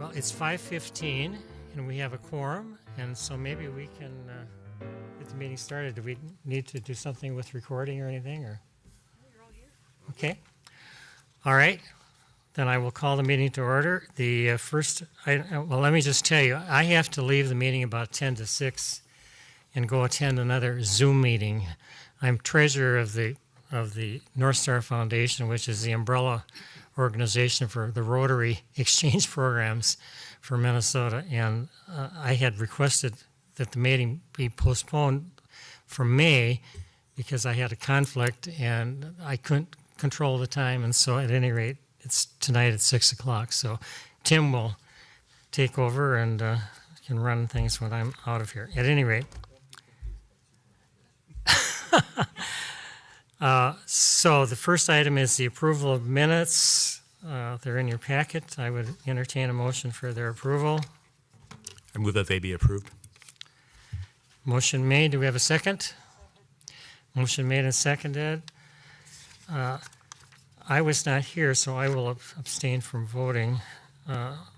Well, it's 5:15 and we have a quorum, and so maybe we can get the meeting started. Do we need to do something with recording or anything? Or? You're all here. Okay. All right. Then I will call the meeting to order. The well, let me just tell you, I have to leave the meeting about 10 to 6 and go attend another Zoom meeting. I'm treasurer of the North Star Foundation, which is the umbrella organization for the Rotary exchange programs for Minnesota, and I had requested that the meeting be postponed for May because I had a conflict and I couldn't control the time, and so at any rate, it's tonight at 6 o'clock. So Tim will take over and can run things when I'm out of here. At any rate. So the first item is the approval of minutes. They're in your packet. I would entertain a motion for their approval. I move that they be approved. Motion made. Do we have a second? Motion made and seconded. I was not here, so I will abstain from voting.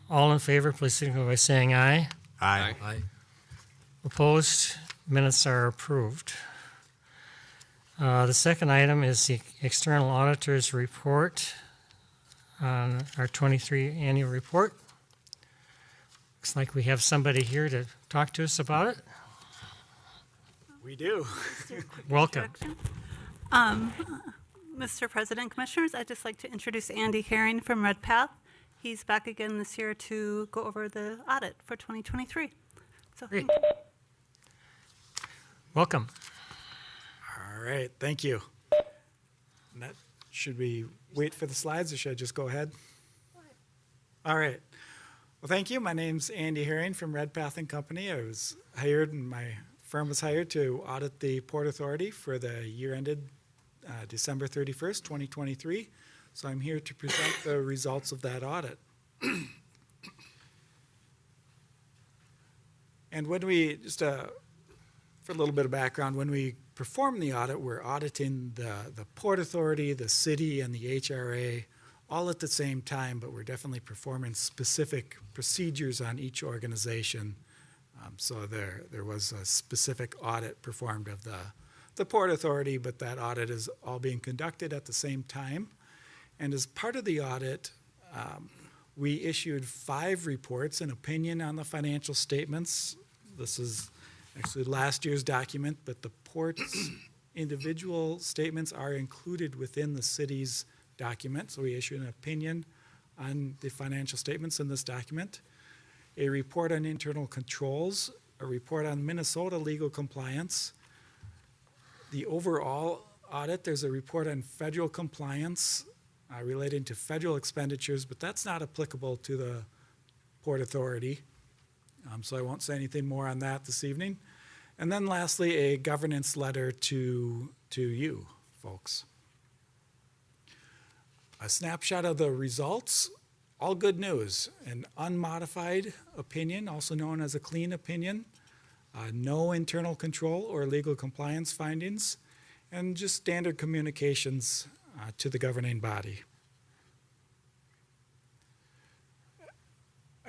All in favor, please signify by saying aye. Aye. Opposed? Minutes are approved. The second item is the external auditor's report on our 23 annual report. Looks like we have somebody here to talk to us about it. We do. Welcome. Mr. President, Commissioners, I'd just like to introduce Andy Herring from Red Path. He's back again this year to go over the audit for 2023. So, Great. Welcome. All right, thank you. And that, should we wait for the slides or should I just go ahead? All right. Well, thank you. My name's Andy Herring from Red Path and Company. I was hired and my firm was hired to audit the Port Authority for the year ended December 31st, 2023. So I'm here to present the results of that audit. And when we, just for a little bit of background, when we perform the audit, we're auditing the Port Authority, the city, and the HRA all at the same time, but we're definitely performing specific procedures on each organization. So there was a specific audit performed of the Port Authority, but that audit is all being conducted at the same time. And as part of the audit, we issued 5 reports, an opinion on the financial statements. This is actually last year's document, but the port's individual statements are included within the city's document. So we issued an opinion on the financial statements in this document, a report on internal controls, a report on Minnesota legal compliance, the overall audit. There's a report on federal compliance relating to federal expenditures, but that's not applicable to the Port Authority. So I won't say anything more on that this evening. And then lastly, a governance letter to you folks. A snapshot of the results, all good news. An unmodified opinion, also known as a clean opinion. No internal control or legal compliance findings, and just standard communications to the governing body.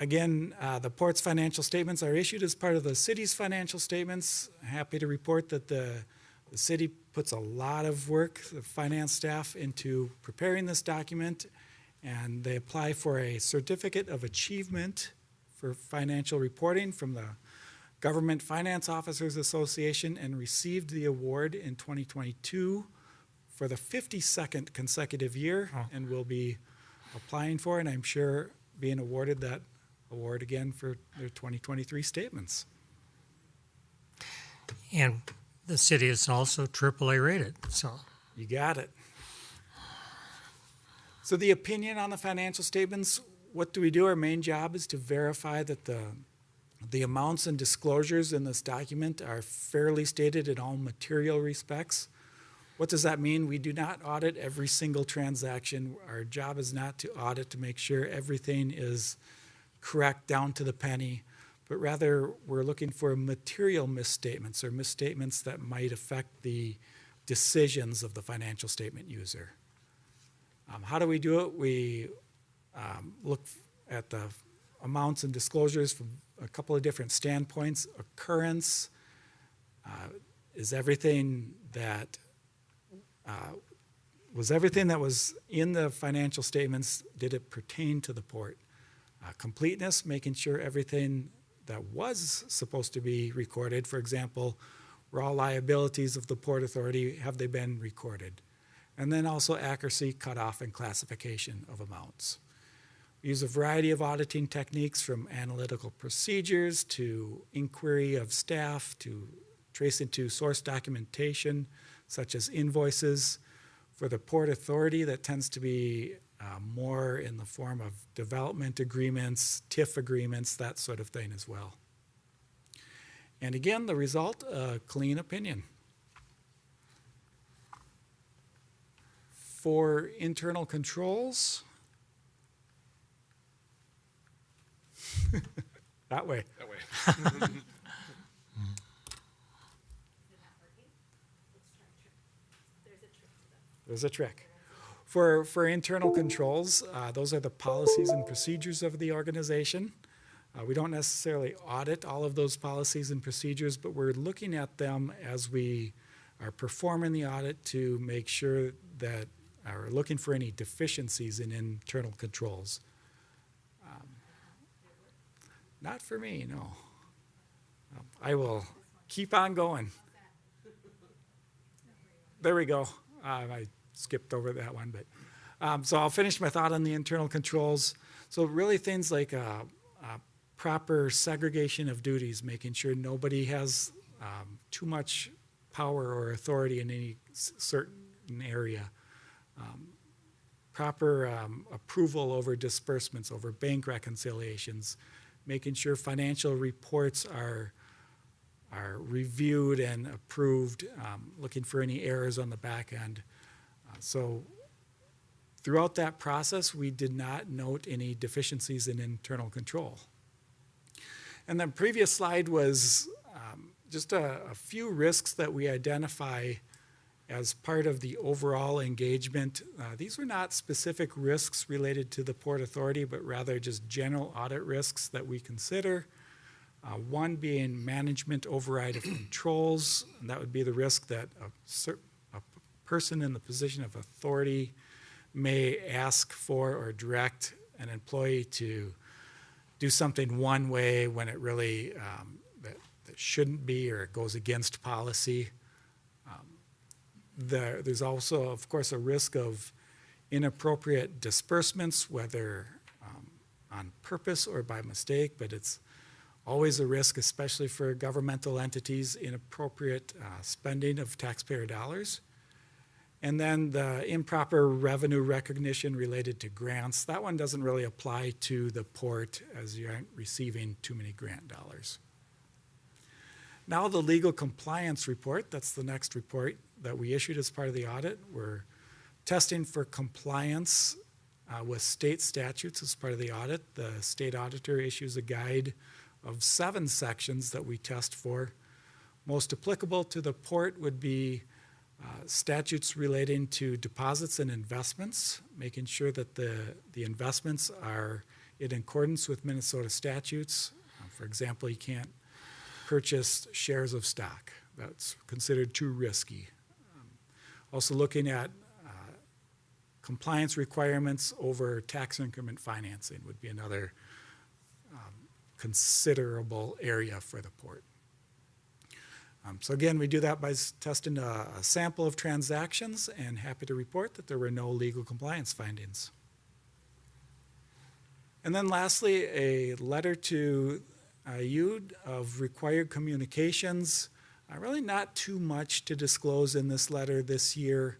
Again, the port's financial statements are issued as part of the city's financial statements. Happy to report that the city puts a lot of work, the finance staff, into preparing this document, and they apply for a certificate of achievement for financial reporting from the Government Finance Officers Association and received the award in 2022 for the 52nd consecutive year, and will be applying for, and I'm sure being awarded that award again for their 2023 statements. And the city is also AAA rated, so. You got it. So the opinion on the financial statements, what do we do? Our main job is to verify that the amounts and disclosures in this document are fairly stated in all material respects. What does that mean? We do not audit every single transaction. Our job is not to audit to make sure everything is correct down to the penny, but rather we're looking for material misstatements or misstatements that might affect the decisions of the financial statement user. How do we do it? We look at the amounts and disclosures from a couple of different standpoints. Occurrence, is everything that was in the financial statements, did it pertain to the port? Completeness, making sure everything that was supposed to be recorded, for example, were all liabilities of the Port Authority, have they been recorded? And then also accuracy, cutoff, and classification of amounts. We use a variety of auditing techniques, from analytical procedures to inquiry of staff to tracing to source documentation, such as invoices. For the Port Authority, that tends to be more in the form of development agreements, TIF agreements, that sort of thing as well. And again, the result, a clean opinion. For internal controls, that way. That way. There's a trick. For internal controls, those are the policies and procedures of the organization. We don't necessarily audit all of those policies and procedures, but we're looking at them as we are performing the audit to make sure that we're looking for any deficiencies in internal controls. Not for me, no. I will keep on going. There we go. I skipped over that one, but so I'll finish my thought on the internal controls. So really things like proper segregation of duties, making sure nobody has too much power or authority in any certain area. Proper approval over disbursements, over bank reconciliations, making sure financial reports are reviewed and approved, looking for any errors on the back end. So throughout that process, we did not note any deficiencies in internal control. And the previous slide was just a few risks that we identify as part of the overall engagement. These were not specific risks related to the Port Authority, but rather just general audit risks that we consider. One being management override of controls, and that would be the risk that a person in the position of authority may ask for or direct an employee to do something one way when it really that shouldn't be, or it goes against policy. There's also, of course, a risk of inappropriate disbursements, whether on purpose or by mistake, but it's always a risk, especially for governmental entities, inappropriate spending of taxpayer dollars. And then the improper revenue recognition related to grants, that one doesn't really apply to the port, as you aren't receiving too many grant dollars. Now the legal compliance report, that's the next report that we issued as part of the audit. We're testing for compliance with state statutes as part of the audit. The state auditor issues a guide of 7 sections that we test for. Most applicable to the port would be statutes relating to deposits and investments, making sure that the investments are in accordance with Minnesota statutes. For example, you can't purchase shares of stock. That's considered too risky. Also looking at compliance requirements over tax increment financing would be another considerable area for the port. So again, we do that by testing a sample of transactions, and happy to report that there were no legal compliance findings. And then lastly, a letter to you of required communications. Really not too much to disclose in this letter this year.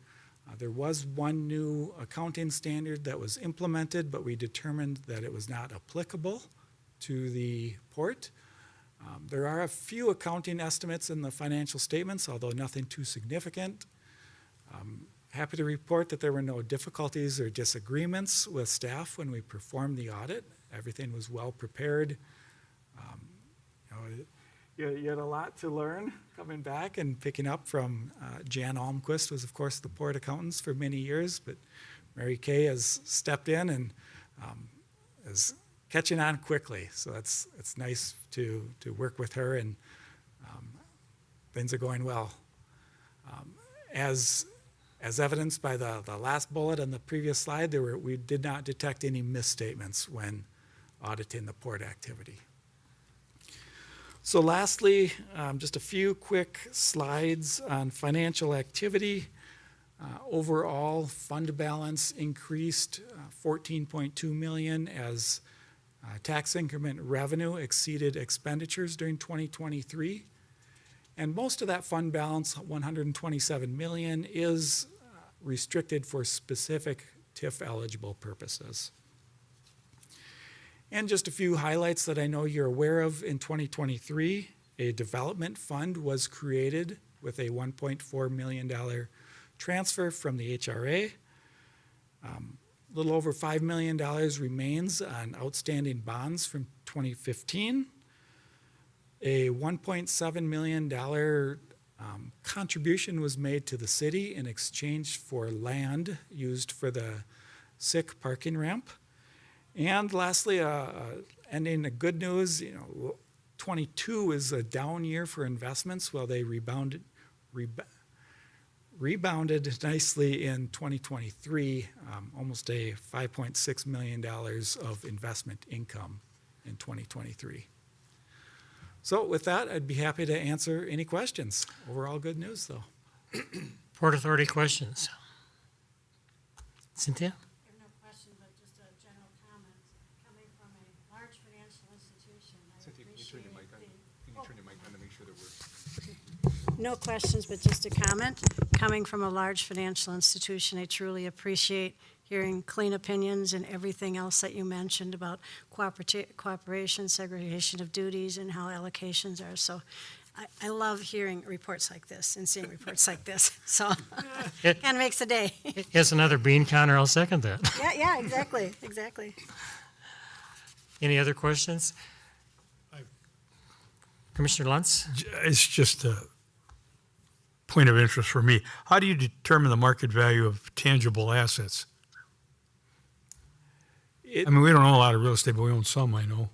There was one new accounting standard that was implemented, but we determined that it was not applicable to the port. There are a few accounting estimates in the financial statements, although nothing too significant. Happy to report that there were no difficulties or disagreements with staff when we performed the audit. Everything was well prepared. You had a lot to learn coming back and picking up from Jan Almquist was, of course, the port accountants for many years, but Mary Kay has stepped in and has catching on quickly. So it's nice to work with her, and things are going well. As evidenced by the last bullet on the previous slide, we did not detect any misstatements when auditing the port activity. So lastly, just a few quick slides on financial activity. Overall, fund balance increased $14.2 million as tax increment revenue exceeded expenditures during 2023. And most of that fund balance, $127 million, is restricted for specific TIF-eligible purposes. And just a few highlights that I know you're aware of. In 2023, a development fund was created with a $1.4 million transfer from the HRA. A little over $5 million remains on outstanding bonds from 2015. A $1.7 million contribution was made to the city in exchange for land used for the sick parking ramp. And lastly, ending the good news, 22 is a down year for investments. Well, they rebounded nicely in 2023, almost a $5.6 million of investment income in 2023. So with that, I'd be happy to answer any questions. Overall good news, though. Port Authority questions. Cynthia? I have no question, but just a general comment. Coming from a large financial institution, I Cynthia, can you appreciate turn your mic on? Can you Oh. turn your mic on to make sure that we're... No questions, but just a comment. Coming from a large financial institution, I truly appreciate hearing clean opinions and everything else that you mentioned about cooperation, segregation of duties, and how allocations are. So I love hearing reports like this and seeing reports like this. So kind of makes the day. Here's another bean counter. I'll second that. Yeah, exactly. Any other questions? Commissioner Luntz? It's just a point of interest for me. How do you determine the market value of tangible assets? We don't own a lot of real estate, but we own some, I know.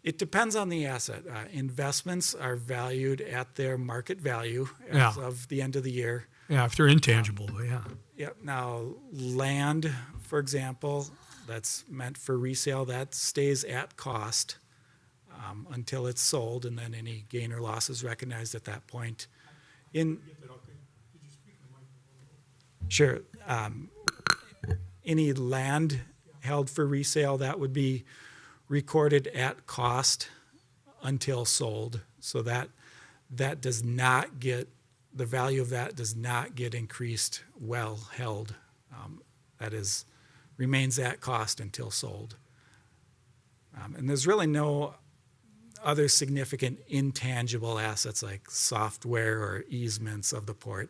It depends on the asset. Investments are valued at their market value as of the end of the year. Yeah, if they're intangible, yeah. Yep. Now, land, for example, that's meant for resale, that stays at cost until it's sold, and then any gain or loss is recognized at that point. Sure. Any land held for resale, that would be recorded at cost until sold. So that does not get, the value of that does not get increased while held. That is, remains at cost until sold. And there's really no other significant intangible assets like software or easements of the port.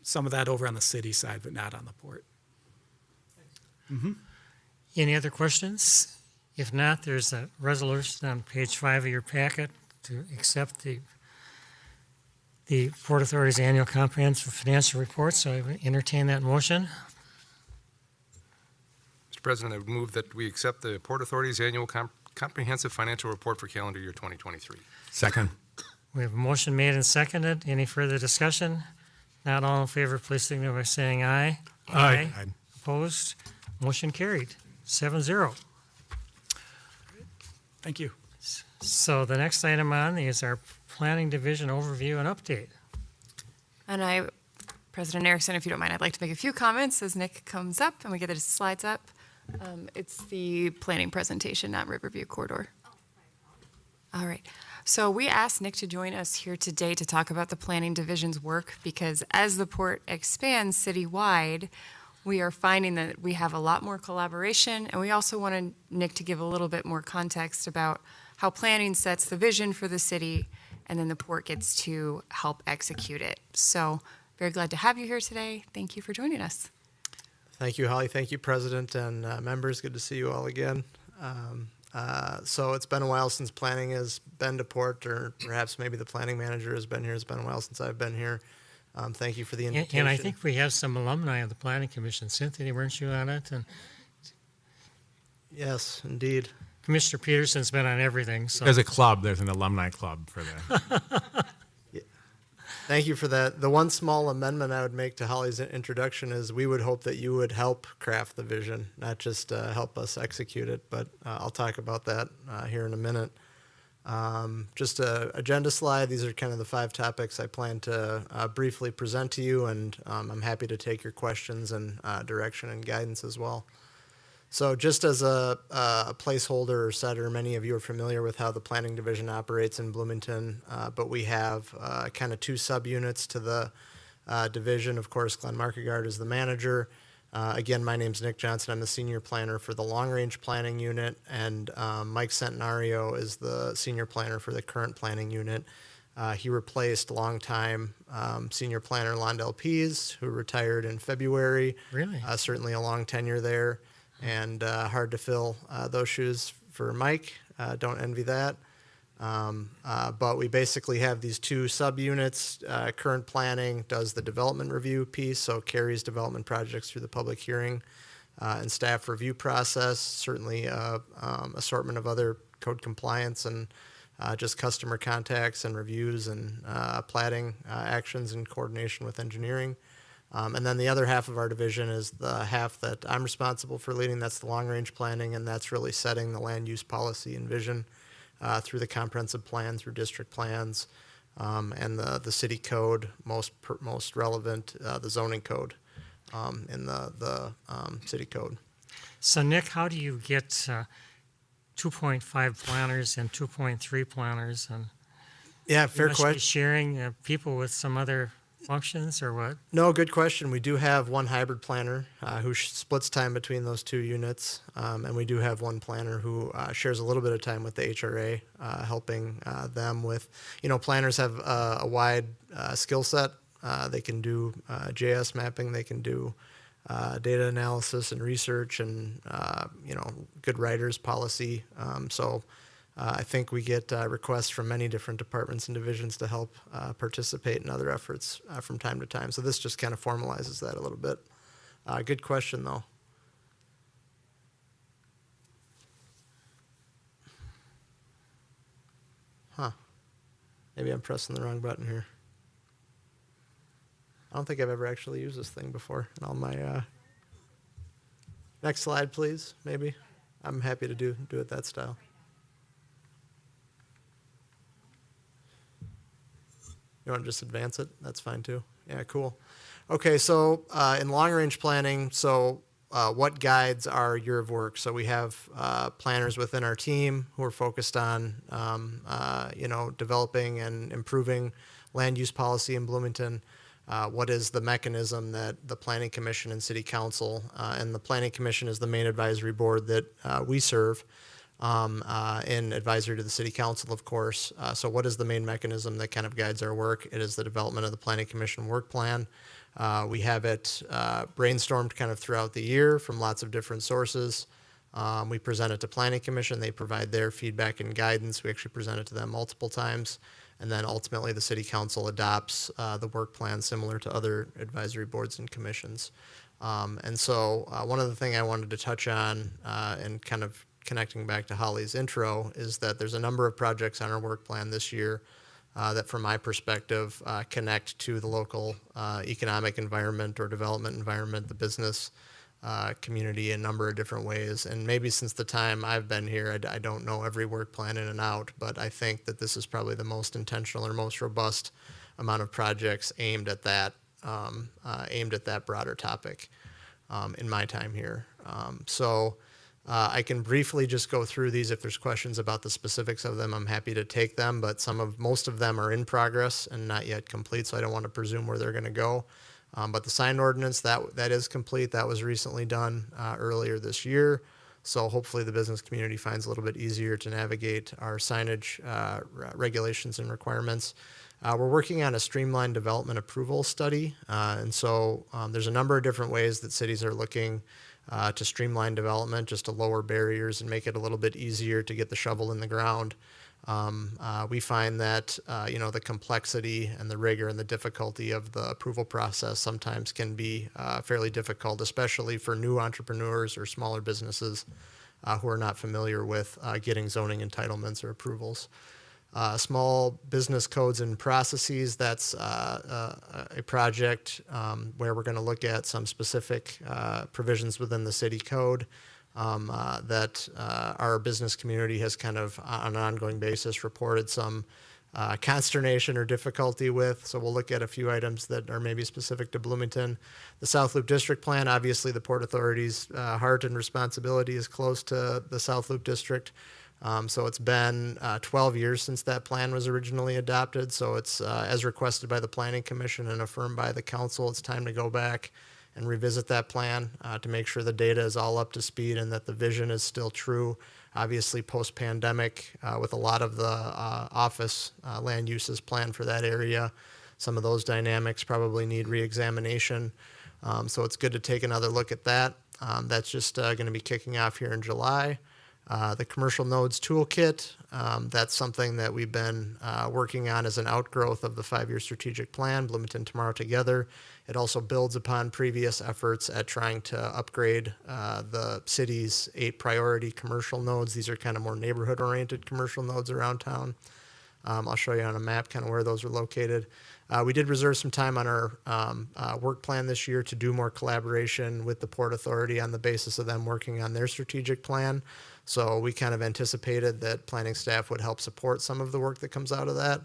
Some of that over on the city side, but not on the port. Mm-hmm. Any other questions? If not, there's a resolution on page 5 of your packet to accept the Port Authority's annual comprehensive financial report. So I would entertain that motion. Mr. President, I would move that we accept the Port Authority's annual comprehensive financial report for calendar year 2023. Second. We have a motion made and seconded. Any further discussion? Not all in favor, please signal by saying aye. Aye. Opposed? Motion carried. 7-0. Thank you. So the next item on is our Planning Division overview and update. And President Erickson, if you don't mind, I'd like to make a few comments as Nick comes up and we get the slides up. It's the planning presentation, not Riverview Corridor. All right. So we asked Nick to join us here today to talk about the Planning Division's work because as the port expands citywide, we are finding that we have a lot more collaboration, and we also wanted Nick to give a little bit more context about how planning sets the vision for the city, and then the port gets to help execute it. So very glad to have you here today. Thank you for joining us. Thank you, Holly. Thank you, President and members. Good to see you all again. So it's been a while since planning has been to port, or perhaps maybe the planning manager has been here. It's been a while since I've been here. Thank you for the invitation. And I think we have some alumni of the Planning Commission. Cynthia, weren't you on it? And Yes, indeed. Commissioner Peterson's been on everything, so. There's a club, there's an alumni club for that. Thank you for that. The one small amendment I would make to Holly's introduction is we would hope that you would help craft the vision, not just help us execute it, but I'll talk about that here in a minute. Just a agenda slide. These are kind of the 5 topics I plan to briefly present to you, and I'm happy to take your questions and direction and guidance as well. So just as a placeholder or setter, many of you are familiar with how the planning division operates in Bloomington, but we have kind of 2 subunits to the division. Of course, Glenn Markegard is the manager. Again, my name's Nick Johnson. I'm the senior planner for the long-range planning unit, and Mike Centenario is the senior planner for the current planning unit. He replaced longtime senior planner Londell Pease, who retired in February. Really? Certainly a long tenure there, and hard to fill those shoes for Mike. Don't envy that. But we basically have these 2 subunits. Current planning does the development review piece, so carries development projects through the public hearing and staff review process. Certainly assortment of other code compliance and just customer contacts and reviews and platting actions in coordination with engineering. And then the other half of our division is the half that I'm responsible for leading. That's the long-range planning, and that's really setting the land use policy and vision through the comprehensive plan, through district plans, and the city code, most relevant, the zoning code in the city code. So Nick, how do you get 2.5 planners and 2.3 planners? And Yeah, you fair must be question. sharing people with some other functions or what? No, good question. We do have one hybrid planner who splits time between those 2 units, and we do have one planner who shares a little bit of time with the HRA, helping them with, planners have a wide skill set. They can do JS mapping, they can do data analysis and research, and good writers, policy. So I think we get requests from many different departments and divisions to help participate in other efforts from time to time. So this just kind of formalizes that a little bit. Good question, though. Maybe I'm pressing the wrong button here. I don't think I've ever actually used this thing before. And all my next slide, please. Maybe I'm happy to do it that style. You want to just advance it? That's fine too. Yeah, cool. Okay, so in long-range planning, what guides our year of work? So we have planners within our team who are focused on, developing and improving land use policy in Bloomington. What is the mechanism that the Planning Commission and City Council, and the Planning Commission is the main advisory board that we serve, in advisory to the City Council, of course. So what is the main mechanism that kind of guides our work? It is the development of the Planning Commission work plan. We have it brainstormed kind of throughout the year from lots of different sources. We present it to Planning Commission. They provide their feedback and guidance. We actually present it to them multiple times. And then ultimately the City Council adopts the work plan similar to other advisory boards and commissions. And so one of the things I wanted to touch on and kind of connecting back to Holly's intro is that there's a number of projects on our work plan this year that from my perspective connect to the local economic environment or development environment, the business community in a number of different ways. And maybe since the time I've been here, I don't know every work plan in and out, but I think that this is probably the most intentional or most robust amount of projects aimed at that broader topic in my time here. I can briefly just go through these. If there's questions about the specifics of them, I'm happy to take them, but most of them are in progress and not yet complete, so I don't want to presume where they're going to go. But the sign ordinance, that is complete. That was recently done earlier this year, so hopefully the business community finds a little bit easier to navigate our signage regulations and requirements. We're working on a streamlined development approval study, and so there's a number of different ways that cities are looking to streamline development, just to lower barriers and make it a little bit easier to get the shovel in the ground. We find that the complexity and the rigor and the difficulty of the approval process sometimes can be fairly difficult, especially for new entrepreneurs or smaller businesses who are not familiar with getting zoning entitlements or approvals. Small business codes and processes, that's a project where we're going to look at some specific provisions within the city code that our business community has kind of on an ongoing basis reported some consternation or difficulty with. So we'll look at a few items that are maybe specific to Bloomington. The South Loop District Plan, obviously the Port Authority's heart and responsibility is close to the South Loop District. So it's been 12 years since that plan was originally adopted. So it's as requested by the Planning Commission and affirmed by the council, it's time to go back and revisit that plan to make sure the data is all up to speed and that the vision is still true. Obviously, post-pandemic, with a lot of the office land uses planned for that area, some of those dynamics probably need re-examination. So it's good to take another look at that. That's just going to be kicking off here in July. The Commercial Nodes Toolkit, that's something that we've been working on as an outgrowth of the 5-year strategic plan, Bloomington Tomorrow Together. It also builds upon previous efforts at trying to upgrade the city's 8 priority commercial nodes. These are kind of more neighborhood-oriented commercial nodes around town. I'll show you on a map kind of where those are located. We did reserve some time on our work plan this year to do more collaboration with the Port Authority on the basis of them working on their strategic plan. So we kind of anticipated that planning staff would help support some of the work that comes out of that.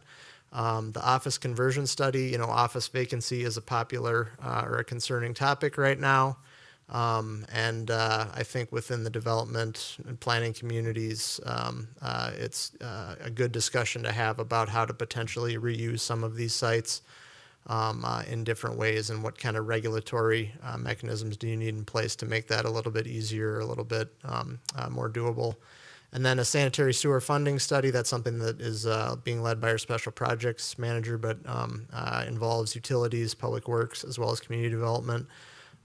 The office conversion study, office vacancy is a popular or a concerning topic right now. I think within the development and planning communities, it's a good discussion to have about how to potentially reuse some of these sites in different ways and what kind of regulatory mechanisms do you need in place to make that a little bit easier, a little bit more doable. And then a sanitary sewer funding study, that's something that is being led by our special projects manager, but involves utilities, public works, as well as community development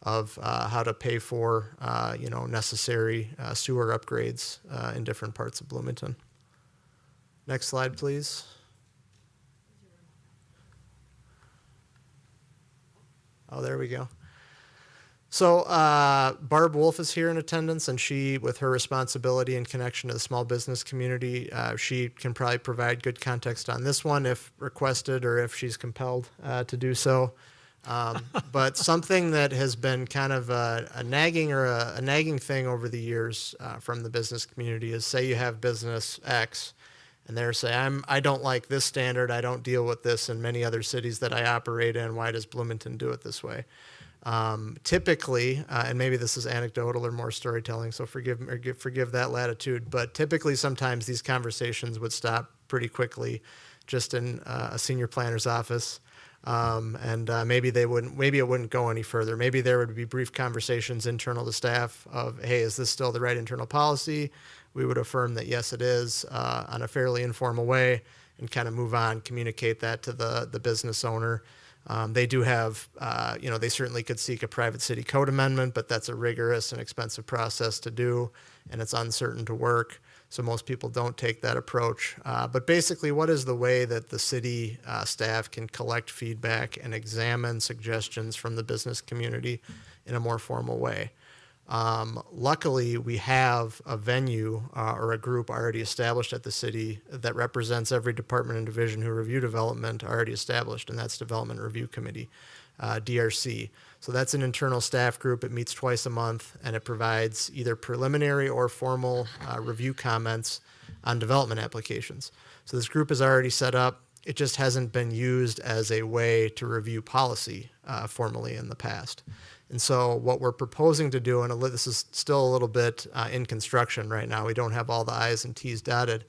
of how to pay for, necessary sewer upgrades in different parts of Bloomington. Next slide, please. Oh, there we go. So Barb Wolf is here in attendance, and she, with her responsibility in connection to the small business community, she can probably provide good context on this one if requested or if she's compelled to do so. But something that has been kind of a nagging thing over the years from the business community is, say you have business X, and they're saying, I don't like this standard, I don't deal with this in many other cities that I operate in, why does Bloomington do it this way? Typically, and maybe this is anecdotal or more storytelling, so forgive that latitude, but typically sometimes these conversations would stop pretty quickly just in a senior planner's office. Maybe it wouldn't go any further. Maybe there would be brief conversations internal to staff of, hey, is this still the right internal policy? We would affirm that yes, it is, on a fairly informal way, and kind of move on, communicate that to the business owner. They do have, they certainly could seek a private city code amendment, but that's a rigorous and expensive process to do, and it's uncertain to work. So most people don't take that approach. But basically, what is the way that the city staff can collect feedback and examine suggestions from the business community in a more formal way? Luckily, we have a venue or a group already established at the city that represents every department and division who review development already established, and that's Development Review Committee, DRC. So that's an internal staff group. It meets twice a month, and it provides either preliminary or formal review comments on development applications. So this group is already set up. It just hasn't been used as a way to review policy formally in the past. And so what we're proposing to do, and this is still a little bit in construction right now, we don't have all the I's and T's dotted,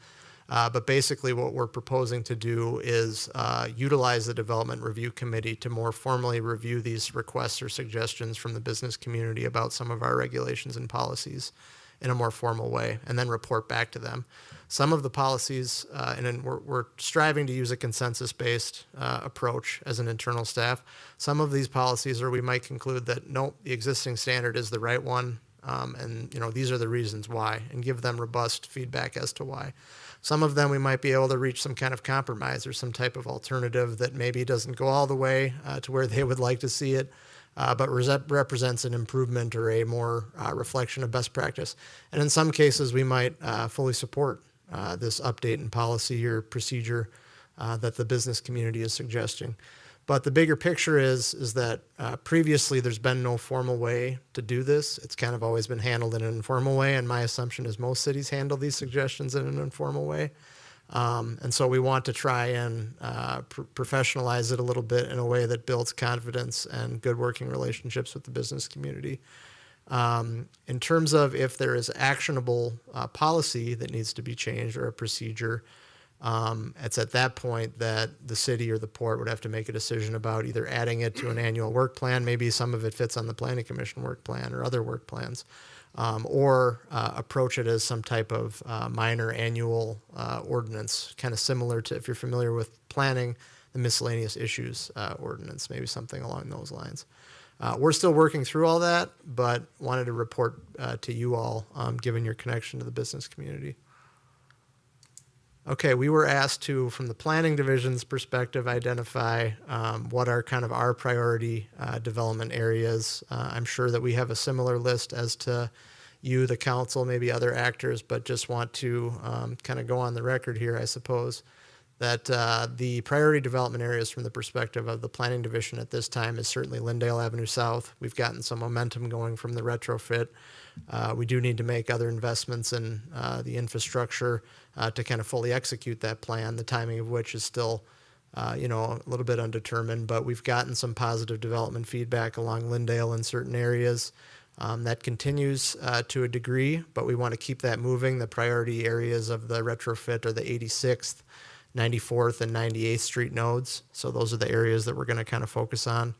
but basically what we're proposing to do is utilize the Development Review Committee to more formally review these requests or suggestions from the business community about some of our regulations and policies in a more formal way, and then report back to them. Some of the policies, and we're striving to use a consensus-based approach as an internal staff. Some of these policies, or we might conclude that, no, the existing standard is the right one, and these are the reasons why, and give them robust feedback as to why. Some of them we might be able to reach some kind of compromise or some type of alternative that maybe doesn't go all the way to where they would like to see it, but represents an improvement or a more reflection of best practice. And in some cases, we might fully support this update in policy or procedure that the business community is suggesting. But the bigger picture is that previously there's been no formal way to do this. It's kind of always been handled in an informal way, and my assumption is most cities handle these suggestions in an informal way. And so we want to try and professionalize it a little bit in a way that builds confidence and good working relationships with the business community. In terms of if there is actionable policy that needs to be changed or a procedure, it's at that point that the city or the port would have to make a decision about either adding it to an annual work plan, maybe some of it fits on the planning commission work plan or other work plans, or approach it as some type of minor annual ordinance, kind of similar to, if you're familiar with planning, the miscellaneous issues ordinance, maybe something along those lines. We're still working through all that, but wanted to report to you all, given your connection to the business community. Okay, we were asked to, from the planning division's perspective, identify what are kind of our priority development areas. I'm sure that we have a similar list as to you, the council, maybe other actors, but just want to kind of go on the record here, I suppose, that the priority development areas from the perspective of the planning division at this time is certainly Lyndale Avenue South. We've gotten some momentum going from the retrofit. We do need to make other investments in the infrastructure to kind of fully execute that plan, the timing of which is still, a little bit undetermined, but we've gotten some positive development feedback along Lyndale in certain areas. That continues to a degree, but we want to keep that moving. The priority areas of the retrofit are the 86th, 94th, and 98th Street nodes. So those are the areas that we're going to kind of focus on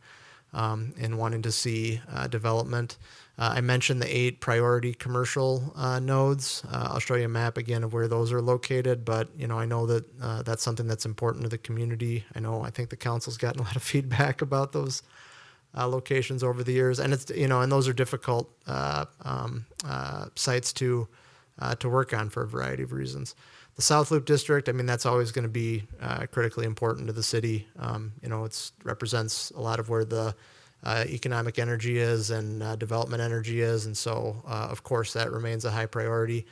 in wanting to see development. I mentioned the 8 priority commercial nodes. I'll show you a map again of where those are located, but I know that that's something that's important to the community. I think the council's gotten a lot of feedback about those locations over the years, and it's and those are difficult sites to work on for a variety of reasons. The South Loop District, that's always going to be critically important to the city. It represents a lot of where the economic energy is and development energy is, and so of course that remains a high priority.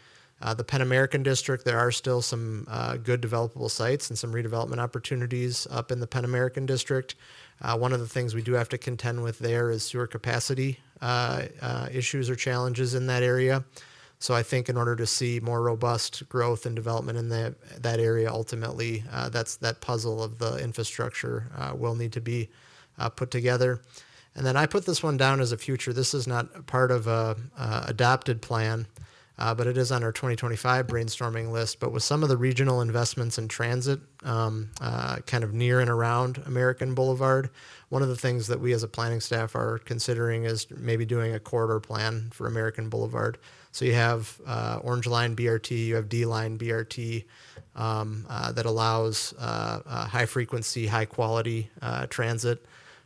The Penn American District, there are still some good developable sites and some redevelopment opportunities up in the Penn American District. One of the things we do have to contend with there is sewer capacity issues or challenges in that area. So I think in order to see more robust growth and development in that area, ultimately, that puzzle of the infrastructure will need to be put together. And then I put this one down as a future. This is not part of a adopted plan, but it is on our 2025 brainstorming list. But with some of the regional investments in transit kind of near and around American Boulevard, one of the things that we as a planning staff are considering is maybe doing a corridor plan for American Boulevard. So you have Orange Line BRT, you have D Line BRT that allows high frequency, high quality transit.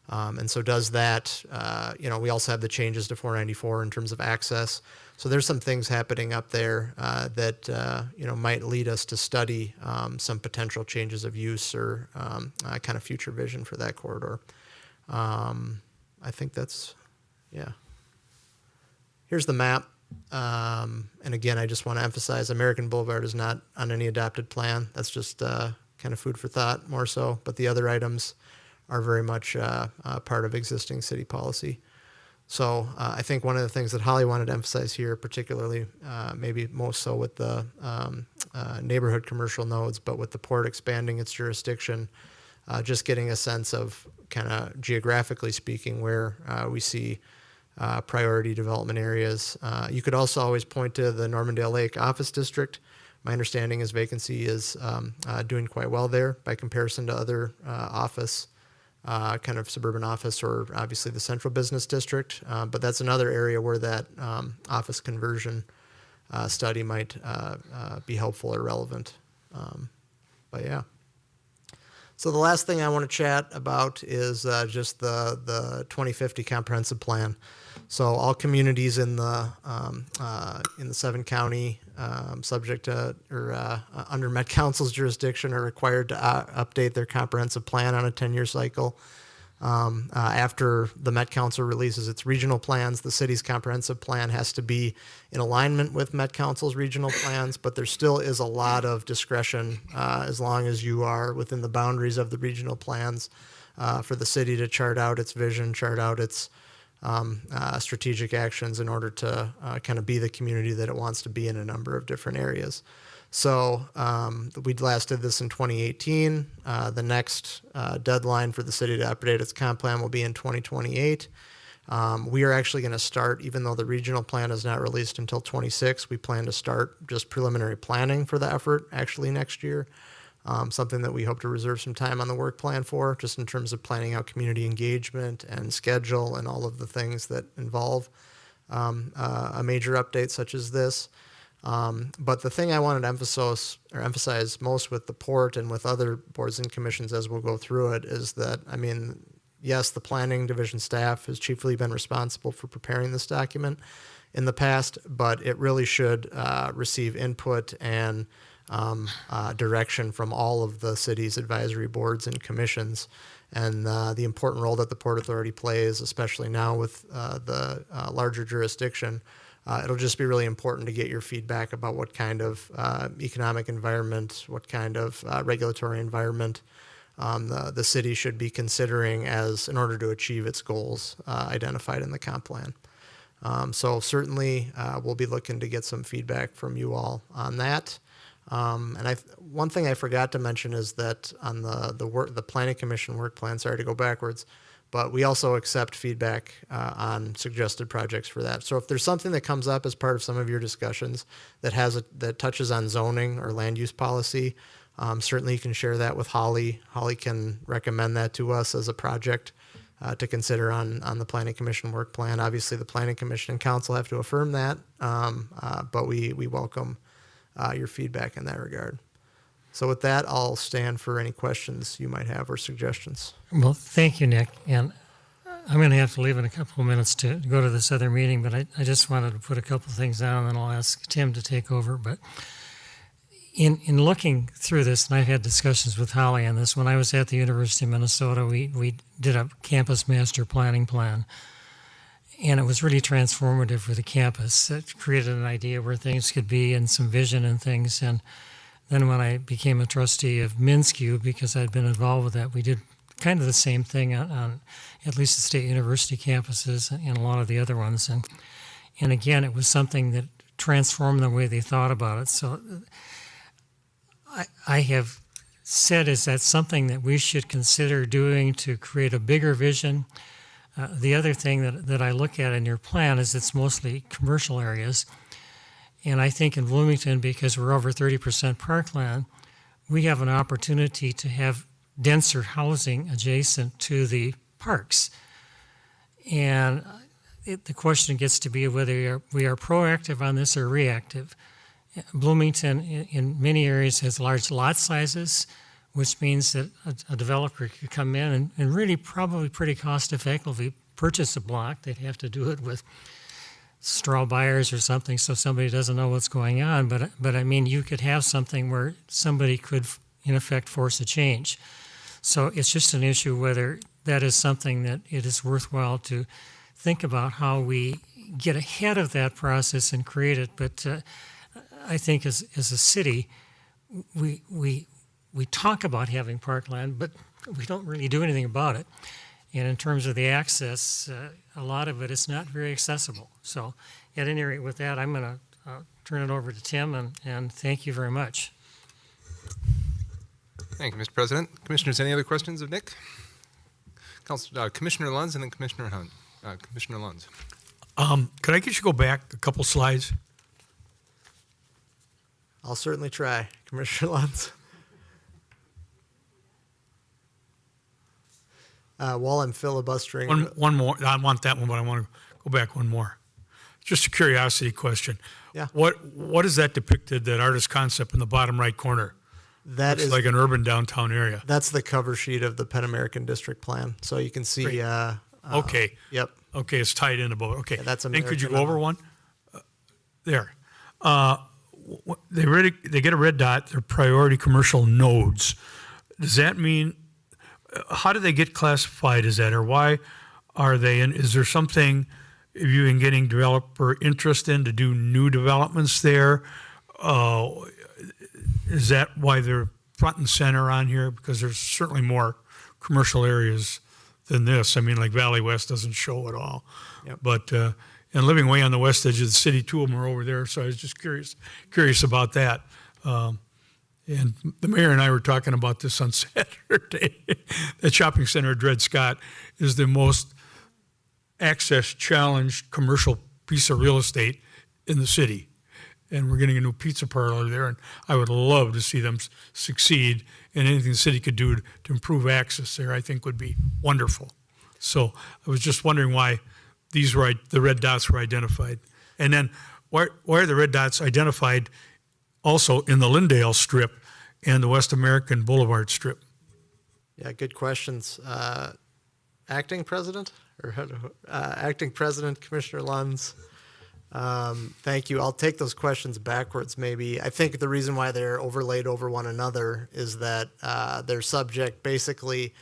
And so does that, we also have the changes to 494 in terms of access. So there's some things happening up there that, might lead us to study some potential changes of use or kind of future vision for that corridor. I think that's, yeah. Here's the map. And again, I just want to emphasize American Boulevard is not on any adopted plan. That's just kind of food for thought more so. But the other items are very much part of existing city policy. So I think one of the things that Holly wanted to emphasize here, particularly maybe most so with the neighborhood commercial nodes, but with the port expanding its jurisdiction, just getting a sense of kind of geographically speaking where we see priority development areas. You could also always point to the Normandale Lake Office District. My understanding is vacancy is doing quite well there by comparison to other office, kind of suburban office or obviously the Central Business District. But that's another area where that office conversion study might be helpful or relevant. But yeah. So the last thing I want to chat about is just the 2050 comprehensive plan. So all communities in the 7-county subject to or under Met Council's jurisdiction are required to update their comprehensive plan on a 10-year cycle. After the Met Council releases its regional plans, the city's comprehensive plan has to be in alignment with Met Council's regional plans, but there still is a lot of discretion as long as you are within the boundaries of the regional plans for the city to chart out its vision, chart out its strategic actions in order to kind of be the community that it wants to be in a number of different areas. So we last did this in 2018. The next deadline for the city to update its comp plan will be in 2028. We are actually going to start, even though the regional plan is not released until 26, we plan to start just preliminary planning for the effort actually next year. Something that we hope to reserve some time on the work plan for, just in terms of planning out community engagement and schedule and all of the things that involve a major update such as this. But the thing I wanted to emphasize most with the port and with other boards and commissions as we'll go through it is that, I mean, yes, the planning division staff has chiefly been responsible for preparing this document in the past, but it really should receive input and direction from all of the city's advisory boards and commissions. And the important role that the Port Authority plays, especially now with the larger jurisdiction, it'll just be really important to get your feedback about what kind of economic environment, what kind of regulatory environment the city should be considering in order to achieve its goals identified in the comp plan. So certainly we'll be looking to get some feedback from you all on that. And one thing I forgot to mention is that on the Planning Commission work plan, sorry to go backwards, but we also accept feedback on suggested projects for that. So if there's something that comes up as part of some of your discussions that touches on zoning or land use policy, certainly you can share that with Holly. Holly can recommend that to us as a project to consider on the Planning Commission work plan. Obviously, the Planning Commission and Council have to affirm that, but we welcome your feedback in that regard. So with that, I'll stand for any questions you might have or suggestions. Well, thank you, Nick. And I'm going to have to leave in a couple of minutes to go to this other meeting, but I just wanted to put a couple of things down, and then I'll ask Tim to take over. But in looking through this, and I've had discussions with Holly on this, when I was at the University of Minnesota, we did a campus master planning plan. And it was really transformative for the campus. It created an idea where things could be and some vision and things. And then when I became a trustee of MinSCU, because I'd been involved with that, we did kind of the same thing on at least the state university campuses and a lot of the other ones. And again, it was something that transformed the way they thought about it. So I have said, is that something that we should consider doing to create a bigger vision? The other thing that I look at in your plan is it's mostly commercial areas. And I think in Bloomington, because we're over 30% parkland, we have an opportunity to have denser housing adjacent to the parks. And the question gets to be whether we are proactive on this or reactive. Bloomington, in many areas, has large lot sizes, which means that a developer could come in and really probably pretty cost-effectively purchase a block. They'd have to do it with straw buyers or something so somebody doesn't know what's going on. But I mean, you could have something where somebody could, in effect, force a change. So it's just an issue whether that is something that it is worthwhile to think about how we get ahead of that process and create it. But I think as a city, we talk about having parkland, but we don't really do anything about it. And in terms of the access, a lot of it is not very accessible. So at any rate, with that, I'm going to turn it over to Tim, and thank you very much. Thank you, Mr. President. Commissioners, any other questions of Nick? Commissioner Lunds and then Commissioner Hunt. Commissioner Lunds. Could I get you to go back a couple slides? I'll certainly try, Commissioner Lutz. While I'm filibustering. One more. I want that one, but I want to go back one more. Just a curiosity question. Yeah. What is that depicted, that artist concept in the bottom right corner? That Looks is like an urban downtown area. That's the cover sheet of the Penn American District Plan. So you can see. Okay. Yep. Okay, it's tied in above. Okay. Yeah, that's and could you American go over one? There. They get a red dot. They're priority commercial nodes. Does that mean how do they get classified as that, or why are they? And is there something, have you been getting developer interest in to do new developments there? Is that why they're front and center on here? Because there's certainly more commercial areas than this. I mean, like Valley West doesn't show at all. Yep. But and living way on the west edge of the city, two of them are over there. So I was just curious about that. And the mayor and I were talking about this on Saturday. That shopping center at Dred Scott is the most access challenged commercial piece of real estate in the city. And we're getting a new pizza parlor there, and I would love to see them succeed. And anything the city could do to improve access there, I think would be wonderful. So I was just wondering why the red dots were identified. And then why are the red dots identified also in the Lindale Strip and the West American Boulevard Strip? Yeah, good questions. Acting President, Acting President Commissioner Lunds. Thank you. I'll take those questions backwards maybe. I think the reason why they're overlaid over one another is that they're subject basically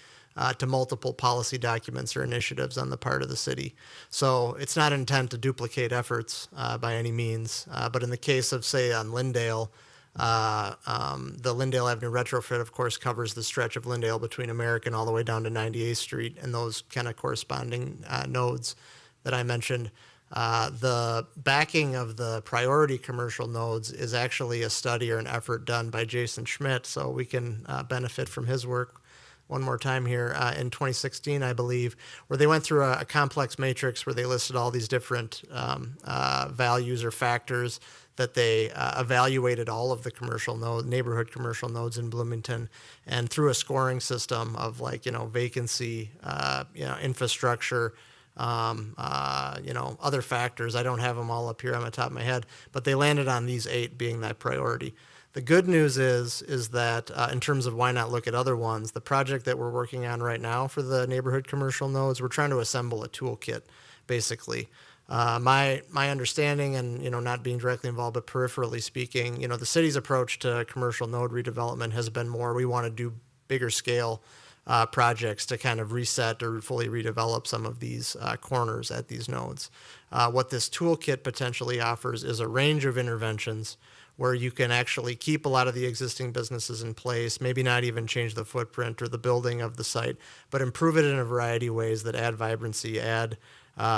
to multiple policy documents or initiatives on the part of the city. So it's not an intent to duplicate efforts by any means. But in the case of, say, on Lindale, the Lindale Avenue retrofit, of course, covers the stretch of Lindale between American all the way down to 98th Street and those kind of corresponding nodes that I mentioned. The backing of the priority commercial nodes is actually a study or an effort done by Jason Schmidt, so we can benefit from his work one more time here in 2016, I believe, where they went through a complex matrix where they listed all these different values or factors that they evaluated all of the neighborhood commercial nodes in Bloomington, and through a scoring system of vacancy, infrastructure, other factors. I don't have them all up here on the top of my head, but they landed on these 8 being that priority. The good news is that in terms of why not look at other ones, the project that we're working on right now for the neighborhood commercial nodes, we're trying to assemble a toolkit, basically. My understanding, and not being directly involved, but peripherally speaking, the city's approach to commercial node redevelopment has been more, we want to do bigger scale projects to kind of reset or fully redevelop some of these corners at these nodes. What this toolkit potentially offers is a range of interventions where you can actually keep a lot of the existing businesses in place, maybe not even change the footprint or the building of the site, but improve it in a variety of ways that add vibrancy,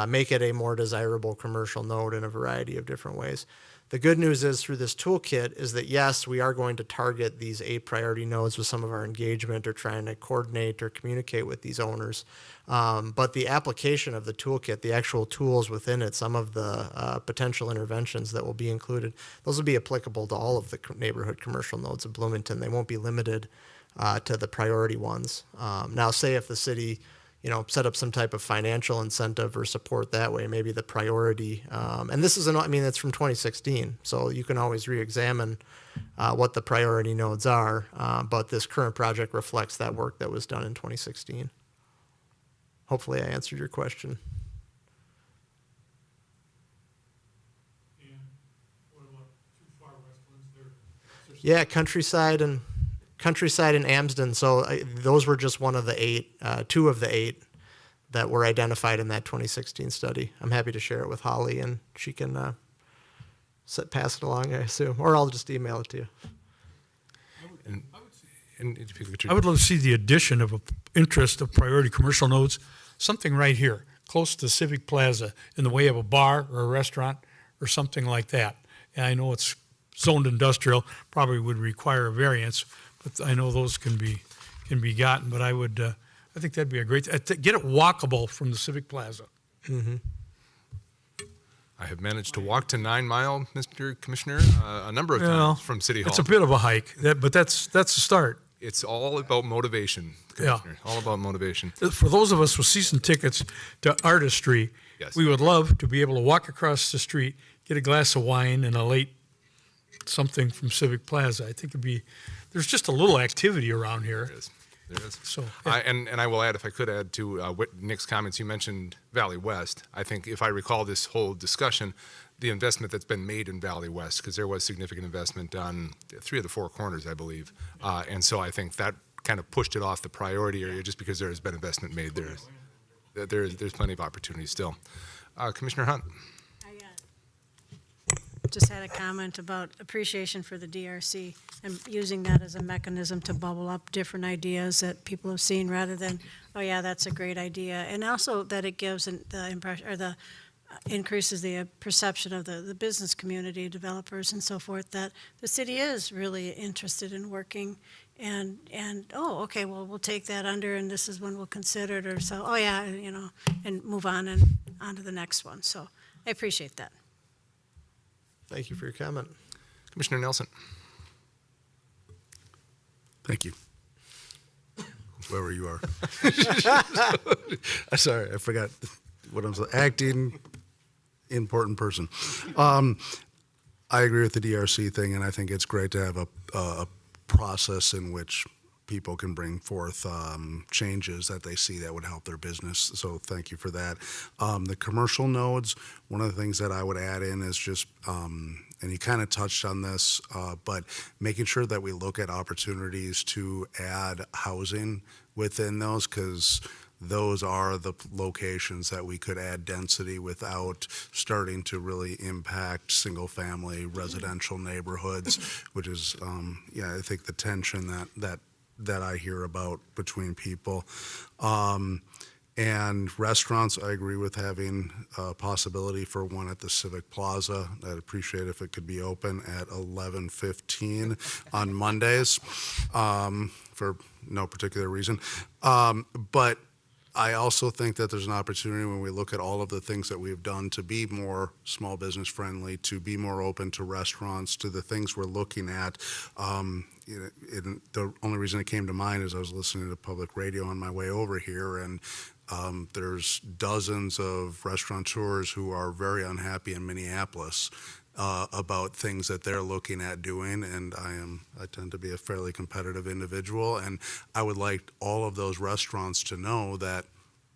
make it a more desirable commercial node in a variety of different ways. The good news is through this toolkit is that, yes, we are going to target these 8 priority nodes with some of our engagement or trying to coordinate or communicate with these owners. But the application of the toolkit, the actual tools within it, some of the potential interventions that will be included, those will be applicable to all of the neighborhood commercial nodes of Bloomington. They won't be limited to the priority ones. Now, say if the city set up some type of financial incentive or support that way, maybe the priority. And this is, it's from 2016, so you can always re-examine what the priority nodes are, but this current project reflects that work that was done in 2016. Hopefully I answered your question. And what about two far west ones? Yeah, Countryside and Amsden. So those were just one of the 8, 2 of the 8 that were identified in that 2016 study. I'm happy to share it with Holly, and she can pass it along, I assume, or I'll just email it to you. I would love to see the addition of interest of priority commercial nodes, something right here, close to Civic Plaza, in the way of a bar or a restaurant or something like that. And I know it's zoned industrial, probably would require a variance, but I know those can be gotten. But I think that'd be a great, get it walkable from the Civic Plaza. Mm-hmm. I have managed to walk to 9 Mile, Mr. Commissioner, a number of times from City Hall. It's a bit of a hike, but that's the start. It's all about motivation, Commissioner. All about motivation. For those of us with season tickets to artistry, Yes. We would love to be able to walk across the street, get a glass of wine and a late something from Civic Plaza. I think there's just a little activity around here. There is. So, and I will add, if I could add to Nick's comments, you mentioned Valley West. I think if I recall this whole discussion, the investment that's been made in Valley West, because there was significant investment on 3 of the 4 corners, I believe. And so I think that kind of pushed it off the priority area just because there has been investment made. There's plenty of opportunity still. Commissioner Hunt. Just had a comment about appreciation for the DRC and using that as a mechanism to bubble up different ideas that people have seen rather than, oh yeah, that's a great idea. And also that it gives the impression, or the increases the perception of the business community, developers and so forth, that the city is really interested in working and oh, okay, well, we'll take that under and this is when we'll consider it, or so, oh yeah, and move on and on to the next one. So I appreciate that. Thank you for your comment. Commissioner Nelson. Thank you. Whoever you are. Sorry, I forgot what I'm saying. Acting important person. I agree with the DRC thing, and I think it's great to have a process in which people can bring forth changes that they see that would help their business. So thank you for that. The commercial nodes, one of the things that I would add in is just, and you kind of touched on this, but making sure that we look at opportunities to add housing within those, because those are the locations that we could add density without starting to really impact single-family residential neighborhoods, which is, I think the tension that I hear about between people. And restaurants, I agree with having a possibility for one at the Civic Plaza. I'd appreciate if it could be open at 11:15 on Mondays for no particular reason. But I also think that there's an opportunity when we look at all of the things that we've done to be more small business friendly, to be more open to restaurants, to the things we're looking at. The only reason it came to mind is I was listening to public radio on my way over here, and there's dozens of restaurateurs who are very unhappy in Minneapolis about things that they're looking at doing, and I tend to be a fairly competitive individual, and I would like all of those restaurants to know that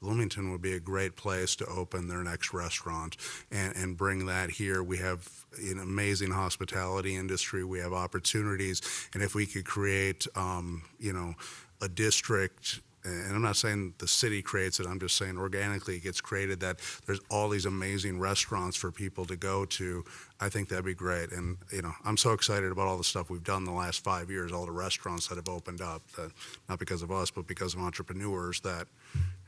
Bloomington would be a great place to open their next restaurant and bring that here. We have an amazing hospitality industry. We have opportunities, and if we could create, a district. And I'm not saying the city creates it, I'm just saying organically it gets created, that there's all these amazing restaurants for people to go to. I think that'd be great. And, I'm so excited about all the stuff we've done the last 5 years, all the restaurants that have opened up, not because of us, but because of entrepreneurs that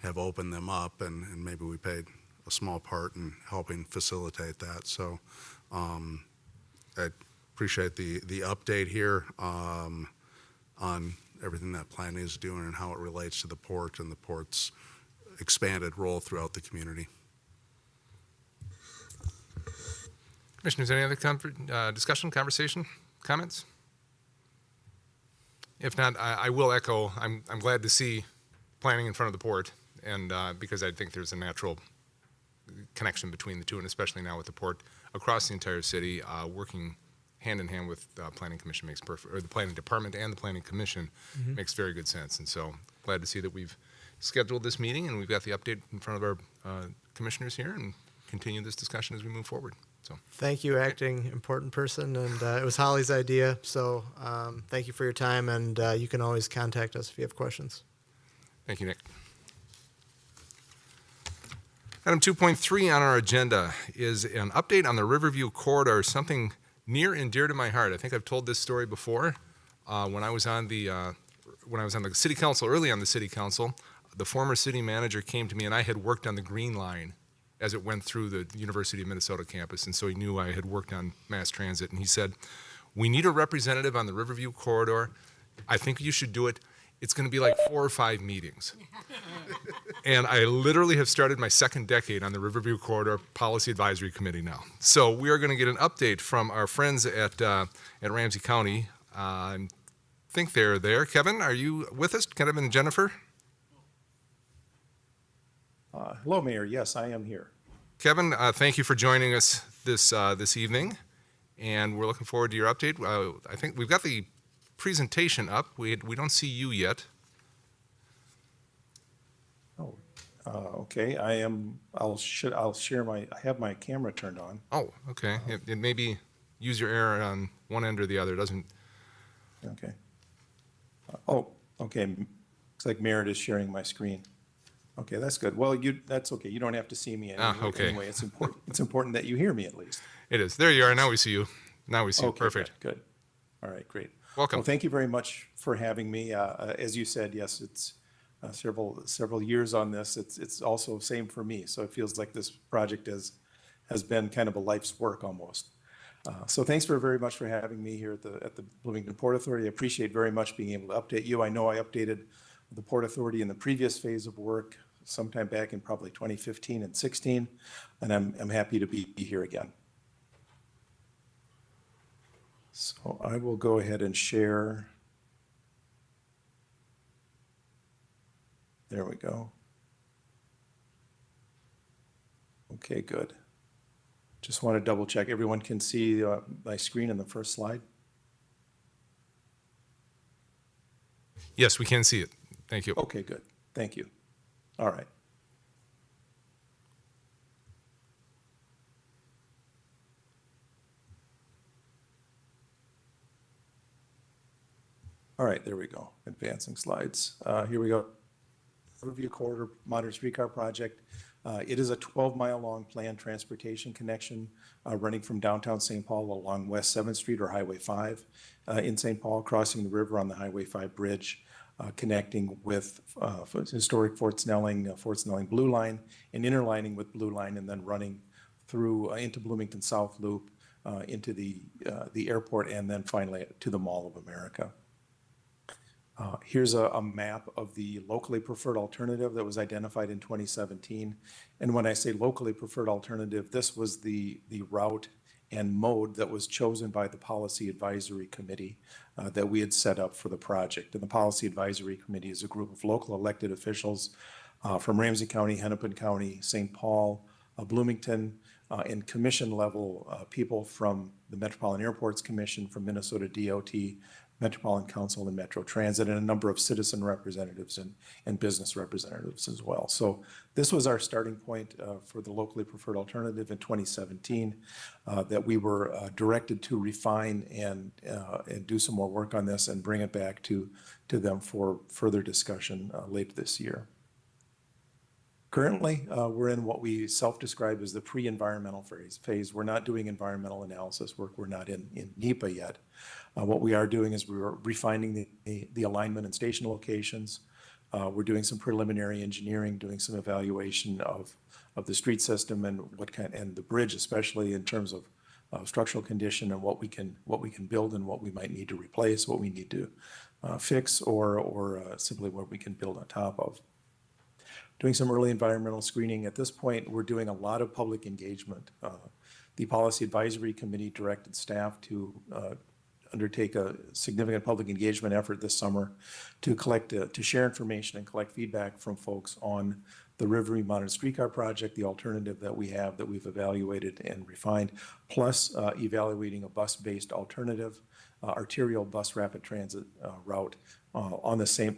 have opened them up, and maybe we played a small part in helping facilitate that. So I appreciate the update here on everything that planning is doing and how it relates to the port and the port's expanded role throughout the community. Commissioners, any other discussion, conversation, comments? If not, I will echo, I'm glad to see planning in front of the port, and because I think there's a natural connection between the two, and especially now with the port across the entire city, working hand in hand with the Planning Commission makes perfect, or the Planning Department and the Planning Commission makes very good sense. And so glad to see that we've scheduled this meeting and we've got the update in front of our commissioners here, and continue this discussion as we move forward. So thank you, acting important person, and it was Holly's idea. So thank you for your time, and you can always contact us if you have questions. Thank you, Nick. Item 2.3 on our agenda is an update on the Riverview corridor, something near and dear to my heart. I think I've told this story before. When I was on the city council, early on the city council, the former city manager came to me, and I had worked on the Green Line as it went through the University of Minnesota campus, and so he knew I had worked on mass transit, and he said, "We need a representative on the Riverview corridor. I think you should do it. It's going to be like 4 or 5 meetings." And I literally have started my second decade on the Riverview Corridor Policy Advisory Committee now. So we are going to get an update from our friends at Ramsey County. I think they're there. Kevin, are you with us? Kevin and Jennifer? Hello, Mayor. Yes, I am here. Kevin, thank you for joining us this evening, and we're looking forward to your update. I think we've got the presentation up. We don't see you yet. Oh, okay. I'll share I have my camera turned on. Oh, okay. It maybe use your arrow on one end or the other. It doesn't. Okay. Oh, Okay, looks like Merritt is sharing my screen. Okay, that's good. Well, that's okay. You don't have to see me okay. anyway. It's important. It's important that you hear me at least. It is. There you are. Now we see you. Now we see you. Okay, Perfect. good. All right, great. Welcome. Well, thank you very much for having me. As you said, yes, it's several years on this. It's also same for me. So it feels like this project has been kind of a life's work almost. So thanks very much for having me here at the Bloomington Port Authority. I appreciate very much being able to update you. I know I updated the Port Authority in the previous phase of work sometime back in probably 2015 and 16, and I'm happy to be here again. So I will go ahead and share. There we go. Okay, good. Just want to double check. Everyone can see my screen in the first slide? Yes, we can see it. Thank you. Okay, good. Thank you. All right. All right, there we go. Advancing slides. Here we go. Riverview Corridor Modern Streetcar Project. It is a 12-mile long planned transportation connection running from downtown St. Paul along West 7th Street or Highway 5 in St. Paul, crossing the river on the Highway 5 bridge, connecting with historic Fort Snelling Blue Line, and interlining with Blue Line, and then running through into Bloomington South Loop, into the airport, and then finally to the Mall of America. Here's a map of the locally preferred alternative that was identified in 2017. And when I say locally preferred alternative, this was the route and mode that was chosen by the Policy Advisory Committee that we had set up for the project. And the Policy Advisory Committee is a group of local elected officials from Ramsey County, Hennepin County, St. Paul, Bloomington, and commission level people from the Metropolitan Airports Commission, from Minnesota DOT, Metropolitan Council, and Metro Transit, and a number of citizen representatives and business representatives as well. So this was our starting point for the locally preferred alternative in 2017 that we were directed to refine and do some more work on this and bring it back to them for further discussion later this year. Currently, we're in what we self-describe as the pre-environmental phase. We're not doing environmental analysis work. We're not in NEPA yet. What we are doing is we're refining the alignment and station locations. We're doing some preliminary engineering, doing some evaluation of the street system and and the bridge, especially in terms of structural condition and what we can build and what we might need to replace, what we need to fix, or simply what we can build on top of. Doing some early environmental screening. At this point, we're doing a lot of public engagement. The Policy Advisory Committee directed staff to undertake a significant public engagement effort this summer to share information and collect feedback from folks on the Riverview Modern Streetcar Project, the alternative that we have that we've evaluated and refined, plus evaluating a bus-based alternative, arterial bus rapid transit route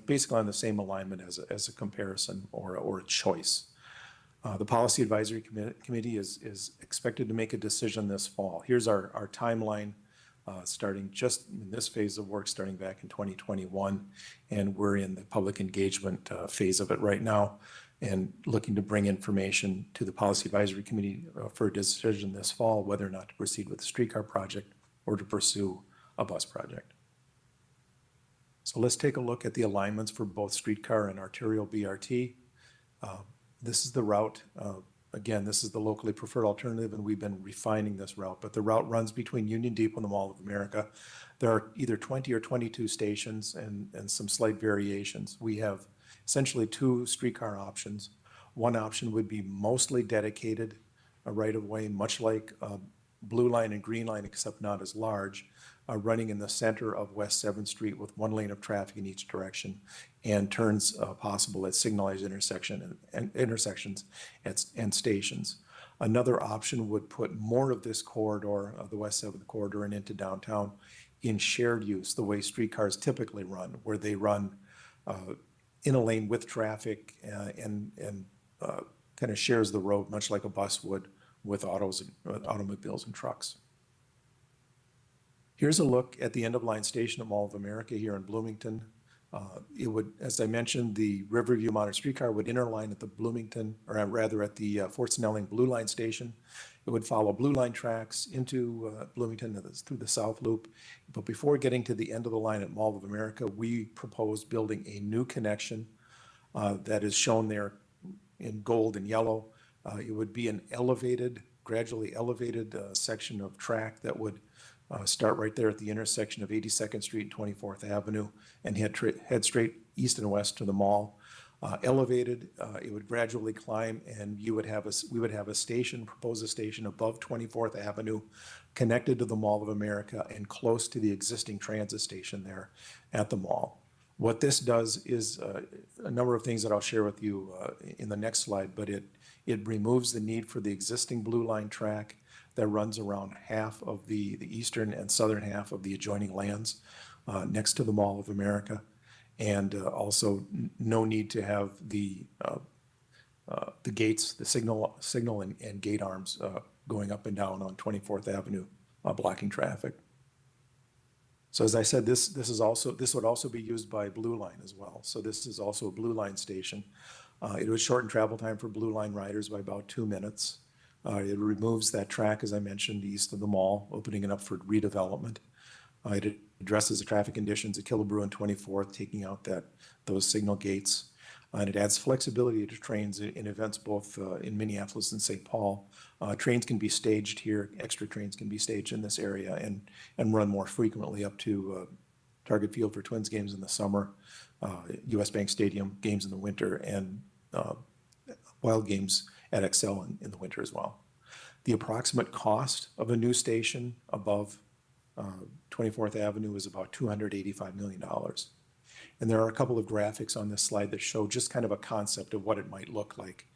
basically on the same alignment as a comparison or a choice. The Policy Advisory Committee is expected to make a decision this fall. Here's our timeline, starting just in this phase of work, starting back in 2021, and we're in the public engagement phase of it right now, and looking to bring information to the Policy Advisory Committee for a decision this fall, whether or not to proceed with the streetcar project or to pursue a bus project. So let's take a look at the alignments for both streetcar and arterial BRT. This is the route. Again, this is the locally preferred alternative, and we've been refining this route, but the route runs between Union Depot and the Mall of America. There are either 20 or 22 stations and some slight variations. We have essentially two streetcar options. One option would be mostly dedicated, a right-of-way, much like Blue Line and Green Line, except not as large, running in the center of West 7th Street with one lane of traffic in each direction, and turns possible at signalized intersections and stations. Another option would put more of this corridor, the West 7th corridor, and into downtown in shared use, the way streetcars typically run, where they run in a lane with traffic and kind of shares the road, much like a bus would with automobiles and trucks. Here's a look at the end-of-line station at Mall of America here in Bloomington. It would, as I mentioned, the Riverview Modern Streetcar would interline at the Bloomington, or rather at the Fort Snelling Blue Line station. It would follow Blue Line tracks into Bloomington through the South Loop. But before getting to the end of the line at Mall of America, we proposed building a new connection that is shown there in gold and yellow. It would be an elevated, gradually elevated section of track that would start right there at the intersection of 82nd Street and 24th Avenue and head straight east and west to the mall. Elevated, it would gradually climb, and we would have a station, propose a station above 24th Avenue, connected to the Mall of America and close to the existing transit station there at the mall. What this does is a number of things that I'll share with you in the next slide, but it removes the need for the existing Blue Line track that runs around half of the eastern and southern half of the adjoining lands next to the Mall of America. And also no need to have the gates, the signal and gate arms going up and down on 24th Avenue, blocking traffic. So as I said, this would also be used by Blue Line as well. So this is also a Blue Line station. It would shorten travel time for Blue Line riders by about 2 minutes. It removes that track, as I mentioned, east of the mall, opening it up for redevelopment. It addresses the traffic conditions at Killebrew and 24th, taking out those signal gates. And it adds flexibility to trains in events both in Minneapolis and St. Paul. Trains can be staged here. Extra trains can be staged in this area and run more frequently up to Target Field for Twins games in the summer, US Bank Stadium games in the winter, and Wild games at XL in the winter as well. The approximate cost of a new station above 24th Avenue is about $285 million. And there are a couple of graphics on this slide that show just kind of a concept of what it might look like.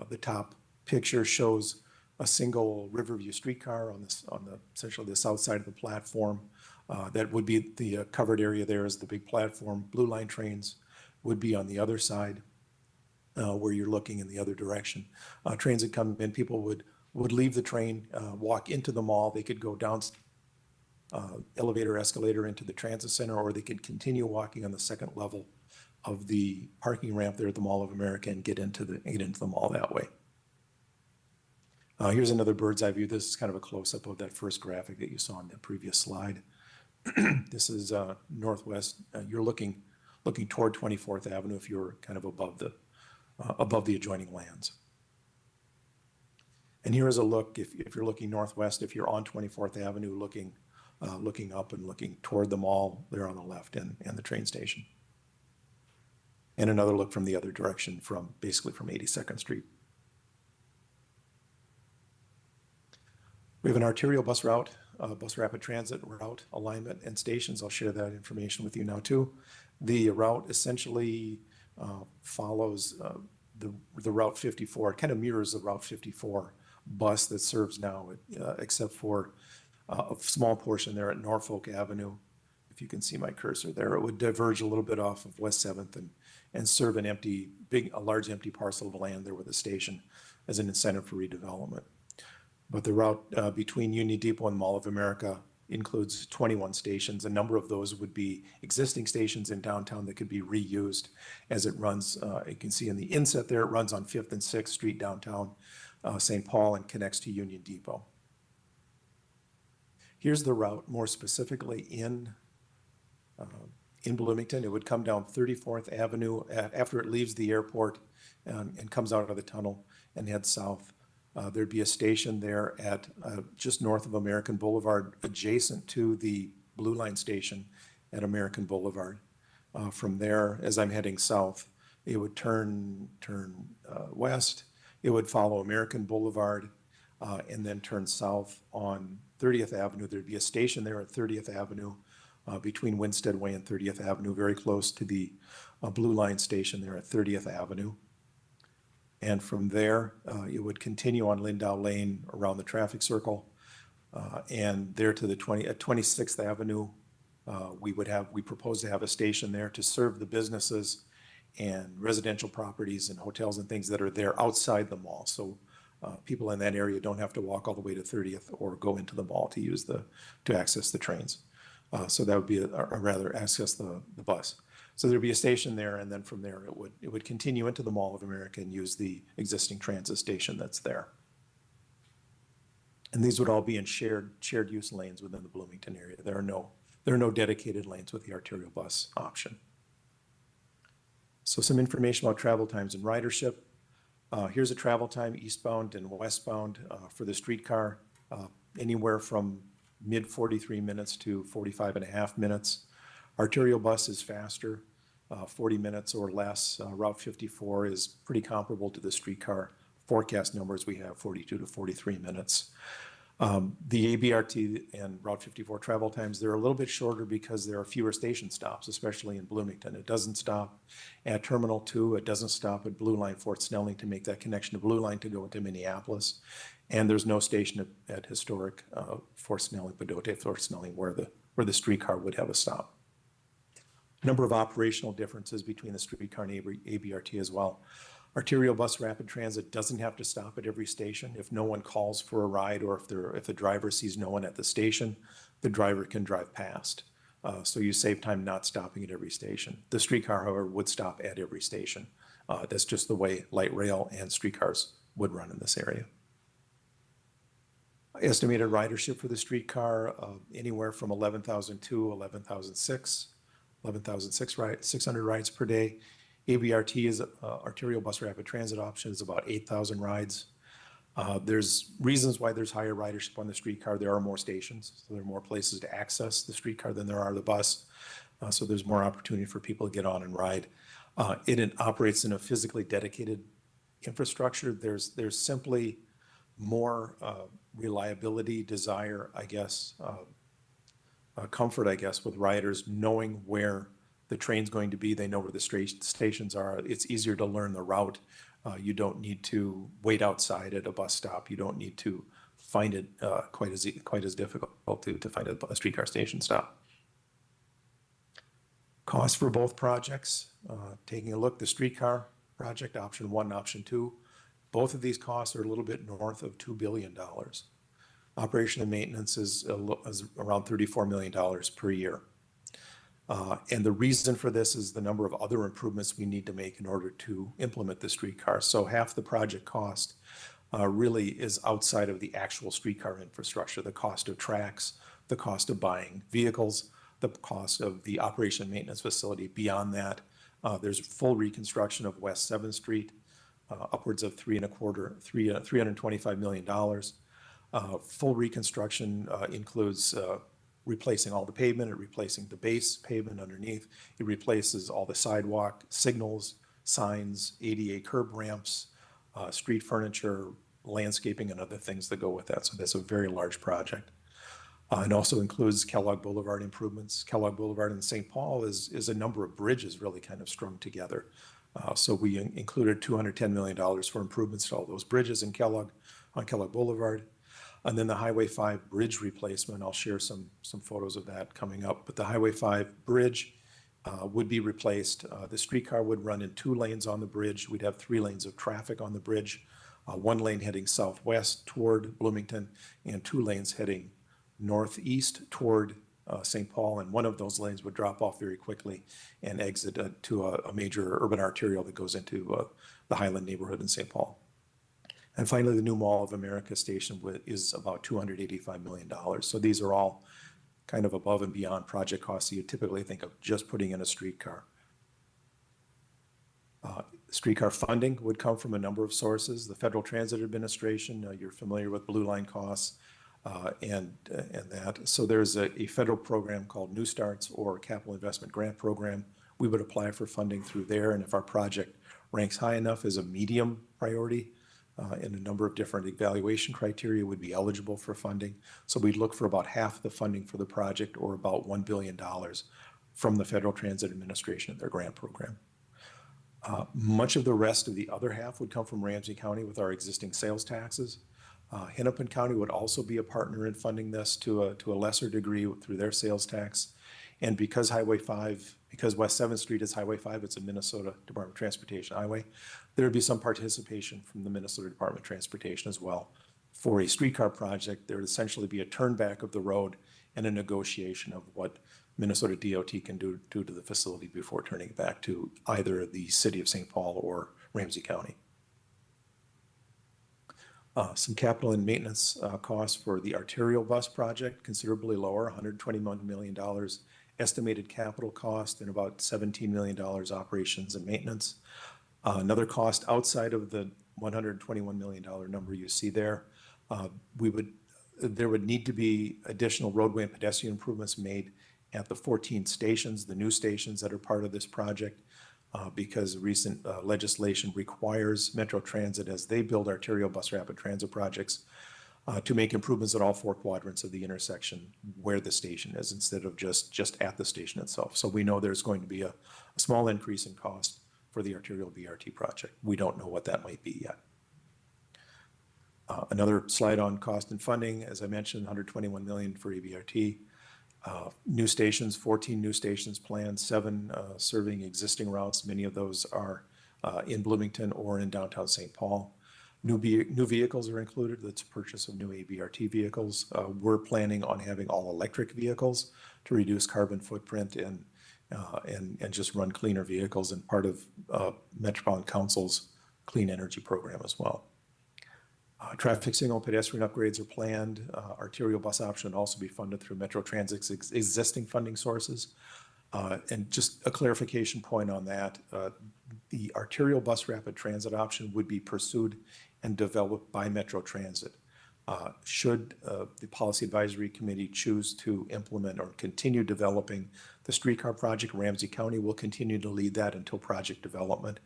The top picture shows a single Riverview streetcar on essentially the south side of the platform. That would be the covered area there is the big platform. Blue Line trains would be on the other side where you're looking in the other direction. Trains that come in, people would leave the train, walk into the mall. They could go down elevator, escalator into the transit center, or they could continue walking on the second level of the parking ramp there at the Mall of America and get into the mall that way. Here's another bird's eye view. This is kind of a close-up of that first graphic that you saw on the previous slide. This is northwest. You're looking toward 24th Avenue if you're kind of above the adjoining lands. And here is a look if you're looking northwest, if you're on 24th Avenue looking up and looking toward the mall there on the left and the train station. And another look from the other direction basically from 82nd Street. We have an arterial bus route, bus rapid transit route, alignment, and stations. I'll share that information with you now too. The route essentially follows the Route 54. It kind of mirrors the Route 54 bus that serves now, except for a small portion there at Norfolk Avenue. If you can see my cursor there, it would diverge a little bit off of West 7th and serve a large empty parcel of land there with a station as an incentive for redevelopment. But the route between Union Depot and Mall of America includes 21 stations. A number of those would be existing stations in downtown that could be reused as it runs. You can see in the inset there, it runs on 5th and 6th Street downtown St. Paul and connects to Union Depot. Here's the route more specifically in Bloomington. It would come down 34th Avenue after it leaves the airport and comes out of the tunnel and heads south. There'd be a station there at just north of American Boulevard, adjacent to the Blue Line station at American Boulevard. From there, as I'm heading south, it would turn west. It would follow American Boulevard and then turn south on 30th Avenue. There'd be a station there at 30th Avenue between Winstead Way and 30th Avenue, very close to the Blue Line station there at 30th Avenue. And from there, it would continue on Lindau Lane around the traffic circle, and there to at 26th Avenue, we propose to have a station there to serve the businesses and residential properties and hotels and things that are there outside the mall. So people in that area don't have to walk all the way to 30th or go into the mall to access the trains. So that would be access the bus. So there'd be a station there, and then from there it would continue into the Mall of America and use the existing transit station that's there. And these would all be in shared use lanes within the Bloomington area. There are no dedicated lanes with the arterial bus option. So some information about travel times and ridership. Here's a travel time eastbound and westbound for the streetcar, anywhere from mid 43 minutes to 45 and a half minutes. Arterial bus is faster, 40 minutes or less. Route 54 is pretty comparable to the streetcar forecast numbers we have, 42 to 43 minutes. The ABRT and Route 54 travel times, they're a little bit shorter because there are fewer station stops, especially in Bloomington. It doesn't stop at Terminal 2. It doesn't stop at Blue Line Fort Snelling to make that connection to Blue Line to go into Minneapolis. And there's no station at historic Fort Snelling, Pedote Fort Snelling, where the streetcar would have a stop. Number of operational differences between the streetcar and ABRT as well. Arterial bus rapid transit doesn't have to stop at every station. If no one calls for a ride, or if the driver sees no one at the station, the driver can drive past. So you save time not stopping at every station. The streetcar, however, would stop at every station. That's just the way light rail and streetcars would run in this area. Estimated ridership for the streetcar, anywhere from 11,002 to 11,600 rides per day. ABRT is arterial bus rapid transit option is about 8,000 rides. There's reasons why there's higher ridership on the streetcar. There are more stations, so there are more places to access the streetcar than there are the bus. So there's more opportunity for people to get on and ride. It operates in a physically dedicated infrastructure. There's simply more reliability, desire, I guess, comfort, I guess, with riders knowing where the train's going to be. They know where the stations are. It's easier to learn the route. You don't need to wait outside at a bus stop. You don't need to find it quite as difficult to find a streetcar station stop. Cost for both projects. Taking a look, the streetcar project, option 1 and option 2, both of these costs are a little bit north of $2 billion. Operation and maintenance is around $34 million per year. And the reason for this is the number of other improvements we need to make in order to implement the streetcar. So half the project cost really is outside of the actual streetcar infrastructure, the cost of tracks, the cost of buying vehicles, the cost of the operation and maintenance facility. Beyond that, there's full reconstruction of West 7th Street, upwards of $325 million. Full reconstruction includes replacing all the pavement, replacing the base pavement underneath. It replaces all the sidewalk, signals, signs, ADA curb ramps, street furniture, landscaping, and other things that go with that. So that's a very large project. It also includes Kellogg Boulevard improvements. Kellogg Boulevard in St. Paul is a number of bridges really kind of strung together. So we included $210 million for improvements to all those bridges on Kellogg Boulevard. And then the Highway 5 bridge replacement, I'll share some photos of that coming up. But the Highway 5 bridge would be replaced. The streetcar would run in 2 lanes on the bridge. We'd have 3 lanes of traffic on the bridge, 1 lane heading southwest toward Bloomington, and 2 lanes heading northeast toward St. Paul. And one of those lanes would drop off very quickly and exit to a major urban arterial that goes into the Highland neighborhood in St. Paul. And finally, the new Mall of America station is about $285 million. So these are all kind of above and beyond project costs that you typically think of just putting in a streetcar. Streetcar funding would come from a number of sources. The Federal Transit Administration, you're familiar with Blue Line costs and that. So there's a federal program called New Starts or Capital Investment Grant Program. We would apply for funding through there. And if our project ranks high enough as a medium priority, and a number of different evaluation criteria would be eligible for funding. So we'd look for about half the funding for the project, or about $1 billion from the Federal Transit Administration and their grant program. Much of the rest of the other half would come from Ramsey County with our existing sales taxes. Hennepin County would also be a partner in funding this to a lesser degree through their sales tax. And because West 7th Street is Highway 5, it's a Minnesota Department of Transportation highway, there would be some participation from the Minnesota Department of Transportation as well. For a streetcar project, there would essentially be a turn back of the road and a negotiation of what Minnesota DOT can do to the facility before turning it back to either the city of St. Paul or Ramsey County. Some capital and maintenance costs for the arterial bus project, considerably lower, $121 million estimated capital cost and about $17 million operations and maintenance. Another cost outside of the $121 million number you see there, there would need to be additional roadway and pedestrian improvements made at the 14 stations, the new stations that are part of this project, because recent legislation requires Metro Transit, as they build arterial bus rapid transit projects, to make improvements at all 4 quadrants of the intersection where the station is, instead of just at the station itself. So we know there's going to be a small increase in cost for the arterial BRT project. We don't know what that might be yet. Another slide on cost and funding. As I mentioned, $121 million for EBRT. New stations, 14 new stations planned, 7 serving existing routes. Many of those are in Bloomington or in downtown St. Paul. New vehicles are included. That's a purchase of new ABRT vehicles. We're planning on having all electric vehicles to reduce carbon footprint and just run cleaner vehicles, and part of Metropolitan Council's clean energy program as well. Traffic signal pedestrian upgrades are planned. Arterial bus option will also be funded through Metro Transit's existing funding sources. And just a clarification point on that, the arterial bus rapid transit option would be pursued and developed by Metro Transit. Should the Policy Advisory Committee choose to implement or continue developing the streetcar project, Ramsey County will continue to lead that until project development.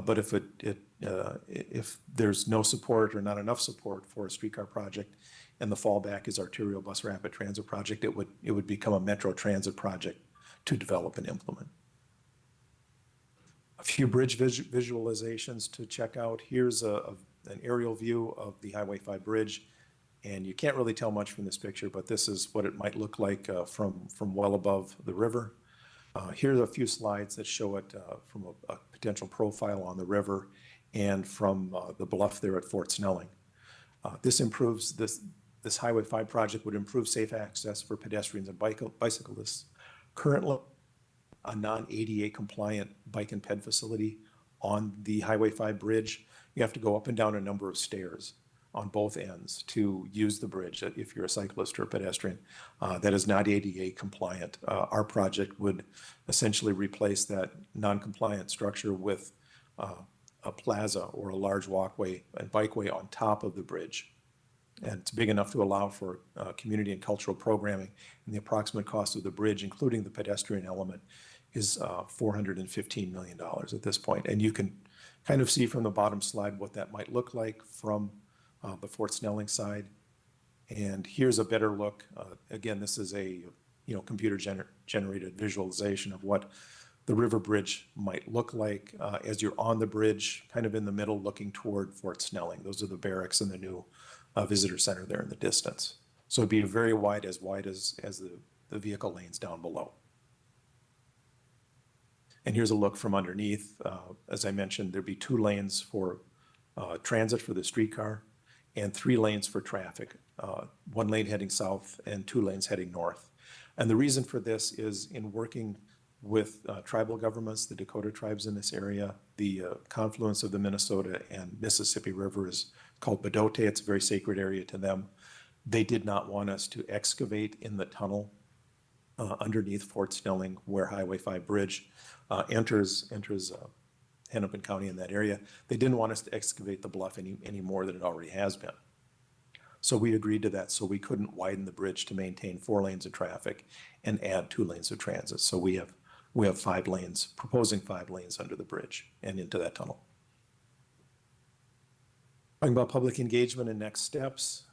But if there's no support or not enough support for a streetcar project, and the fallback is arterial bus rapid transit project, it would become a Metro Transit project to develop and implement. A few bridge visualizations to check out. Here's an aerial view of the Highway 5 bridge, and you can't really tell much from this picture, but this is what it might look like from well above the river. Here's a few slides that show it from a potential profile on the river and from the bluff there at Fort Snelling. This Highway 5 project would improve safe access for pedestrians and bicyclists. Currently, a non-ADA compliant bike and ped facility on the Highway 5 bridge, you have to go up and down a number of stairs on both ends to use the bridge if you're a cyclist or a pedestrian. That is not ADA compliant. Our project would essentially replace that non-compliant structure with a plaza or a large walkway and bikeway on top of the bridge. And it's big enough to allow for community and cultural programming. And the approximate cost of the bridge, including the pedestrian element, is $415 million at this point. And you can kind of see from the bottom slide what that might look like from the Fort Snelling side. And here's a better look. Again, this is a computer generated visualization of what the river bridge might look like as you're on the bridge, kind of in the middle, looking toward Fort Snelling. Those are the barracks and the new visitor center there in the distance. So it'd be very wide as the vehicle lanes down below. And here's a look from underneath. As I mentioned, there'd be 2 lanes for transit for the streetcar and 3 lanes for traffic, 1 lane heading south and 2 lanes heading north. And the reason for this is in working with tribal governments, the Dakota tribes in this area, the confluence of the Minnesota and Mississippi River is called Bedote. It's a very sacred area to them. They did not want us to excavate in the tunnel underneath Fort Snelling where Highway 5 bridge enters Hennepin County in that area. They didn't want us to excavate the bluff any more than it already has been. So we agreed to that, so we couldn't widen the bridge to maintain 4 lanes of traffic and add 2 lanes of transit. So we have 5 lanes, proposing 5 lanes under the bridge and into that tunnel. Talking about public engagement and next steps.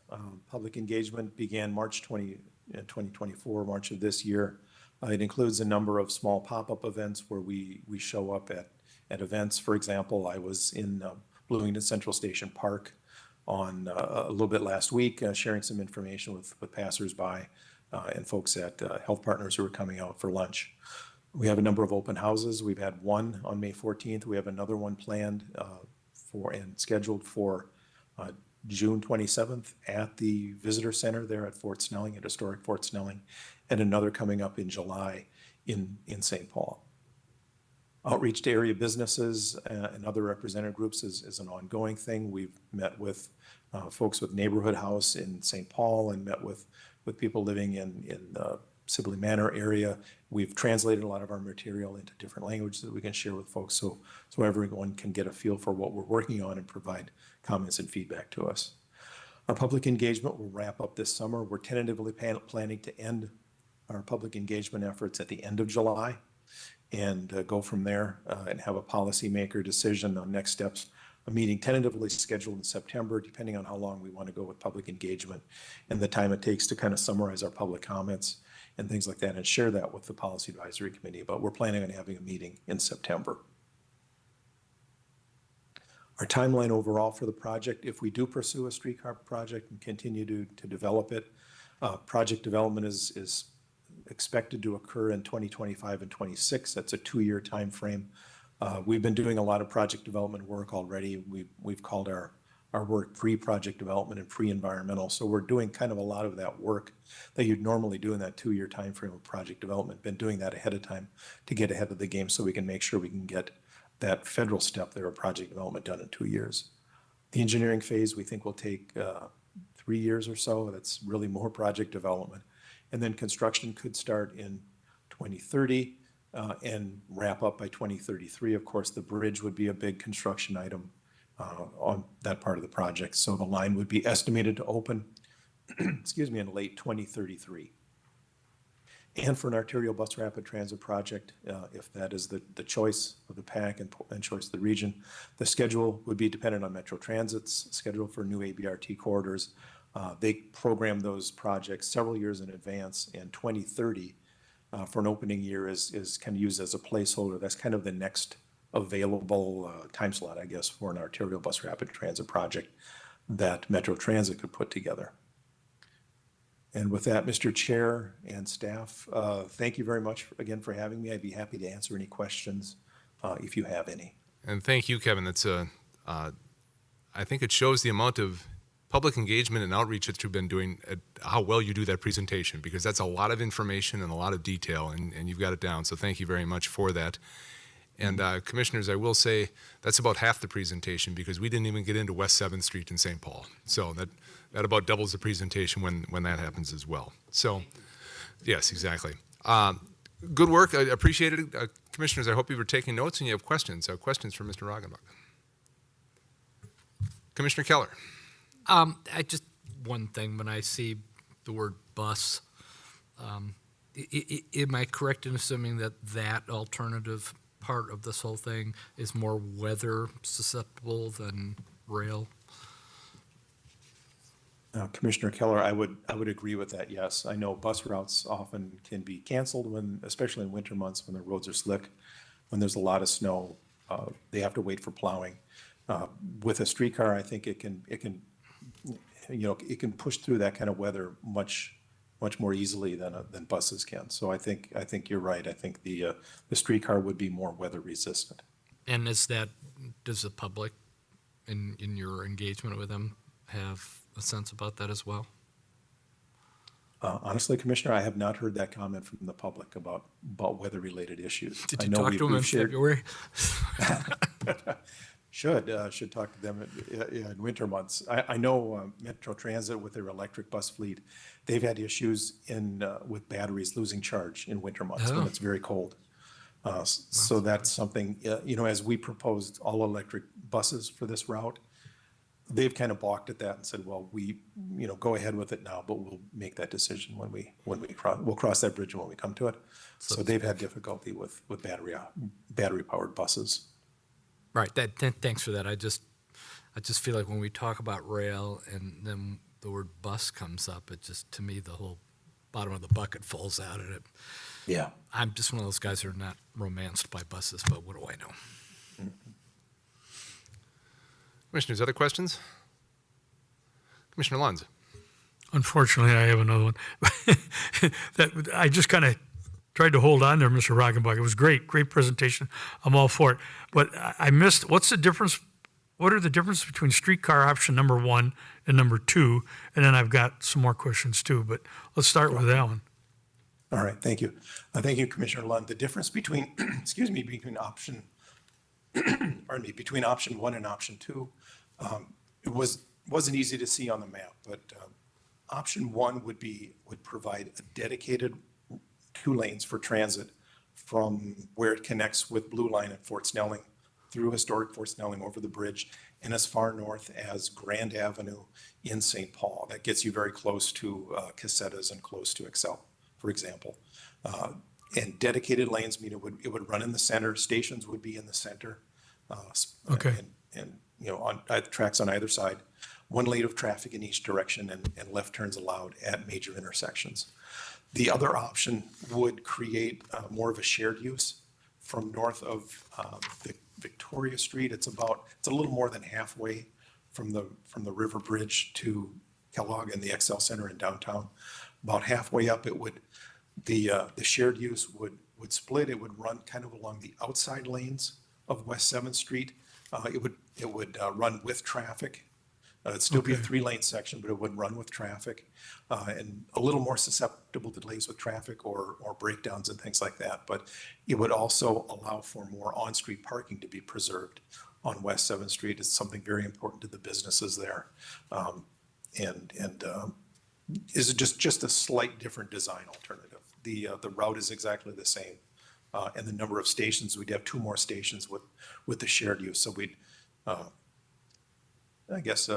Public engagement began March 2024, March of this year. It includes a number of small pop-up events where we show up at events. For example, I was in Bloomington Central Station Park on a little bit last week, sharing some information with passersby and folks at Health Partners who were coming out for lunch. We have a number of open houses. We've had one on May 14th. We have another one planned and scheduled for June 27th at the Visitor Center there at Fort Snelling, at historic Fort Snelling, and another coming up in July in St. Paul. Outreach to area businesses and other representative groups is an ongoing thing. We've met with folks with Neighborhood House in St. Paul and met with people living in the Sibley Manor area. We've translated a lot of our material into different languages that we can share with folks so everyone can get a feel for what we're working on and provide comments and feedback to us. Our public engagement will wrap up this summer. We're tentatively planning to end our public engagement efforts at the end of July and go from there and have a policymaker decision on next steps. A meeting tentatively scheduled in September, depending on how long we want to go with public engagement and the time it takes to kind of summarize our public comments and things like that and share that with the Policy Advisory Committee. But we're planning on having a meeting in September. Our timeline overall for the project, if we do pursue a streetcar project and continue to develop it, project development is expected to occur in 2025 and 26. That's a 2-year time frame. We've been doing a lot of project development work already. We've called our work pre-project development and pre-environmental. So we're doing kind of a lot of that work that you'd normally do in that 2-year time frame of project development. Been doing that ahead of time to get ahead of the game so we can make sure we can get that federal step there of project development done in 2 years. The engineering phase we think will take 3 years or so. That's really more project development. And then construction could start in 2030 and wrap up by 2033. Of course, the bridge would be a big construction item on that part of the project. So the line would be estimated to open, excuse me, in late 2033. And for an arterial bus rapid transit project, if that is the choice of the PAC and choice of the region, the schedule would be dependent on Metro Transit's schedule for new ABRT corridors. They program those projects several years in advance, and 2030 for an opening year is kind of used as a placeholder. That's kind of the next available time slot, I guess, for an arterial bus rapid transit project that Metro Transit could put together. And with that, Mr. Chair and staff, thank you very much again for having me. I'd be happy to answer any questions if you have any. And thank you, Kevin. That's I think it shows the amount of public engagement and outreach that you've been doing, how well you do that presentation, because that's a lot of information and a lot of detail, and you've got it down. So thank you very much for that. And commissioners, I will say that's about half the presentation because we didn't even get into West 7th Street in St. Paul. So that about doubles the presentation when that happens as well. So yes, exactly. Good work. I appreciate it. Commissioners, I hope you were taking notes and you have questions. Questions for Mr. Roggenbach. Commissioner Keller. I just one thing when I see the word bus, am I correct in assuming that alternative part of this whole thing is more weather susceptible than rail? Commissioner Keller, I would agree with that. Yes, I know bus routes often can be canceled especially in winter months when the roads are slick, when there's a lot of snow, they have to wait for plowing. With a streetcar, I think it can push through that kind of weather much more easily than buses can. So I think you're right. I think the streetcar would be more weather resistant. And does the public in your engagement with them have a sense about that as well? Honestly, Commissioner, I have not heard that comment from the public about weather-related issues. Did you talk to them in February? Should talk to them in winter months. I know Metro Transit with their electric bus fleet, they've had issues with batteries losing charge in winter months when it's very cold. So that's something, as we proposed all electric buses for this route, they've kind of balked at that and said, well, we go ahead with it now, but we'll make that decision we'll cross that bridge when we come to it. So they've had difficulty with battery powered buses. Right. Thanks for that. I just feel like when we talk about rail and then the word bus comes up, it just, to me, the whole bottom of the bucket falls out of it. Yeah. I'm just one of those guys who are not romanced by buses, but what do I know? Mm-hmm. Commissioners, other questions? Commissioner Lunds. Unfortunately, I have another one. That I just kind of tried to hold on there, Mr. Roggenbach. It was great presentation. I'm all for it. But I missed, what's the difference what are the differences between streetcar option number 1 and number 2? And then I've got some more questions too, but let's start with that one. All right, thank you. Thank you, Commissioner Lund. The difference between, excuse me, between option, pardon me, between option 1 and option 2, it wasn't easy to see on the map, but option 1 would provide a dedicated 2 lanes for transit from where it connects with Blue Line at Fort Snelling through historic Fort Snelling over the bridge and as far north as Grand Avenue in St. Paul. That gets you very close to Casetas and close to Excel, for example. And dedicated lanes mean it would run in the center. Stations would be in the center. Okay. And you know, on tracks on either side. 1 lane of traffic in each direction and left turns allowed at major intersections. The other option would create more of a shared use from north of the Victoria Street. It's a little more than halfway from the River Bridge to Kellogg and the Excel Center in downtown. About halfway up, the shared use would split. It would run kind of along the outside lanes of West 7th Street. It would run with traffic. It'd still be a 3-lane section, but it would run with traffic and a little more susceptible to delays with traffic or breakdowns and things like that. But it would also allow for more on-street parking to be preserved on West 7th Street. It's something very important to the businesses there. Is just a slight different design alternative. The route is exactly the same. And the number of stations, we'd have 2 more stations with the shared use. So we'd, I guess,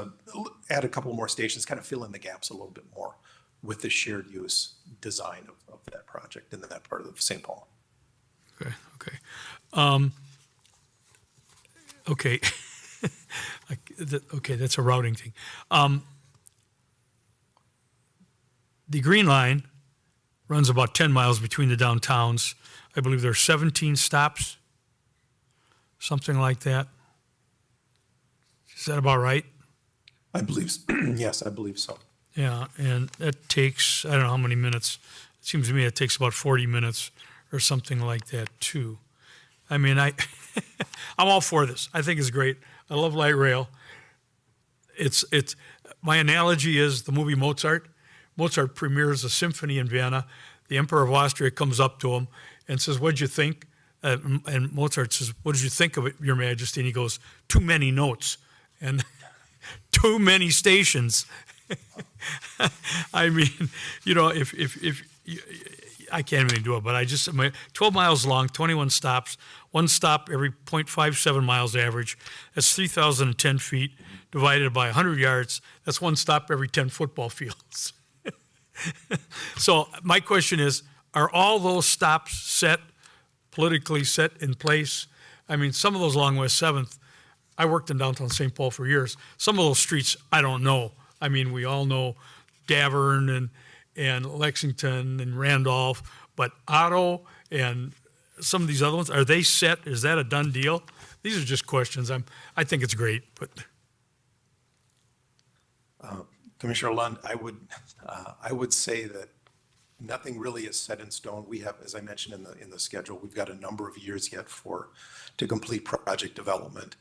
add a couple more stations, kind of fill in the gaps a little bit more with the shared use design of that project in that part of St. Paul. Okay. Okay. Okay, that's a routing thing. The Green Line runs about 10 miles between the downtowns. I believe there are 17 stops, something like that. Is that about right? I believe, yes, I believe so. Yeah, and that takes, I don't know how many minutes. It seems to me it takes about 40 minutes or something like that too. I mean, I'm all for this. I think it's great. I love light rail. It's my analogy is the movie Mozart. Mozart premieres a symphony in Vienna. The Emperor of Austria comes up to him and says, "What'd you think?" And Mozart says, "What did you think of it, Your Majesty?" And he goes, "Too many notes and too many stations." I mean, you know, if I can't even do it, but 12 miles long, 21 stops, 1 stop every 0.57 miles average. That's 3,010 feet divided by 100 yards. That's 1 stop every 10 football fields. So my question is, are all those stops politically set in place? I mean, some of those along West 7th, I worked in downtown St. Paul for years. Some of those streets, I don't know. I mean, we all know Davern and Lexington and Randolph, but Otto and some of these other ones, are they set? Is that a done deal? These are just questions. I think it's great, but. Commissioner Lund, I would say that nothing really is set in stone. We have, as I mentioned in the schedule, we've got a number of years yet to complete project development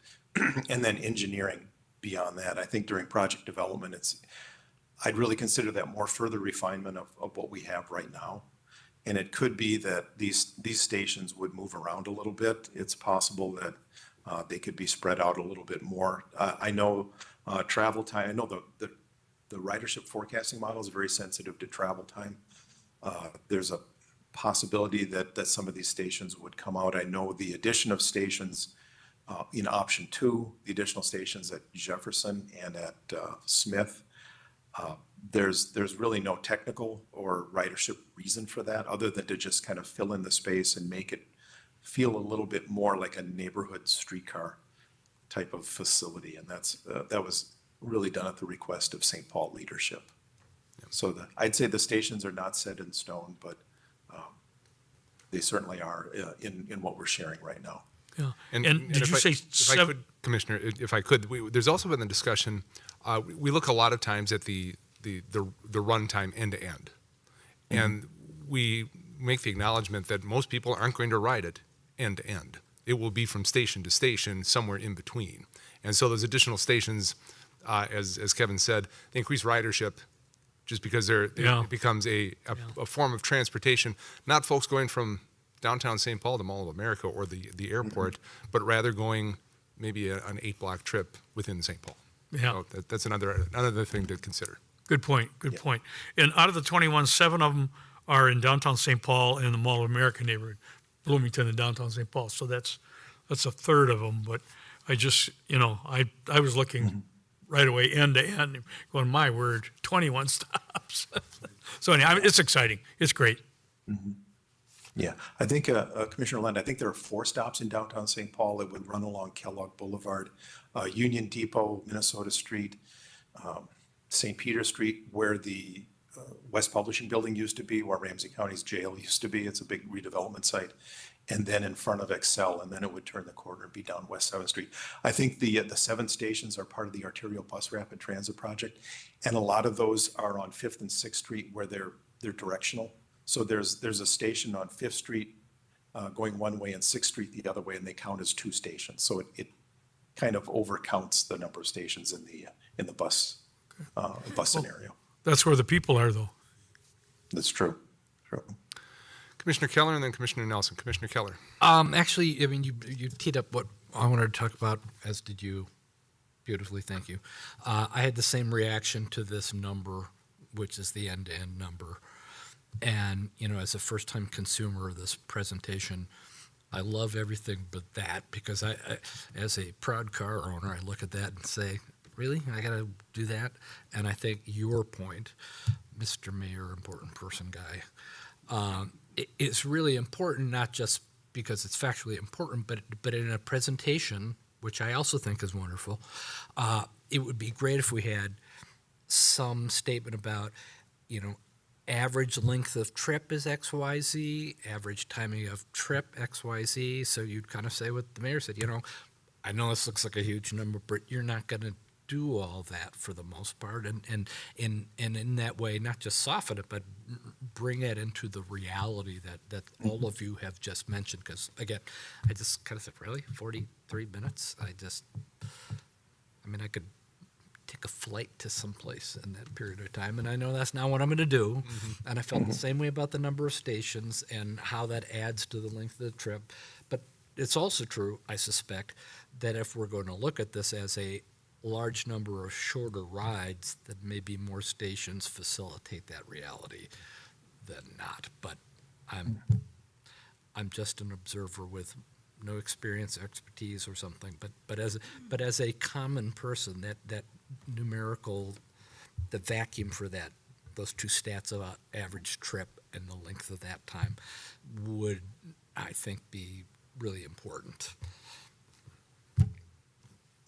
and then engineering beyond that. I think during project development, I'd really consider that more further refinement of what we have right now. And it could be that these stations would move around a little bit. It's possible that they could be spread out a little bit more. I know travel time, I know the ridership forecasting model is very sensitive to travel time. There's a possibility that some of these stations would come out. I know the addition of stations in option 2, the additional stations at Jefferson and at Smith, there's really no technical or ridership reason for that other than to just kind of fill in the space and make it feel a little bit more like a neighborhood streetcar type of facility. And that was really done at the request of St. Paul leadership. So I'd say the stations are not set in stone, but they certainly are in what we're sharing right now. Yeah. And did you say if I could, Commissioner, if I could, there's also been the discussion. We look a lot of times at the run time end to end, and we make the acknowledgement that most people aren't going to ride it end to end. It will be from station to station, somewhere in between. And so those additional stations, as Kevin said, they increase ridership just because it becomes a form of transportation, not folks going from downtown St. Paul to Mall of America or the airport, but rather going maybe an 8-block trip within St. Paul. Yeah. So that's another thing to consider. Good point. Good point. And out of the 21, 7 of them are in downtown St. Paul and the Mall of America neighborhood, Bloomington and downtown St. Paul. So that's a third of them. But I just, I was looking right away end to end, going, my word, 21 stops. So anyway, it's exciting. It's great. Mm-hmm. Yeah, I think, Commissioner Lund, I think there are 4 stops in downtown St. Paul that would run along Kellogg Boulevard, Union Depot, Minnesota Street, St. Peter Street, where the West Publishing Building used to be, where Ramsey County's jail used to be. It's a big redevelopment site. And then in front of Excel, and then it would turn the corner and be down West 7th Street. I think the 7 stations are part of the Arterial Bus Rapid Transit Project, and a lot of those are on 5th and 6th Street where they're directional. So there's a station on 5th Street going one way and 6th Street the other way, and they count as 2 stations. So it kind of overcounts the number of stations in the bus scenario. That's where the people are, though. That's true. Commissioner Keller and then Commissioner Nelson. Commissioner Keller. Actually, I mean, you teed up what I wanted to talk about, as did you. Beautifully, thank you. I had the same reaction to this number, which is the end-to-end number. And, as a first-time consumer of this presentation, I love everything but that, because I, as a proud car owner, I look at that and say, really? I got to do that? And I think your point, Mr. Mayor, important person guy, it's really important, not just because it's factually important, but in a presentation, which I also think is wonderful, it would be great if we had some statement about, average length of trip is XYZ, average timing of trip XYZ. So you'd kind of say what the mayor said, I know this looks like a huge number, but you're not going to do all that for the most part. And in that way, not just soften it, but bring it into the reality that all of you have just mentioned. Because, again, I just kind of said, really? 43 minutes? I could take a flight to someplace in that period of time, and I know that's not what I'm going to do. And I felt the same way about the number of stations and how that adds to the length of the trip. But it's also true, I suspect, that if we're going to look at this as a large number of shorter rides, that maybe more stations facilitate that reality than not. But I'm just an observer with no experience, expertise, or something. But as a common person, that numerical, the vacuum for those 2 stats about average trip and the length of that time would, I think, be really important.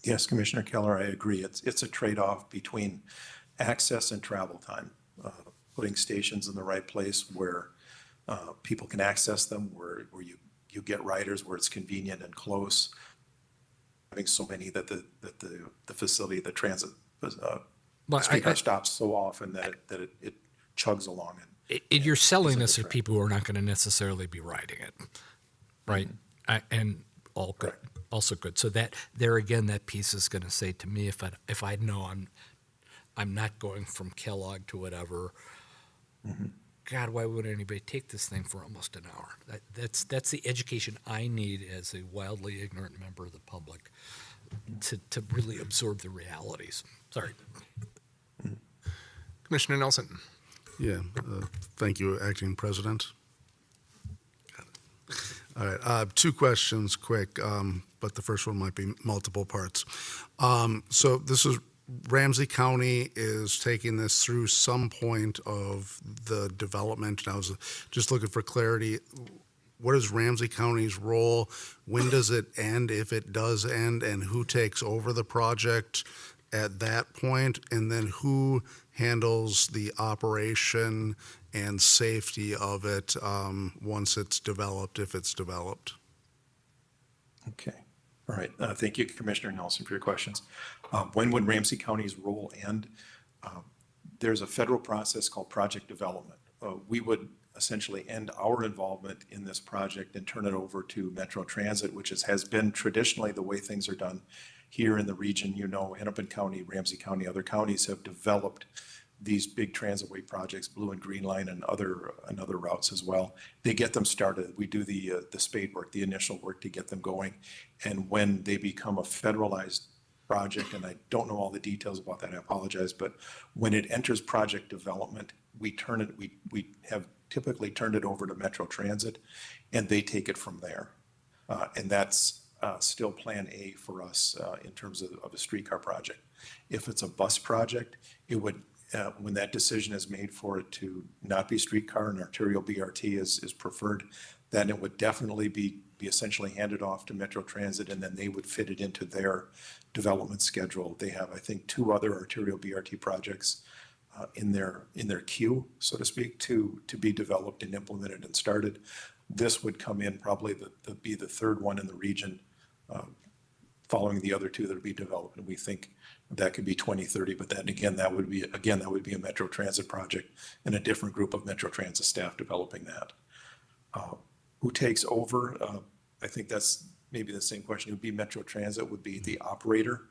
Yes, Commissioner Keller, I agree. It's a trade-off between access and travel time, putting stations in the right place where people can access them, where you get riders, where it's convenient and close. Having so many that the facility, the transit streetcar stops so often that it chugs along. You're selling this to people who are not going to necessarily be riding it, right? And all good. Correct. Also good. So that there again, that piece is going to say to me, if I know I'm not going from Kellogg to whatever. God, why would anybody take this thing for almost an hour? That's the education I need as a wildly ignorant member of the public to really absorb the realities. Sorry. Commissioner Nelson. Yeah, thank you, Acting President. All right, 2 questions quick, but the first one might be multiple parts. So this is Ramsey County is taking this through some point of the development, and I was just looking for clarity. What is Ramsey County's role? When does it end, if it does end, and who takes over the project at that point? And then who handles the operation and safety of it once it's developed, if it's developed? Okay. All right. Thank you, Commissioner Nelson, for your questions. When would Ramsey County's role end? There's a federal process called project development. We would essentially end our involvement in this project and turn it over to Metro Transit, which has been traditionally the way things are done here in the region. You know, Hennepin County, Ramsey County, other counties have developed these big transitway projects, Blue and Green Line and other routes as well. They get them started. We do the spade work, the initial work to get them going. And when they become a federalized project, and I don't know all the details about that, I apologize, but when it enters project development, we have typically turned it over to Metro Transit, and they take it from there. And that's still plan A for us in terms of a streetcar project. If it's a bus project, it would, when that decision is made for it to not be streetcar and arterial BRT is preferred, then it would definitely be essentially handed off to Metro Transit, and then they would fit it into their development schedule. They have, I think, 2 other arterial BRT projects in their queue, so to speak, to be developed and implemented and started. This would come in probably be the 3rd one in the region, following the other 2 that would be developed. And we think that could be 2030, but then again, that would be a Metro Transit project and a different group of Metro Transit staff developing that. Who takes over? I think that's maybe the same question. It would be Metro Transit would be the operator.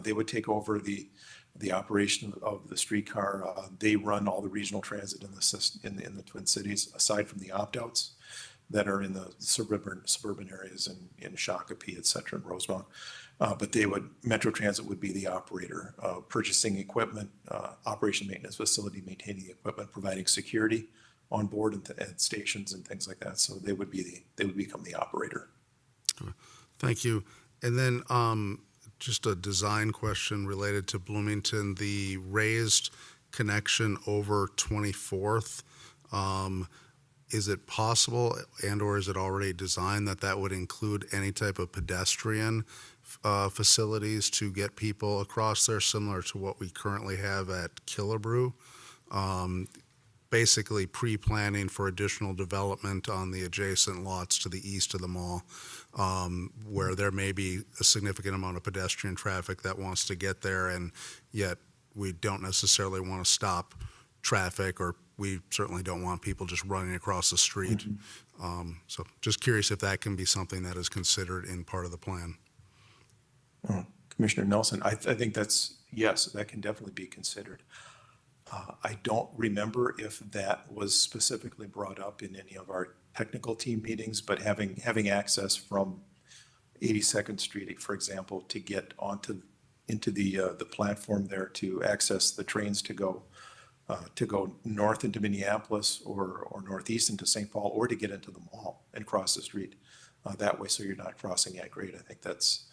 They would take over the operation of the streetcar. They run all the regional transit in the Twin Cities, aside from the opt-outs that are in the suburban areas in Shakopee, et cetera, and Rosemount. But Metro Transit would be the operator, purchasing equipment, operation maintenance facility, maintaining the equipment, providing security on board and stations and things like that. So they would become the operator. Thank you. And then just a design question related to Bloomington, the raised connection over 24th. Is it possible or is it already designed that would include any type of pedestrian facilities to get people across there, similar to what we currently have at Killebrew? Basically pre-planning for additional development on the adjacent lots to the east of the mall, where there may be a significant amount of pedestrian traffic that wants to get there, and yet we don't necessarily want to stop traffic, or we certainly don't want people just running across the street. So just curious if that can be something that is considered in part of the plan. Commissioner Nelson, I think yes, that can definitely be considered. I don't remember if that was specifically brought up in any of our technical team meetings, but having access from 82nd Street, for example, to get into the platform there to access the trains to go north into Minneapolis or northeast into St. Paul, or to get into the mall and cross the street that way, so you're not crossing at grade. I think that's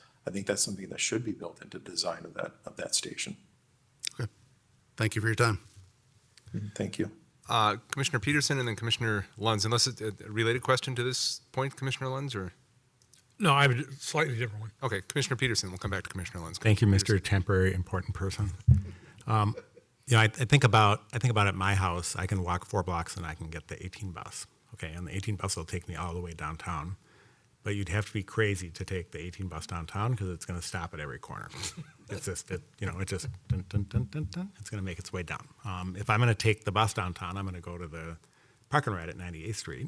something that should be built into the design of that station. Okay, thank you for your time. Thank you. Commissioner Peterson and then Commissioner Lunds, unless it's a related question to this point, Commissioner Lunds, or? No, I have a slightly different one. Okay, Commissioner Peterson, we'll come back to Commissioner Lunds. Thank you, Mr. Temporary Important Person. I think about at my house, I can walk 4 blocks and I can get the 18 bus. Okay, and the 18 bus will take me all the way downtown. But you'd have to be crazy to take the 18 bus downtown, because it's going to stop at every corner. It's just, dun, dun, dun, dun, dun. It's going to make its way down. If I'm going to take the bus downtown, I'm going to go to the park and ride at 98th Street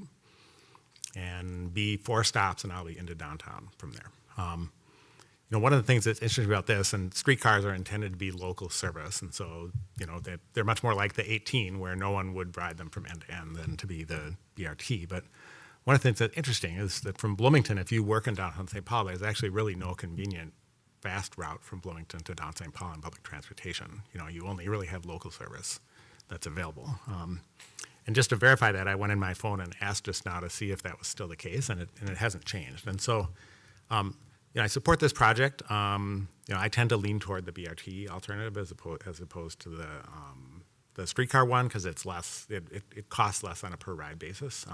and be 4 stops, and I'll be into downtown from there. One of the things that's interesting about this, and streetcars are intended to be local service, and so, they're much more like the 18, where no one would ride them from end to end, than to be the BRT. But one of the things that's interesting is that from Bloomington, if you work in downtown St. Paul, there's actually really no convenient fast route from Bloomington to down St. Paul in public transportation. You only really have local service that's available. And just to verify that, I went in my phone and asked just now to see if that was still the case, and it hasn't changed. And so, I support this project. I tend to lean toward the BRT alternative as opposed to the streetcar one, because it's less. It costs less on a per ride basis.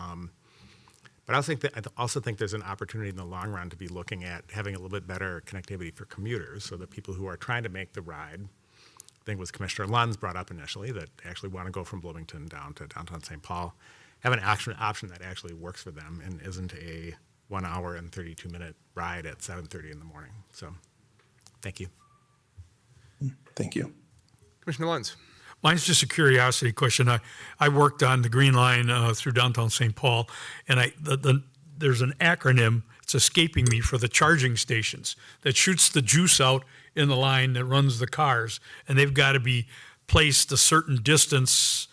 But I also think there's an opportunity in the long run to be looking at having a little bit better connectivity for commuters, so that people who are trying to make the ride, I think it was Commissioner Lunds brought up initially, that actually want to go from Bloomington down to downtown St. Paul, have an option that actually works for them and isn't a 1 hour and 32-minute ride at 7:30 in the morning. So, thank you. Thank you. Commissioner Lunds. Mine's just a curiosity question. I worked on the Green Line through downtown St. Paul, and there's an acronym, it's escaping me, for the charging stations that shoots the juice out in the line that runs the cars, and they've got to be placed a certain distance,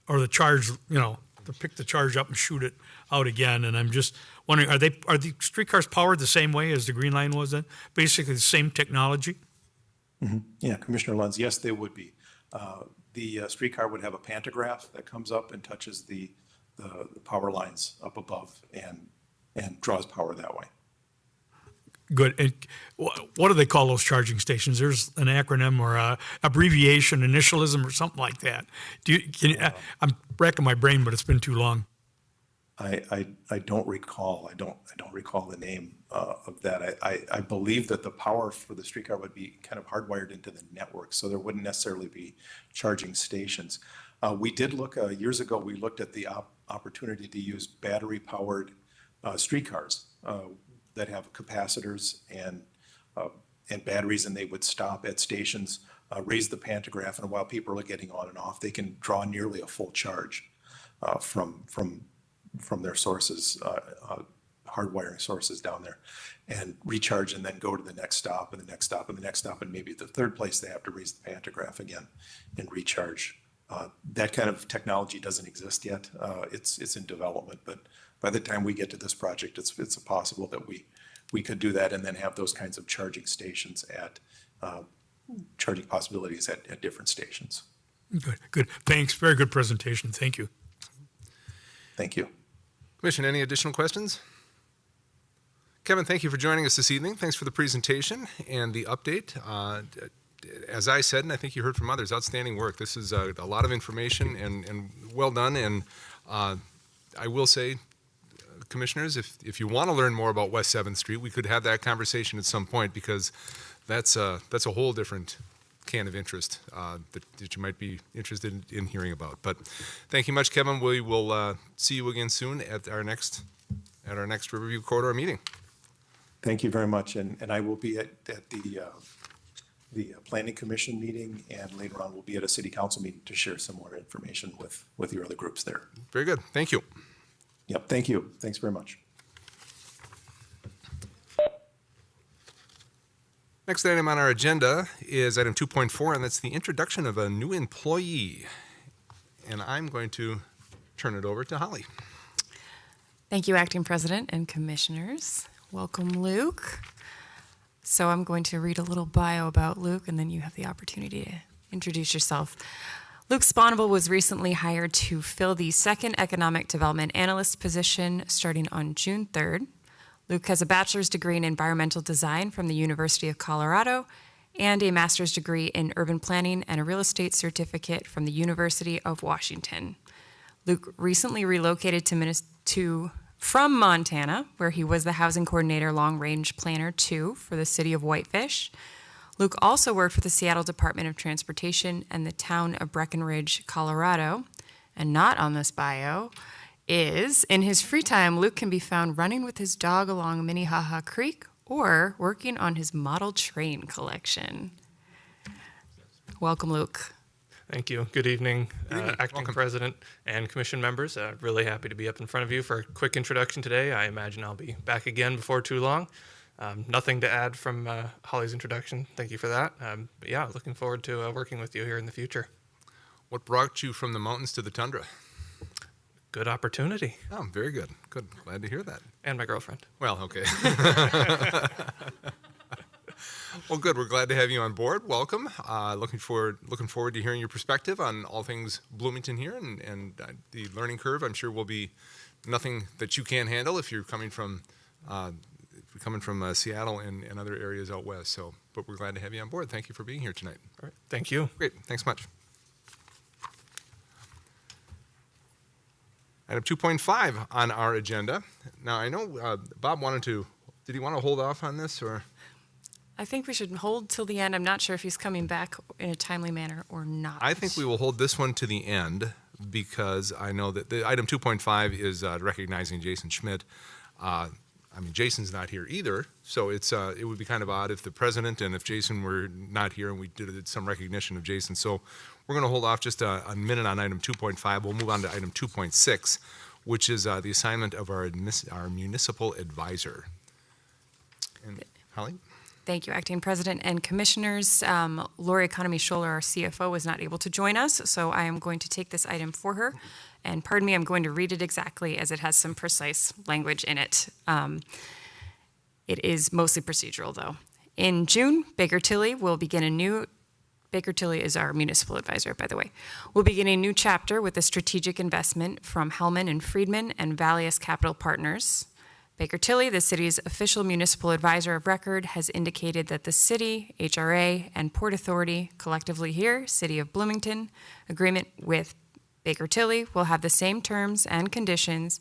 or the charge, to pick the charge up and shoot it out again. And I'm just wondering, are the streetcars powered the same way as the Green Line was then? Basically the same technology? Mm-hmm. Yeah, Commissioner Lenz, yes, they would be. The streetcar would have a pantograph that comes up and touches the power lines up above and draws power that way. Good. And what do they call those charging stations? There's an acronym or a abbreviation, initialism, or something like that. I'm racking my brain, but it's been too long. I don't recall. I don't recall the name of that. I believe that the power for the streetcar would be kind of hardwired into the network, so there wouldn't necessarily be charging stations. We did look years ago. We looked at the opportunity to use battery-powered streetcars that have capacitors and batteries, and they would stop at stations, raise the pantograph, and while people are getting on and off, they can draw nearly a full charge from their sources, hardwiring sources down there, and recharge, and then go to the next stop and the next stop and the next stop, and maybe the third place they have to raise the pantograph again and recharge. That kind of technology doesn't exist yet. It's in development, but by the time we get to this project, it's possible that we could do that and then have those kinds of charging stations at charging possibilities at different stations. Good. Thanks. Very good presentation. Thank you. Thank you. Commission, any additional questions? Kevin, thank you for joining us this evening. Thanks for the presentation and the update. As I said, and I think you heard from others, outstanding work. This is a lot of information and well done. And I will say, Commissioners, if you want to learn more about West 7th Street, we could have that conversation at some point, because that's a whole different can of interest that you might be interested in hearing about. But thank you much, Kevin. We will see you again soon at our next Riverview Corridor meeting. Thank you very much, and I will be at the Planning Commission meeting, and later on we'll be at a City Council meeting to share some more information with your other groups there. Very good. Thank you. Yep, thank you. Thanks very much. Next item on our agenda is item 2.4, and that's the introduction of a new employee. And I'm going to turn it over to Holly. Thank you, Acting President and Commissioners. Welcome, Luke. So I'm going to read a little bio about Luke, and then you have the opportunity to introduce yourself. Luke Sponable was recently hired to fill the second Economic Development Analyst position starting on June 3rd. Luke has a bachelor's degree in environmental design from the University of Colorado and a master's degree in urban planning and a real estate certificate from the University of Washington. Luke recently relocated from Montana, where he was the Housing Coordinator Long Range Planner 2 for the city of Whitefish. Luke also worked for the Seattle Department of Transportation and the town of Breckenridge, Colorado. And not on this bio is, in his free time, Luke can be found running with his dog along Minnehaha Creek or working on his model train collection. Welcome, Luke. Thank you. Good evening, Acting Welcome. President and Commission members. Really happy to be up in front of you for a quick introduction today. I imagine I'll be back again before too long. Nothing to add from Holly's introduction. Thank you for that. But yeah, looking forward to working with you here in the future. What brought you from the mountains to the tundra? Good opportunity. Oh, very good. Good. Glad to hear that. And my girlfriend. Well, okay. Well, good. We're glad to have you on board. Welcome. Looking forward to hearing your perspective on all things Bloomington here, and the learning curve. I'm sure will be nothing that you can't handle if you're coming from Seattle and other areas out west. So, but we're glad to have you on board. Thank you for being here tonight. All right. Thank you. Great. Thanks much. Item 2.5 on our agenda. Now, I know Bob did he want to hold off on this, or? I think we should hold till the end. I'm not sure if he's coming back in a timely manner or not. I think we will hold this one to the end, because I know that the item 2.5 is recognizing Jason Schmidt. I I mean, Jason's not here either, so it would be kind of odd if the president and if Jason were not here and we did some recognition of Jason. So we're going to hold off just a minute on item 2.5. We'll move on to item 2.6, which is the assignment of our municipal advisor. And Holly? Thank you, Acting President and Commissioners. Lori Economy Scholler, our CFO, was not able to join us, so I am going to take this item for her. And pardon me, I'm going to read it exactly as it has some precise language in it. It is mostly procedural, though. In June, Baker Tilly is our municipal advisor, by the way, will begin a new chapter with a strategic investment from Hellman and Friedman and Valius Capital Partners. Baker Tilly, the city's official municipal advisor of record, has indicated that the city, HRA, and Port Authority, collectively here, City of Bloomington, agreement with Baker Tilly will have the same terms and conditions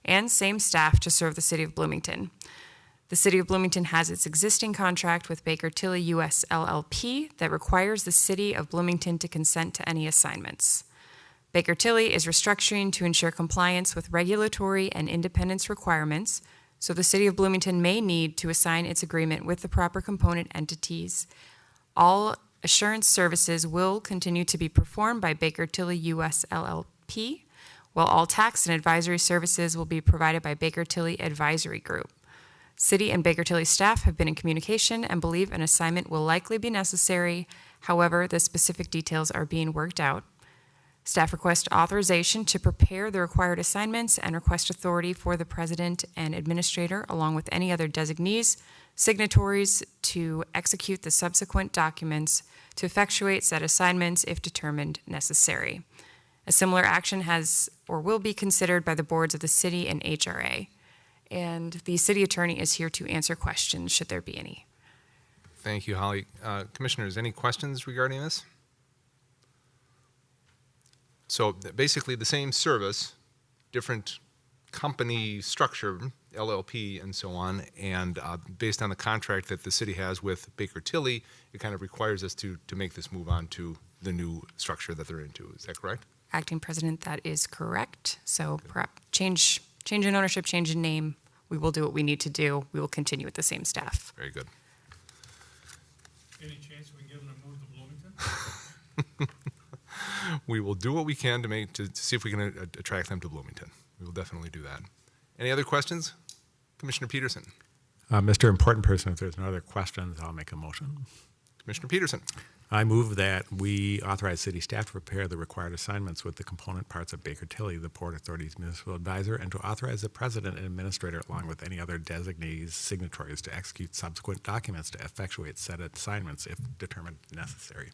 and same staff to serve the City of Bloomington. The City of Bloomington has its existing contract with Baker Tilly US LLP that requires the City of Bloomington to consent to any assignments. Baker Tilly is restructuring to ensure compliance with regulatory and independence requirements, so the City of Bloomington may need to assign its agreement with the proper component entities. All assurance services will continue to be performed by Baker Tilly US LLP, while all tax and advisory services will be provided by Baker Tilly Advisory Group. City and Baker Tilly staff have been in communication and believe an assignment will likely be necessary. However, the specific details are being worked out. Staff request authorization to prepare the required assignments and request authority for the president and administrator, along with any other designees, signatories, to execute the subsequent documents to effectuate said assignments if determined necessary. A similar action has or will be considered by the boards of the city and HRA. And the city attorney is here to answer questions, should there be any. Thank you, Holly. Commissioners, any questions regarding this? So basically the same service, different company structure, LLP and so on, and based on the contract that the city has with Baker Tilly, it kind of requires us to make this move on to the new structure that they're into. Is that correct? Acting President, that is correct. So perhaps change in ownership, change in name. We will do what we need to do. We will continue with the same staff. Very good. Any chance we can get them to move to Bloomington? We will do what we can to see if we can attract them to Bloomington. We will definitely do that. Any other questions? Commissioner Peterson. Mr. Important Person, if there's no other questions, I'll make a motion. Commissioner Peterson. I move that we authorize city staff to prepare the required assignments with the component parts of Baker Tilly, the Port Authority's municipal advisor, and to authorize the president and administrator, along with any other designees, signatories, to execute subsequent documents to effectuate said assignments if determined necessary.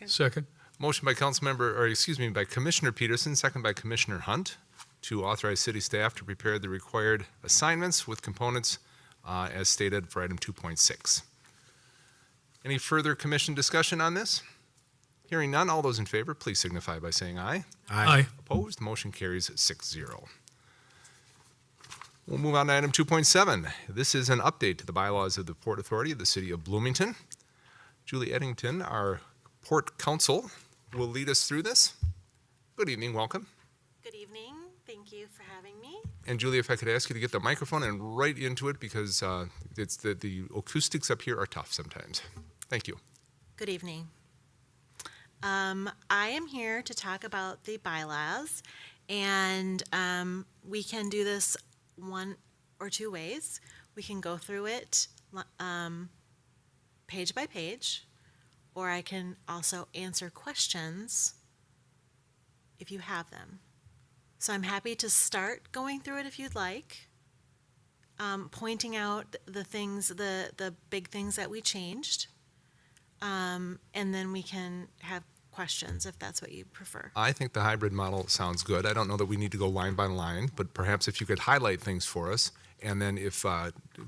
Second. Motion by by Commissioner Peterson, second by Commissioner Hunt, to authorize city staff to prepare the required assignments with components as stated for item 2.6. Any further commission discussion on this? Hearing none, all those in favor, please signify by saying aye. Aye. Opposed, motion carries 6-0. We'll move on to item 2.7. This is an update to the bylaws of the Port Authority of the City of Bloomington. Julie Eddington, our Port Counsel, will lead us through this. Good evening, welcome. Good evening, thank you for having me. And Julie, if I could ask you to get the microphone and right into it, because it's the acoustics up here are tough sometimes. Thank you. Good evening. I am here to talk about the bylaws, and we can do this one or two ways. We can go through it page by page, or I can also answer questions if you have them. So I'm happy to start going through it if you'd like, pointing out the things, the big things that we changed, and then we can have questions if that's what you prefer. I think the hybrid model sounds good. I don't know that we need to go line by line, but perhaps if you could highlight things for us, and then if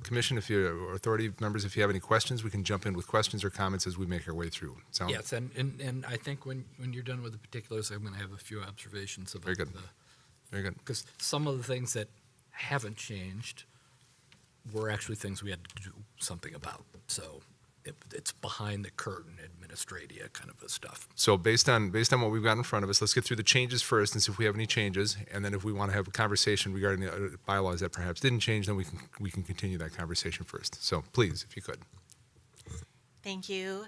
commission, or authority members, if you have any questions, we can jump in with questions or comments as we make our way through. Sound? Yes, and I think when you're done with the particulars, I'm going to have a few observations about Very good. Very good. Because some of the things that haven't changed were actually things we had to do something about. So it's behind the curtain administratia kind of a stuff. So based on what we've got in front of us, let's get through the changes first and see if we have any changes, and then if we want to have a conversation regarding the other bylaws that perhaps didn't change, then we can continue that conversation first. So please, if you could. Thank you,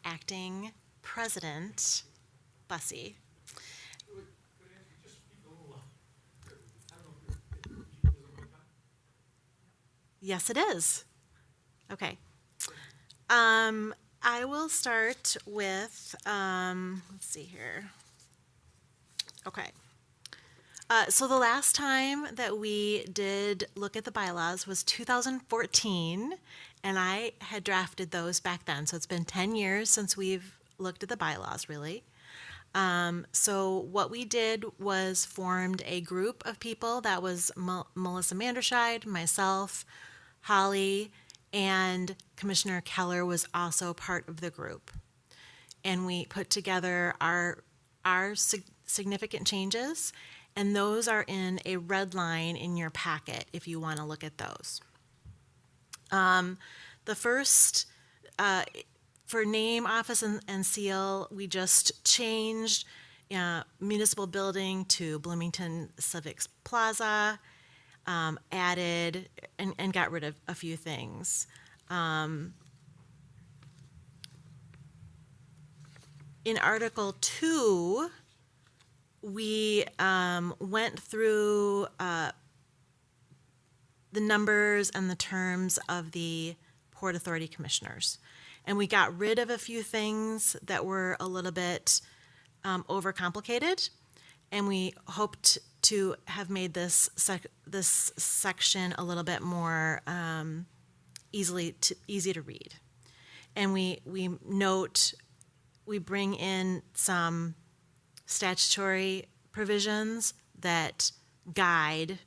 Acting President Bussey. Yes, it is. Okay. I will start with, let's see here. Okay. So the last time that we did look at the bylaws was 2014, and I had drafted those back then. So it's been 10 years since we've looked at the bylaws, really. So what we did was formed a group of people. That was Melissa Manderscheid, myself, Holly, and Commissioner Keller was also part of the group. And we put together our significant changes, and those are in a red line in your packet if you want to look at those. The first, for name, office, and seal, we just changed municipal building to Bloomington Civics Plaza, added and got rid of a few things. In Article 2, we went through the numbers and the terms of the Port Authority commissioners. And we got rid of a few things that were a little bit overcomplicated. And we hoped to have made this section a little bit more easy to read. And we bring in some statutory provisions that guide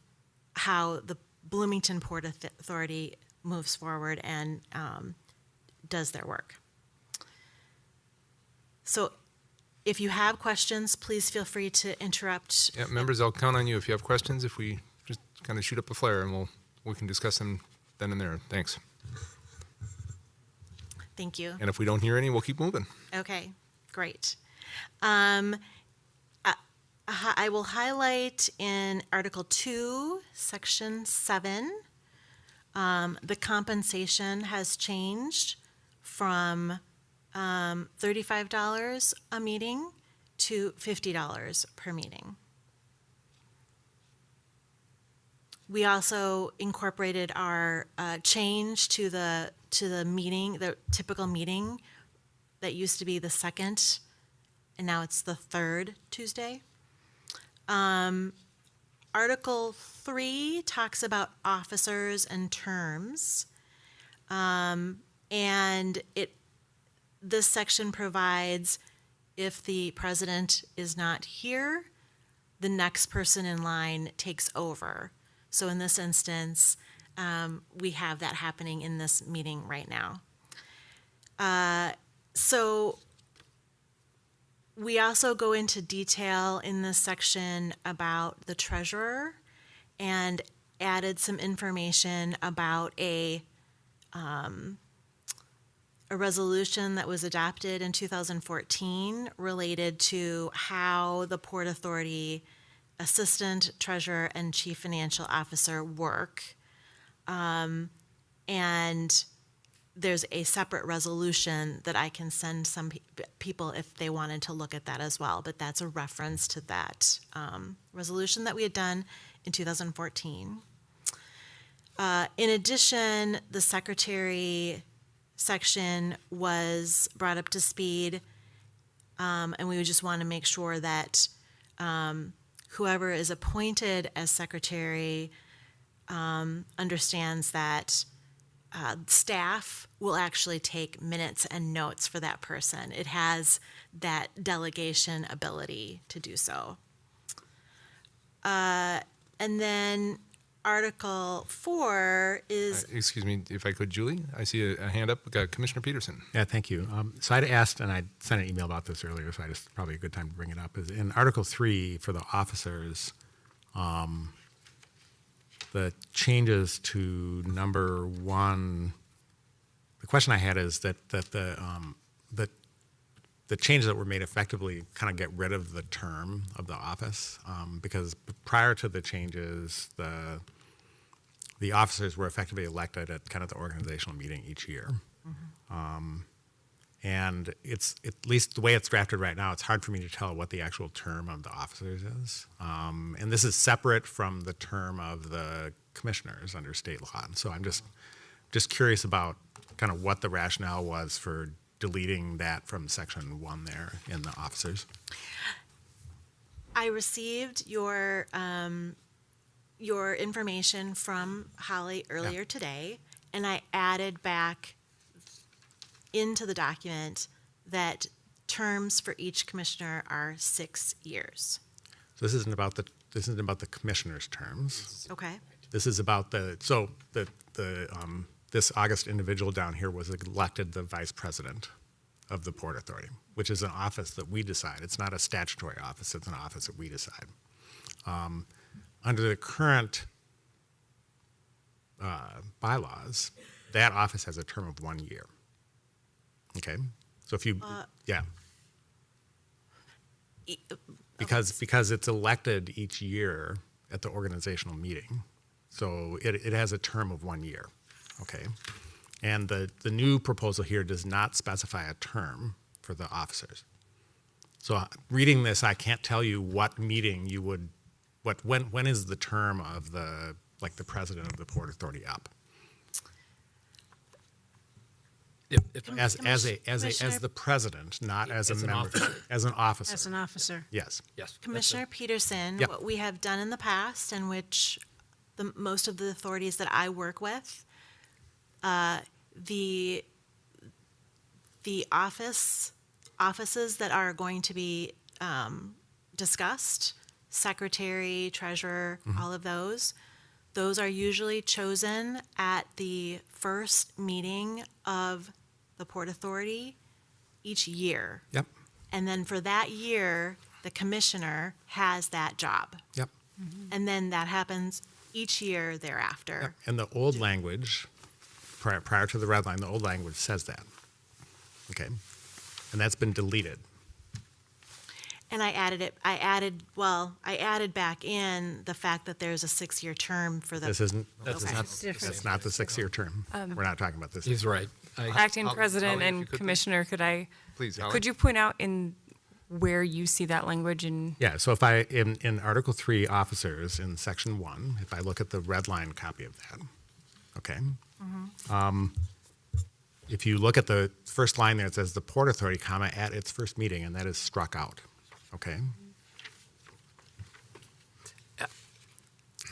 how the Bloomington Port Authority moves forward and does their work. So if you have questions, please feel free to interrupt. Yeah, members, I'll count on you if you have questions. If we just kind of shoot up a flare, and we can discuss them then and there. Thanks. Thank you. And if we don't hear any, we'll keep moving. Okay, great. I will highlight in Article 2, Section 7, the compensation has changed from $35 a meeting to $50 per meeting. We also incorporated our change to the meeting, the typical meeting that used to be the second, and now it's the third Tuesday. Article 3 talks about officers and terms, and this section provides if the president is not here, the next person in line takes over. So in this instance, we have that happening in this meeting right now. So we also go into detail in this section about the treasurer and added some information about a resolution that was adopted in 2014 related to how the Port Authority Assistant Treasurer and Chief Financial Officer work. And there's a separate resolution that I can send some people if they wanted to look at that as well, but that's a reference to that resolution that we had done in 2014. In addition, the secretary section was brought up to speed, and we would just want to make sure that whoever is appointed as secretary understands that staff will actually take minutes and notes for that person. It has that delegation ability to do so. And then Article 4 is... excuse me, if I could, Julie, I see a hand up. Commissioner Peterson. Yeah, thank you. So I'd asked, and I sent an email about this earlier, so it's probably a good time to bring it up. Is in Article 3 for the officers, the changes to number 1 the question I had is that the changes that were made effectively kind of get rid of the term of the office, because prior to the changes, the officers were effectively elected at kind of the organizational meeting each year. And it's, at least the way it's drafted right now, it's hard for me to tell what the actual term of the officers is. And this is separate from the term of the commissioners under state law. And so I'm just curious about kind of what the rationale was for deleting that from section 1 there in the officers. I received your information from Holly earlier today, and I added back into the document that terms for each commissioner are 6 years. So this isn't about the commissioners' terms. Okay. This is about this August individual down here was elected the vice president of the Port Authority, which is an office that we decide. It's not a statutory office, it's an office that we decide. Under the current bylaws, that office has a term of 1 year. Okay? So if you, because it's elected each year at the organizational meeting. So it has a term of 1 year. Okay? And the new proposal here does not specify a term for the officers. So reading this, I can't tell you what meeting you would, when is the term of the president of the Port Authority up? As the president, not as a member, as an officer. As an officer. Yes. Yes. Commissioner Peterson, Yep. what we have done in the past, and which most of the authorities that I work with, the offices that are going to be discussed, secretary, treasurer, all of those are usually chosen at the first meeting of the Port Authority each year. Yep. And then for that year, the commissioner has that job. Yep. And then that happens each year thereafter. Yep. And the old language, prior to the red line, the old language says that. Okay. And that's been deleted. And I added back in the fact that there's a 6-year term for the. This isn't, That's Okay. not, that's not the 6-year term. We're not talking about this. he's right. Acting President Holly, if and you could, Commissioner, Please, Holly. could you point out in where you see that language in? Yeah, so if in Article 3 officers in section 1, if I look at the red line copy of that, okay? If you look at the first line there, it says the Port Authority, comma, at its first meeting, and that is struck out, okay?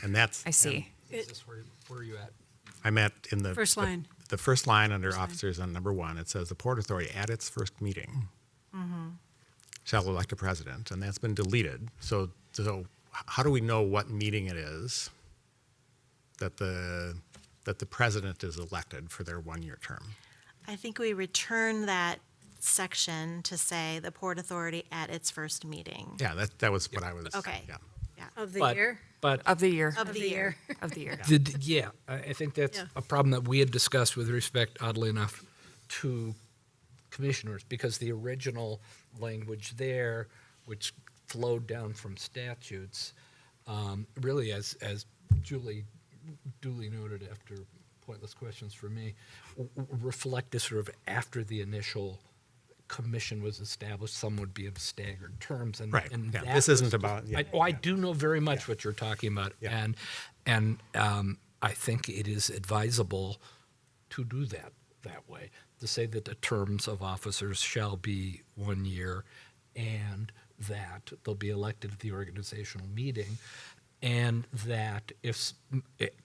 And that's. I see. Is this where are you at? I'm at in the. First line. The first line under officers on number 1, it says the Port Authority at its first meeting shall elect a president, and that's been deleted. So how do we know what meeting it is that the president is elected for their 1-year term? I think we return that section to say the Port Authority at its first meeting. Yeah, that was what I was. Okay. Yeah. Of the But- year? But Of the year. Of the year. Of the year. yeah, I think that's Yeah. a problem that we had discussed with respect, oddly enough, to commissioners, because the original language there, which flowed down from statutes, really, as Julie duly noted after pointless questions for me, reflected sort of after the initial commission was established, some would be of staggered terms. And, Right, and yeah, that this was- isn't about- yeah, I do know very much what you're talking about. Yeah. And I think it is advisable to do that way, to say that the terms of officers shall be 1 year and that they'll be elected at the organizational meeting, and that if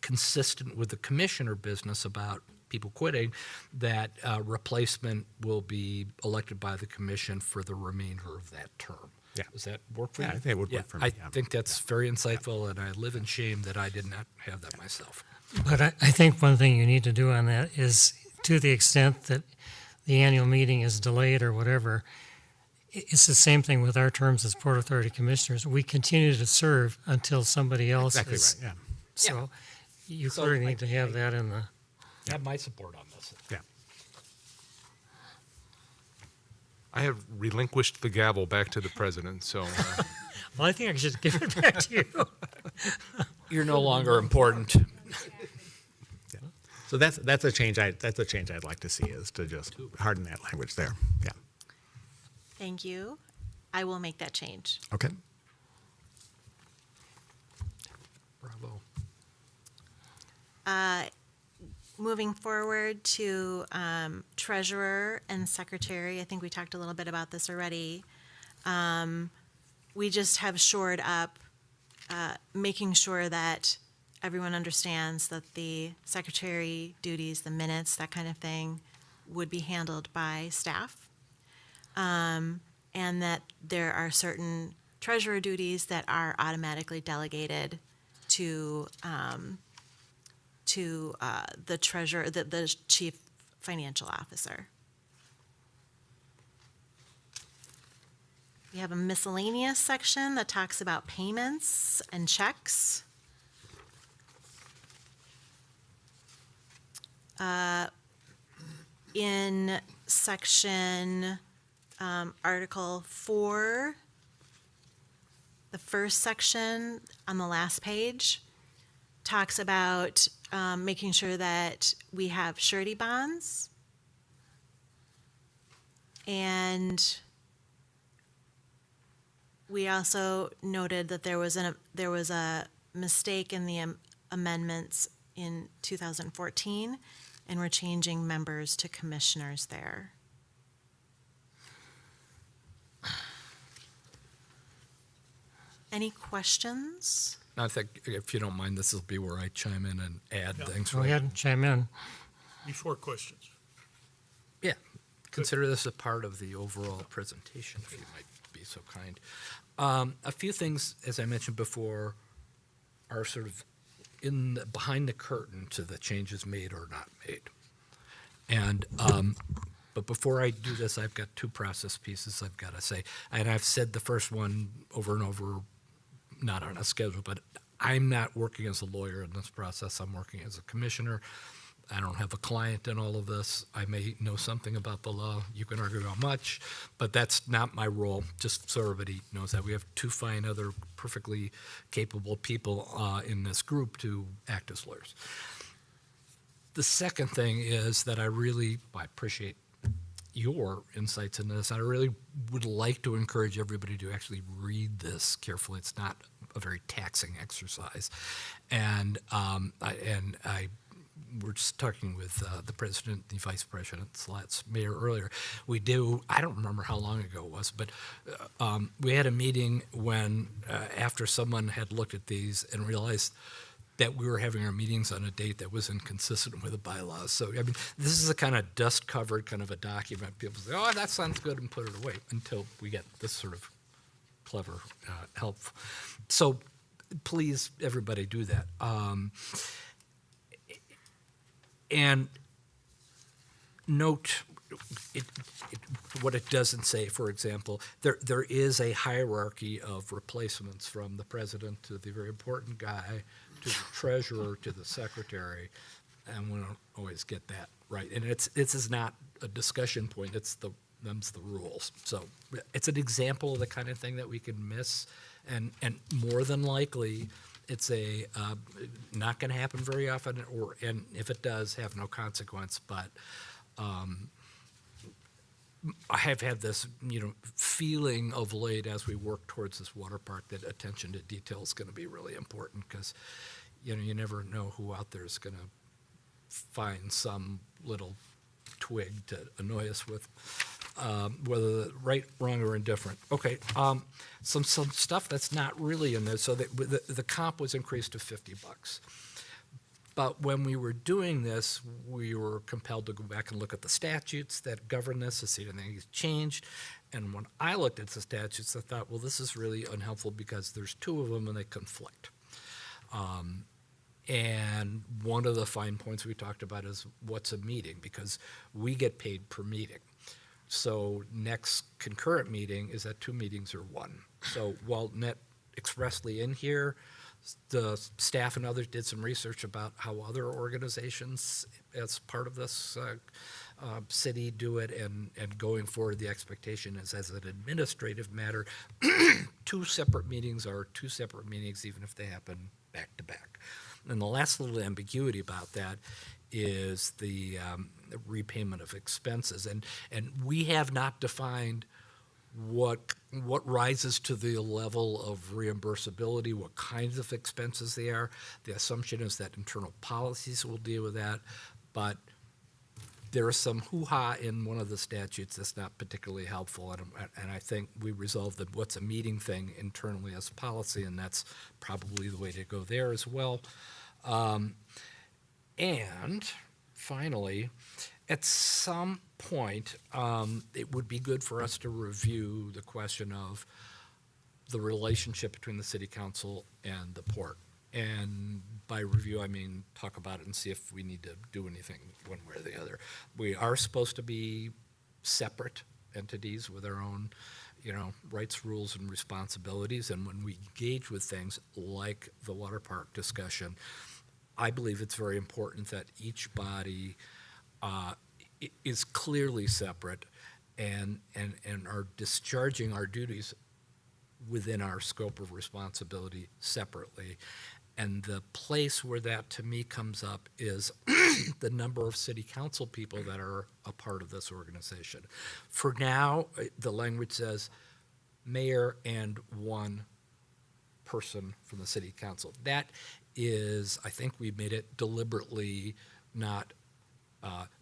consistent with the commissioner business about people quitting, that replacement will be elected by the commission for the remainder of that term. Yeah. Does that work for you? Yeah, I think it would work for me, I yeah. think that's very insightful, and I live in shame that I did not have that myself. But I think one thing you need to do on that is, to the extent that the annual meeting is delayed or whatever, it's the same thing with our terms as Port Authority Commissioners. We continue to serve until somebody else Exactly is. right, yeah. So you So clearly need to have that in the. Have my support on this. Yeah. I have relinquished the gavel back to the president, so. Well, I think I should give it back to you. You're no longer important. So that's a change I'd like to see, is to just harden that language there. Yeah. Thank you. I will make that change. Okay. Bravo. Moving forward to treasurer and secretary, I think we talked a little bit about this already. We just have shored up, making sure that everyone understands that the secretary duties, the minutes, that kind of thing, would be handled by staff. And that there are certain treasurer duties that are automatically delegated to the treasurer, the chief financial officer. We have a miscellaneous section that talks about payments and checks. In section Article 4, the first section on the last page talks about making sure that we have surety bonds. And we also noted that there was a mistake in the amendments in 2014, and we're changing members to commissioners there. Any questions? I think, if you don't mind, this will be where I chime in and add things. Go ahead and chime in. Before questions. Yeah, consider this a part of the overall presentation, if you might be so kind. A few things, as I mentioned before, are sort of behind the curtain to the changes made or not made. And but before I do this, I've got two process pieces I've got to say. And I've said the first one over and over, not on a schedule, but I'm not working as a lawyer in this process. I'm working as a commissioner. I don't have a client in all of this. I may know something about the law. You can argue how much, but that's not my role, just so everybody knows that. We have two fine other perfectly capable people in this group to act as lawyers. The second thing is that I appreciate your insights into this. I really would like to encourage everybody to actually read this carefully. It's not a very taxing exercise. And I we're just talking with the president, the vice president, / mayor earlier. I don't remember how long ago it was, but we had a meeting when, after someone had looked at these and realized that we were having our meetings on a date that was inconsistent with the bylaws. So, I mean, this is a kind of dust-covered kind of a document. People say, oh, that sounds good, and put it away until we get this sort of clever help. So please, everybody, do that. And note what it doesn't say. For example, there is a hierarchy of replacements from the president to the very important guy to the treasurer to the secretary, and we don't always get that right. And this is not a discussion point. Them's the rules. So it's an example of the kind of thing that we can miss, and more than likely, it's not going to happen very often, and if it does, have no consequence. But I have had this, feeling of late as we work towards this water park that attention to detail is going to be really important, because, you never know who out there is going to find some little twig to annoy us with, whether right, wrong, or indifferent. Okay, some stuff that's not really in there. So the comp was increased to $50. But when we were doing this, we were compelled to go back and look at the statutes that govern this to see if anything's changed. And when I looked at the statutes, I thought, well, this is really unhelpful because there's two of them and they conflict. And one of the fine points we talked about is what's a meeting, because we get paid per meeting. So next concurrent meeting is that 2 meetings or 1. So while net expressly in here, the staff and others did some research about how other organizations, as part of this city, do it, and going forward, the expectation is, as an administrative matter, 2 separate meetings are 2 separate meetings, even if they happen back to back. And the last little ambiguity about that is the repayment of expenses, and we have not defined what rises to the level of reimbursability, what kinds of expenses they are. The assumption is that internal policies will deal with that, but there is some hoo-ha in one of the statutes that's not particularly helpful, and I think we resolved that what's a meeting thing internally as policy, and that's probably the way to go there as well. And finally, at some point, it would be good for us to review the question of the relationship between the city council and the port. And by review, I mean talk about it and see if we need to do anything one way or the other. We are supposed to be separate entities with our own, rights, rules, and responsibilities. And when we engage with things like the water park discussion, I believe it's very important that each body is clearly separate and are discharging our duties within our scope of responsibility separately. And the place where that to me comes up is the number of city council people that are a part of this organization. For now, the language says mayor and 1 person from the city council. That is, I think we made it deliberately not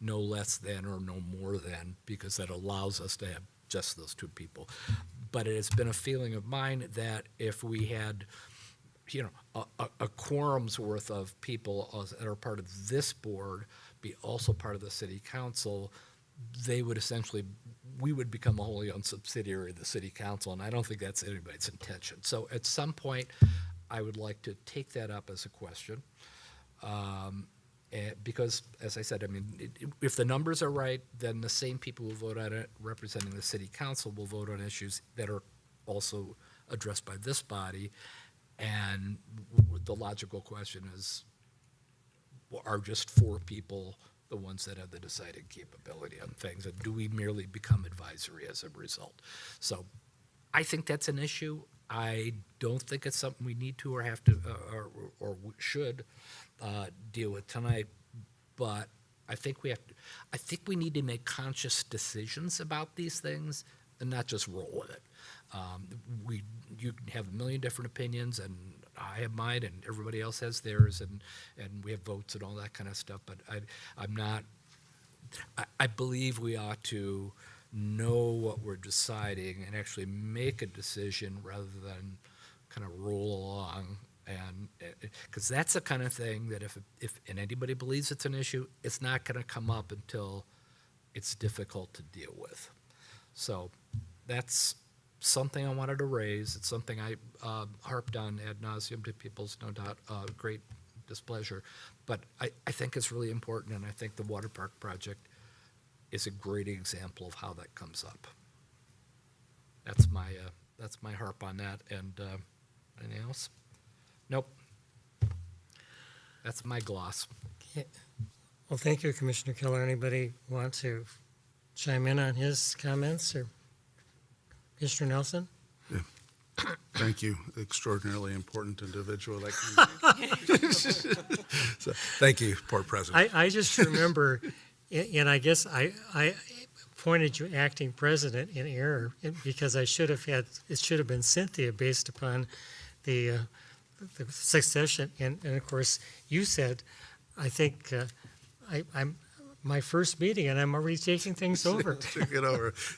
no less than or no more than, because that allows us to have just those 2 people. But it has been a feeling of mine that if we had, a quorum's worth of people that are part of this board be also part of the city council, they would essentially, we would become a wholly owned subsidiary of the city council, and I don't think that's anybody's intention. So at some point, I would like to take that up as a question. Because, as I said, if the numbers are right, then the same people who vote on it representing the city council will vote on issues that are also addressed by this body. And the logical question is, are just 4 people the ones that have the deciding capability on things? And do we merely become advisory as a result? So I think that's an issue. I don't think it's something we need to or have to or should deal with tonight, but I think we need to make conscious decisions about these things and not just roll with it. You can have a million different opinions, and I have mine, and everybody else has theirs, and we have votes and all that kind of stuff. But I believe we ought to know what we're deciding and actually make a decision rather than kind of roll along. And because that's the kind of thing that if anybody believes it's an issue, it's not going to come up until it's difficult to deal with. So that's something I wanted to raise. It's something I harped on ad nauseum to people's, no doubt, great displeasure. But I think it's really important, and I think the water park project is a great example of how that comes up. That's my harp on that. And anything else? Nope. That's my gloss. Okay. Well, thank you, Commissioner Keller. Anybody want to chime in on his comments, or Commissioner Nelson? Yeah. Thank you, extraordinarily important individual. So, thank you, Port President. I just remember, and I guess I appointed you acting president in error because it should have been Cynthia based upon the succession. And of course, you said, I think I'm my first meeting, and I'm already taking things over.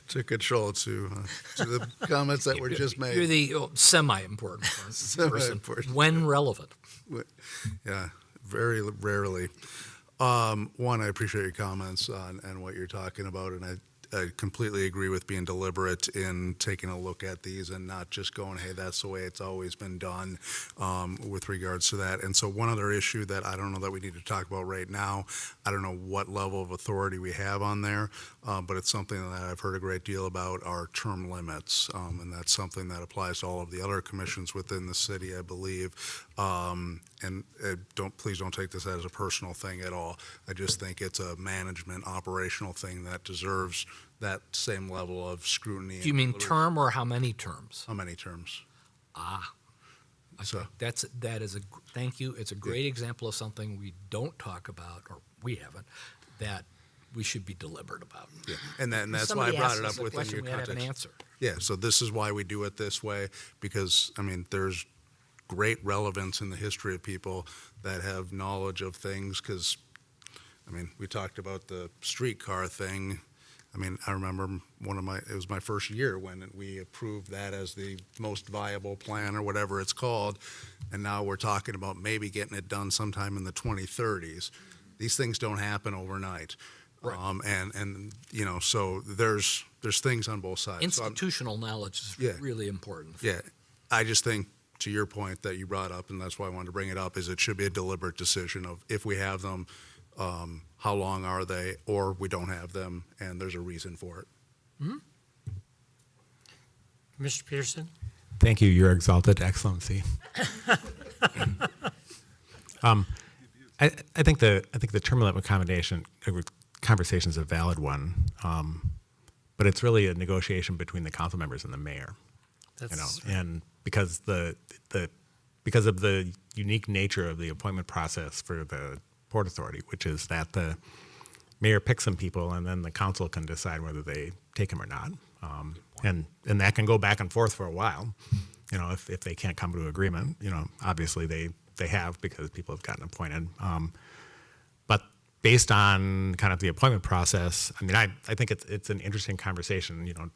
Took control to the comments that were just made. You're the semi-important person. Semi-important. When relevant. Yeah, very rarely. One, I appreciate your comments on what you're talking about, and completely agree with being deliberate in taking a look at these and not just going, hey, that's the way it's always been done with regards to that. And so one other issue that I don't know that we need to talk about right now, I don't know what level of authority we have on there, but it's something that I've heard a great deal about are term limits. And that's something that applies to all of the other commissions within the city, I believe. And please don't take this as a personal thing at all. I just think it's a management operational thing that deserves that same level of scrutiny. Do you mean term or how many terms? How many terms? So thank you. It's a great example of something we don't talk about, or we haven't, that we should be deliberate about. Yeah, and that's why I brought it up within your context. An answer. Yeah, so this is why we do it this way, because, I mean, there's great relevance in the history of people that have knowledge of things, because, I mean, we talked about the streetcar thing. I mean, I remember it was my first year when we approved that as the most viable plan or whatever it's called, and now we're talking about maybe getting it done sometime in the 2030s. These things don't happen overnight. Right. And you know, so there's things on both sides. Institutional knowledge is really important. Yeah, I just think, to your point that you brought up, and that's why I wanted to bring it up, is it should be a deliberate decision of if we have them, how long are they, or we don't have them, and there's a reason for it. Mm-hmm. Mr. Peterson? Thank you, Your Exalted Excellency. I think the term limit conversation is a valid one, but it's really a negotiation between the council members and the mayor. And because because of the unique nature of the appointment process for the Port Authority, which is that the mayor picks some people and then the council can decide whether they take them or not, and that can go back and forth for a while. You know, if they can't come to agreement, you know, obviously they have, because people have gotten appointed. But based on kind of the appointment process, I mean, I think it's an interesting conversation. You know,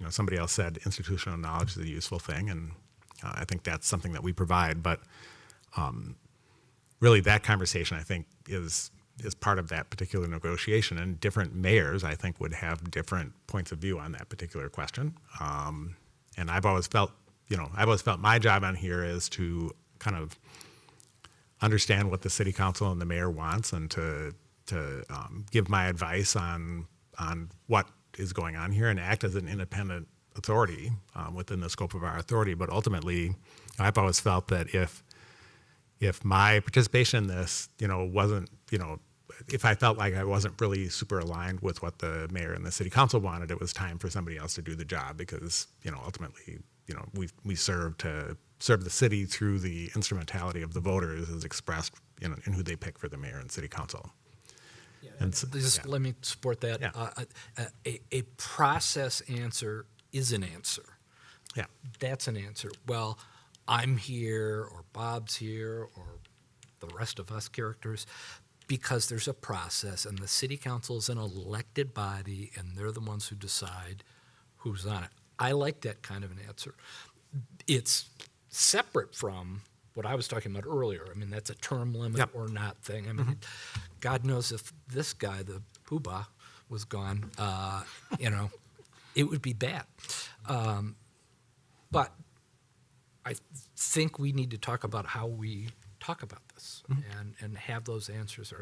somebody else said institutional knowledge is a useful thing, and I think that's something that we provide. But really, that conversation, I think, is part of that particular negotiation. And different mayors, I think, would have different points of view on that particular question. And I've always felt my job on here is to kind of understand what the city council and the mayor wants, and to give my advice on what is going on here, and act as an independent authority within the scope of our authority. But ultimately, I've always felt that if my participation in this, you know, wasn't, you know, if I felt like I wasn't really super aligned with what the mayor and the city council wanted, it was time for somebody else to do the job, because, you know, ultimately, you know, we serve the city through the instrumentality of the voters as expressed in who they pick for the mayor and city council. Yeah, and so, let me support that. Yeah. A process answer is an answer. Yeah, that's an answer. Well, I'm here, or Bob's here, or the rest of us characters, because there's a process, and the city council is an elected body, and they're the ones who decide who's on it. I like that kind of an answer. It's separate from what I was talking about earlier. I mean, that's a term limit or not thing. I mean, God knows if this guy, the poobah, was gone, you know, it would be bad. But I think we need to talk about how we talk about this and have those answers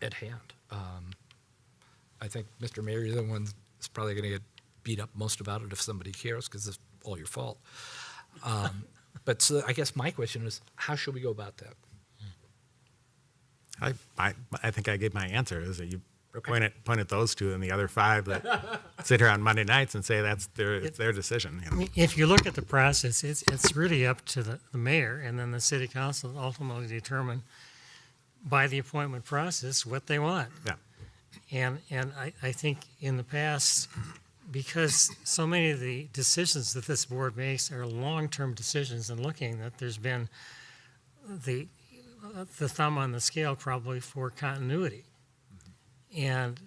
at hand. I think, Mr. Mayor, you're the one that's probably going to get beat up most about it if somebody cares, because it's all your fault. But so I guess my question is, how should we go about that? I think I gave my answer, is that you point at those two, and the other five that sit here on Monday nights and say it's their decision. You know? If you look at the process, it's really up to the mayor and then the city council to ultimately determine by the appointment process what they want. Yeah. And I think in the past, because so many of the decisions that this board makes are long-term decisions, and looking that there's been the thumb on the scale probably for continuity. And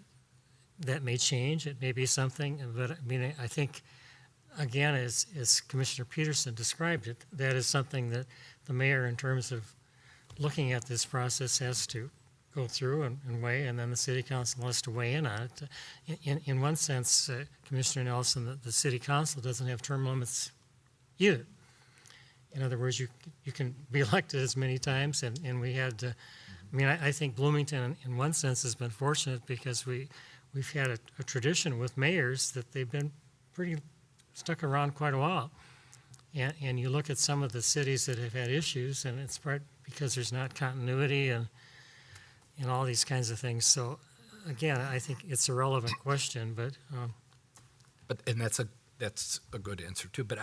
that may change. It may be something, but I mean, I think, again, as Commissioner Peterson described it, that is something that the mayor, in terms of looking at this process, has to go through and weigh, and then the city council has to weigh in on it. In one sense, Commissioner Nelson, the city council doesn't have term limits either. In other words, you can be elected as many times, and we had, I mean, I think Bloomington, in one sense, has been fortunate because we've had a tradition with mayors that they've been pretty stuck around quite a while. And you look at some of the cities that have had issues, and it's part because there's not continuity and all these kinds of things. So, again, I think it's a relevant question, but And that's a good answer too. But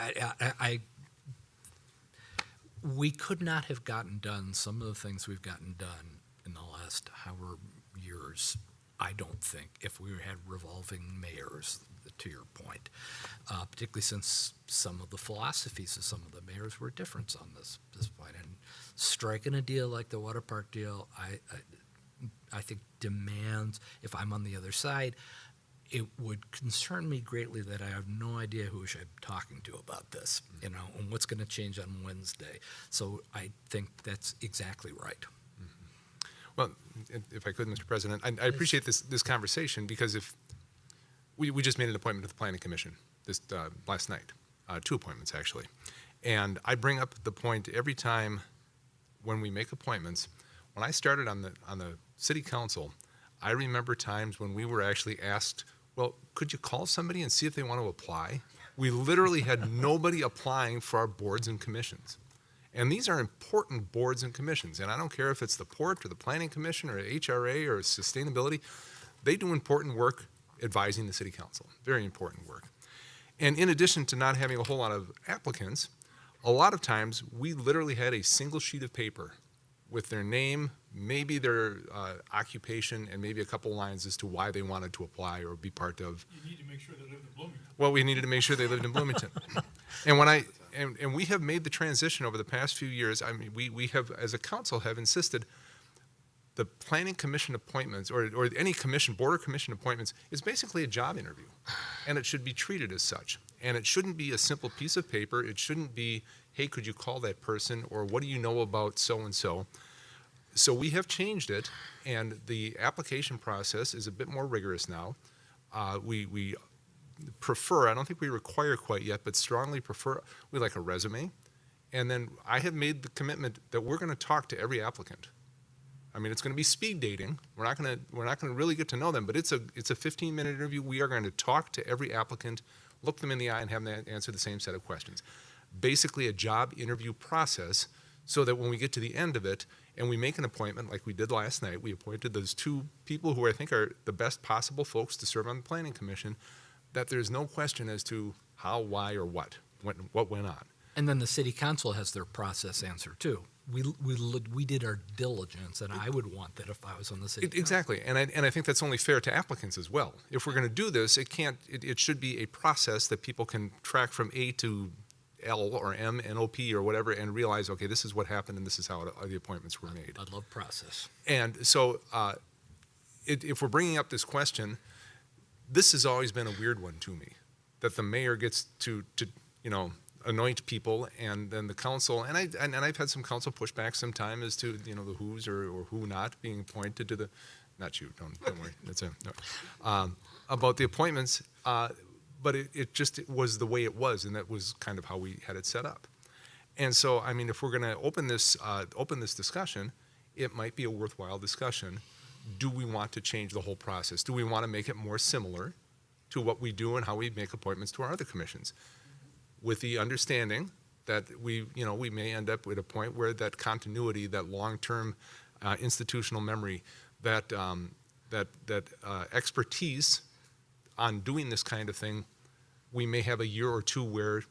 we could not have gotten done some of the things we've gotten done in the last however years, I don't think, if we had revolving mayors, to your point, particularly since some of the philosophies of some of the mayors were different on this point. And striking a deal like the water park deal, I think demands, if I'm on the other side, it would concern me greatly that I have no idea who I'm talking to about this, and what's going to change on Wednesday. So I think that's exactly right. Well, if I could, Mr. President, I appreciate this conversation because if we just made an appointment to the Planning Commission this last night, 2 appointments actually, and I bring up the point every time when we make appointments. When I started on the City Council, I remember times when we were actually asked, well, could you call somebody and see if they want to apply? We literally had nobody applying for our boards and commissions. And these are important boards and commissions. And I don't care if it's the Port or the Planning Commission or HRA or Sustainability. They do important work advising the City Council. Very important work. And in addition to not having a whole lot of applicants, a lot of times we literally had a single sheet of paper with their name, maybe their occupation, and maybe a couple lines as to why they wanted to apply or be part of. You need to make sure they live in Bloomington. Well, we needed to make sure they lived in Bloomington. And we have made the transition over the past few years. I mean, we have, as a council, have insisted the Planning Commission appointments or any commission, board or commission appointments is basically a job interview. And it should be treated as such. And it shouldn't be a simple piece of paper. It shouldn't be, hey, could you call that person? Or what do you know about so-and-so? So we have changed it, and the application process is a bit more rigorous now. We prefer, I don't think we require quite yet, but strongly prefer, we like a resume. And then I have made the commitment that we're going to talk to every applicant. I mean, it's going to be speed dating. We're not going to really get to know them, but it's a 15-minute interview. We are going to talk to every applicant, look them in the eye, and have them answer the same set of questions. Basically, a job interview process, so that when we get to the end of it and we make an appointment like we did last night, we appointed those 2 people who I think are the best possible folks to serve on the Planning Commission, that there's no question as to how, why, or what went on. And then the City Council has their process answer too. We did our diligence, and I would want that if I was on the City Council. Exactly, and I think that's only fair to applicants as well. If we're going to do this, it should be a process that people can track from A to L or M and OP or whatever and realize, okay, this is what happened and this is how the appointments were made. I love process. And so if we're bringing up this question, this has always been a weird one to me, that the mayor gets to anoint people, and then the council, and I've had some council pushback sometime as to, the who's or who not being appointed to the, not you, don't worry, that's no. About the appointments, but it just was the way it was, and that was kind of how we had it set up. And so, I mean, if we're going to open this discussion, it might be a worthwhile discussion. Do we want to change the whole process? Do we want to make it more similar to what we do and how we make appointments to our other commissions? With the understanding that we may end up at a point where that continuity, that long-term institutional memory, that expertise on doing this kind of thing, we may have a year or two where,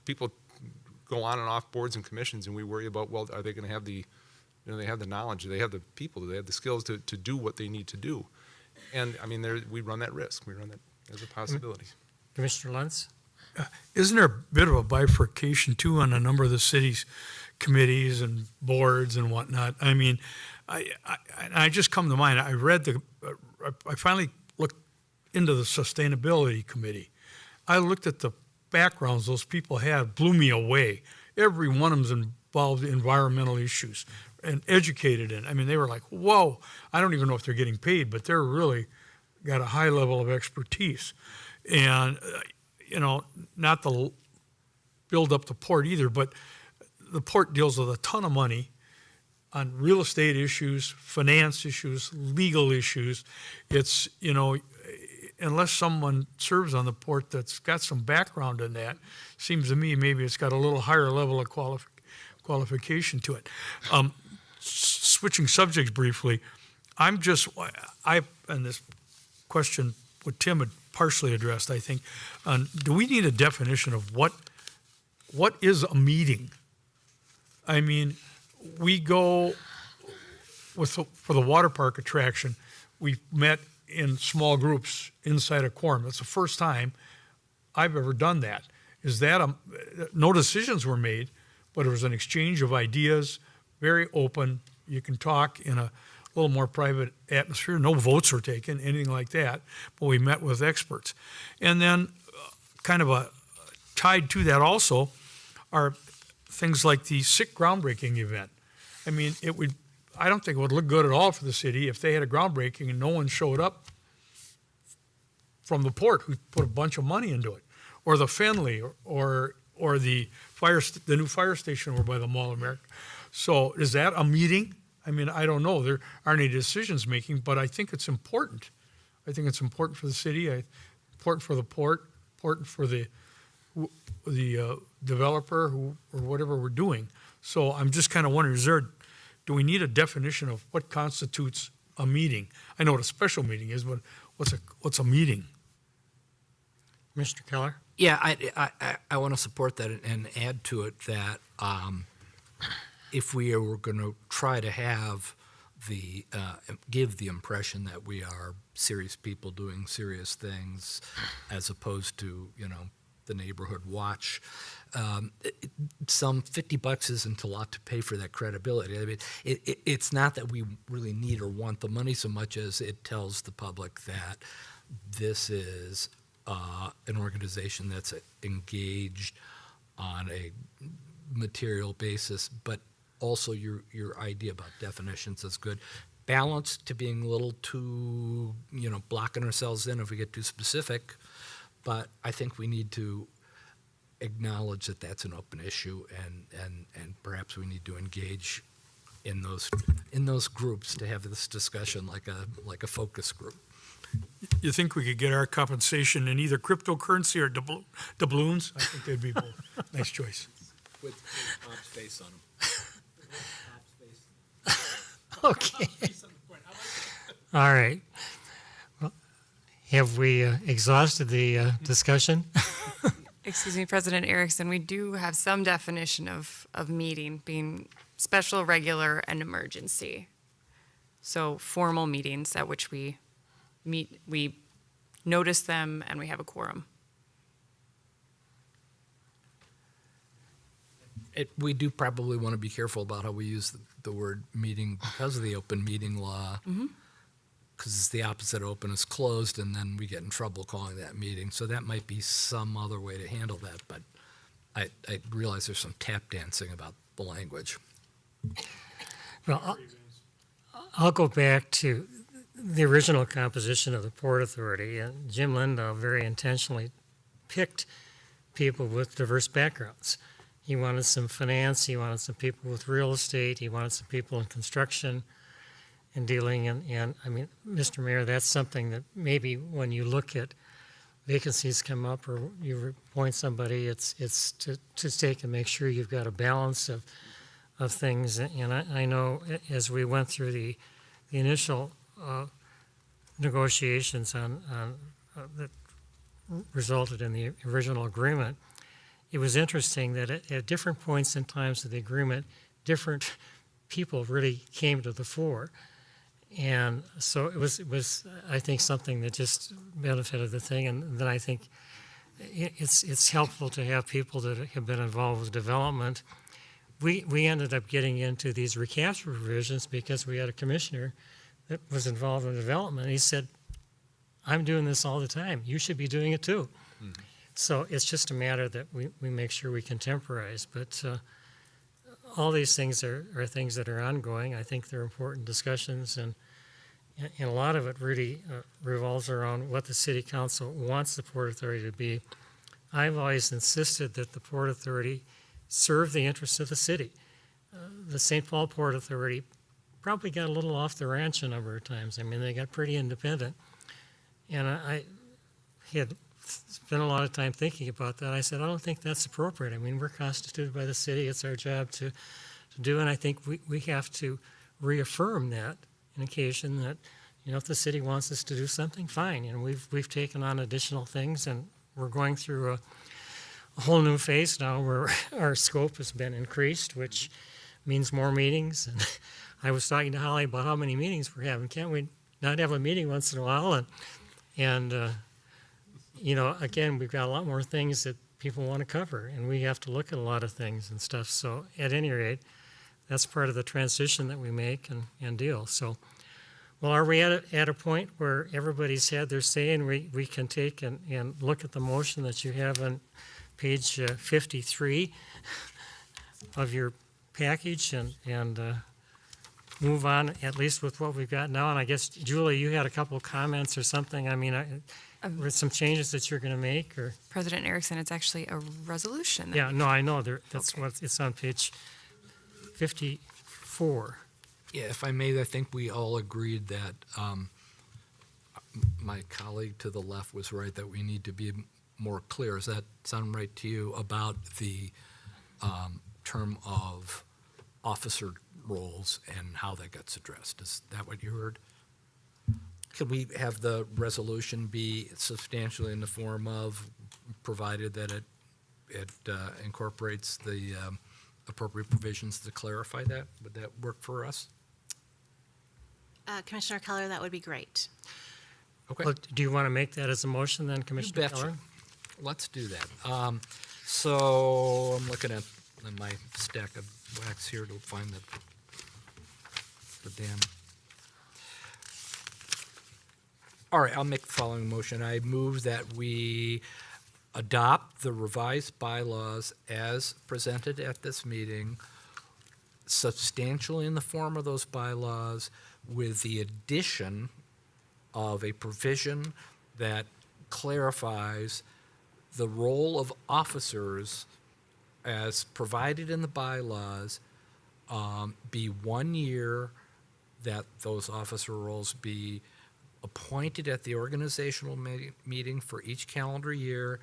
people go on and off boards and commissions, and we worry about, well, are they going to have the, they have the knowledge, do they have the people, do they have the skills to do what they need to do? And I mean, we run that risk. We run that as a possibility. Commissioner Luntz? Isn't there a bit of a bifurcation too on a number of the city's committees and boards and whatnot? I mean, I just come to mind. I read I finally looked into the Sustainability Committee. I looked at the backgrounds those people had, blew me away. Every one of them's involved in environmental issues, and educated in. I mean, they were like, whoa, I don't even know if they're getting paid, but they're really got a high level of expertise. And, not to build up the port either, but the port deals with a ton of money on real estate issues, finance issues, legal issues. It's, unless someone serves on the port that's got some background in that, seems to me maybe it's got a little higher level of qualification to it. Switching subjects briefly, and this question what Tim had partially addressed, I think, do we need a definition of what is a meeting? I mean, we go for the water park attraction, we met in small groups inside a quorum. It's the first time I've ever done that. Is that no decisions were made, but it was an exchange of ideas, very open. You can talk in a little more private atmosphere. No votes were taken, anything like that, but we met with experts. And then kind of tied to that also are things like the SICK groundbreaking event. I mean, I don't think it would look good at all for the city if they had a groundbreaking and no one showed up from the port who put a bunch of money into it, or the Fenley, or the new fire station over by the Mall of America. So is that a meeting? I mean, I don't know. There aren't any decisions making, but I think it's important. I think it's important for the city, important for the port, important for the developer or whatever we're doing. So I'm just kind of wondering, do we need a definition of what constitutes a meeting? I know what a special meeting is, but what's a meeting? Mr. Keller? Yeah, I want to support that and add to it that if we were going to try to have give the impression that we are serious people doing serious things, as opposed to the neighborhood watch, some $50 isn't a lot to pay for that credibility. I mean, it's not that we really need or want the money so much as it tells the public that this is an organization that's engaged on a material basis, but also your idea about definitions is good. Balanced to being a little too, blocking ourselves in if we get too specific, but I think we need to acknowledge that that's an open issue, and perhaps we need to engage in those groups to have this discussion like a focus group. You think we could get our compensation in either cryptocurrency or doubloons? I think they'd be both. Nice choice. With Pop's face on them. Okay. All right. Well, have we exhausted the discussion? Excuse me, President Erickson, we do have some definition of meeting being special, regular, and emergency. So formal meetings at which we meet, we notice them, and we have a quorum. We do probably want to be careful about how we use the word meeting because of the open meeting law, because it's the opposite. Open is closed, and then we get in trouble calling that meeting. So that might be some other way to handle that, but I realize there's some tap dancing about the language. Well, I'll go back to the original composition of the Port Authority, and Jim Lindahl very intentionally picked people with diverse backgrounds. He wanted some finance, he wanted some people with real estate, he wanted some people in construction and dealing, and I mean, Mr. Mayor, that's something that maybe when you look at vacancies come up or you appoint somebody, it's to take and make sure you've got a balance of things. And I know as we went through the initial negotiations that resulted in the original agreement, it was interesting that at different points in times of the agreement, different people really came to the fore. And so it was I think, something that just benefited the thing. And then I think it's helpful to have people that have been involved with development. We ended up getting into these recapture provisions because we had a commissioner that was involved in development. And he said, I'm doing this all the time. You should be doing it too. So it's just a matter that we make sure we contemporize. But all these things are things that are ongoing. I think they're important discussions, and a lot of it really revolves around what the city council wants the Port Authority to be. I've always insisted that the Port Authority serve the interests of the city. The St. Paul Port Authority probably got a little off the ranch a number of times. I mean, they got pretty independent. And I had spent a lot of time thinking about that. I said, I don't think that's appropriate. I mean, we're constituted by the city. It's our job to do, and I think we have to reaffirm that on occasion that, you know, if the city wants us to do something, fine. You know, we've taken on additional things, and we're going through a whole new phase now where our scope has been increased, which means more meetings. And I was talking to Holly about how many meetings we're having. Can't we not have a meeting once in a while? And you know, again, we've got a lot more things that people want to cover, and we have to look at a lot of things and stuff. So at any rate, that's part of the transition that we make and deal. So, well, are we at a point where everybody's had their say, and we can take and look at the motion that you have on page 53 of your package and move on at least with what we've got now? And I guess, Julie, you had a couple of comments or something. I mean, were some changes that you're going to make? Or President Erickson, it's actually a resolution. Yeah, no, I know. That's Okay. what it's on page 54. Yeah, if I may, I think we all agreed that my colleague to the left was right, that we need to be more clear. Does that sound right to you about the term of officer roles and how that gets addressed? Is that what you heard? Could we have the resolution be substantially in the form of, provided that it incorporates the appropriate provisions to clarify that? Would that work for us? Commissioner Keller, that would be great. Okay. Well, do you want to make that as a motion then, You Commissioner betcha. Keller? Let's do that. So I'm looking at my stack of wax here to find the damn. All right, I'll make the following motion. I move that we adopt the revised bylaws as presented at this meeting, substantially in the form of those bylaws, with the addition of a provision that clarifies the role of officers as provided in the bylaws, be 1 year, that those officer roles be appointed at the organizational meeting for each calendar year,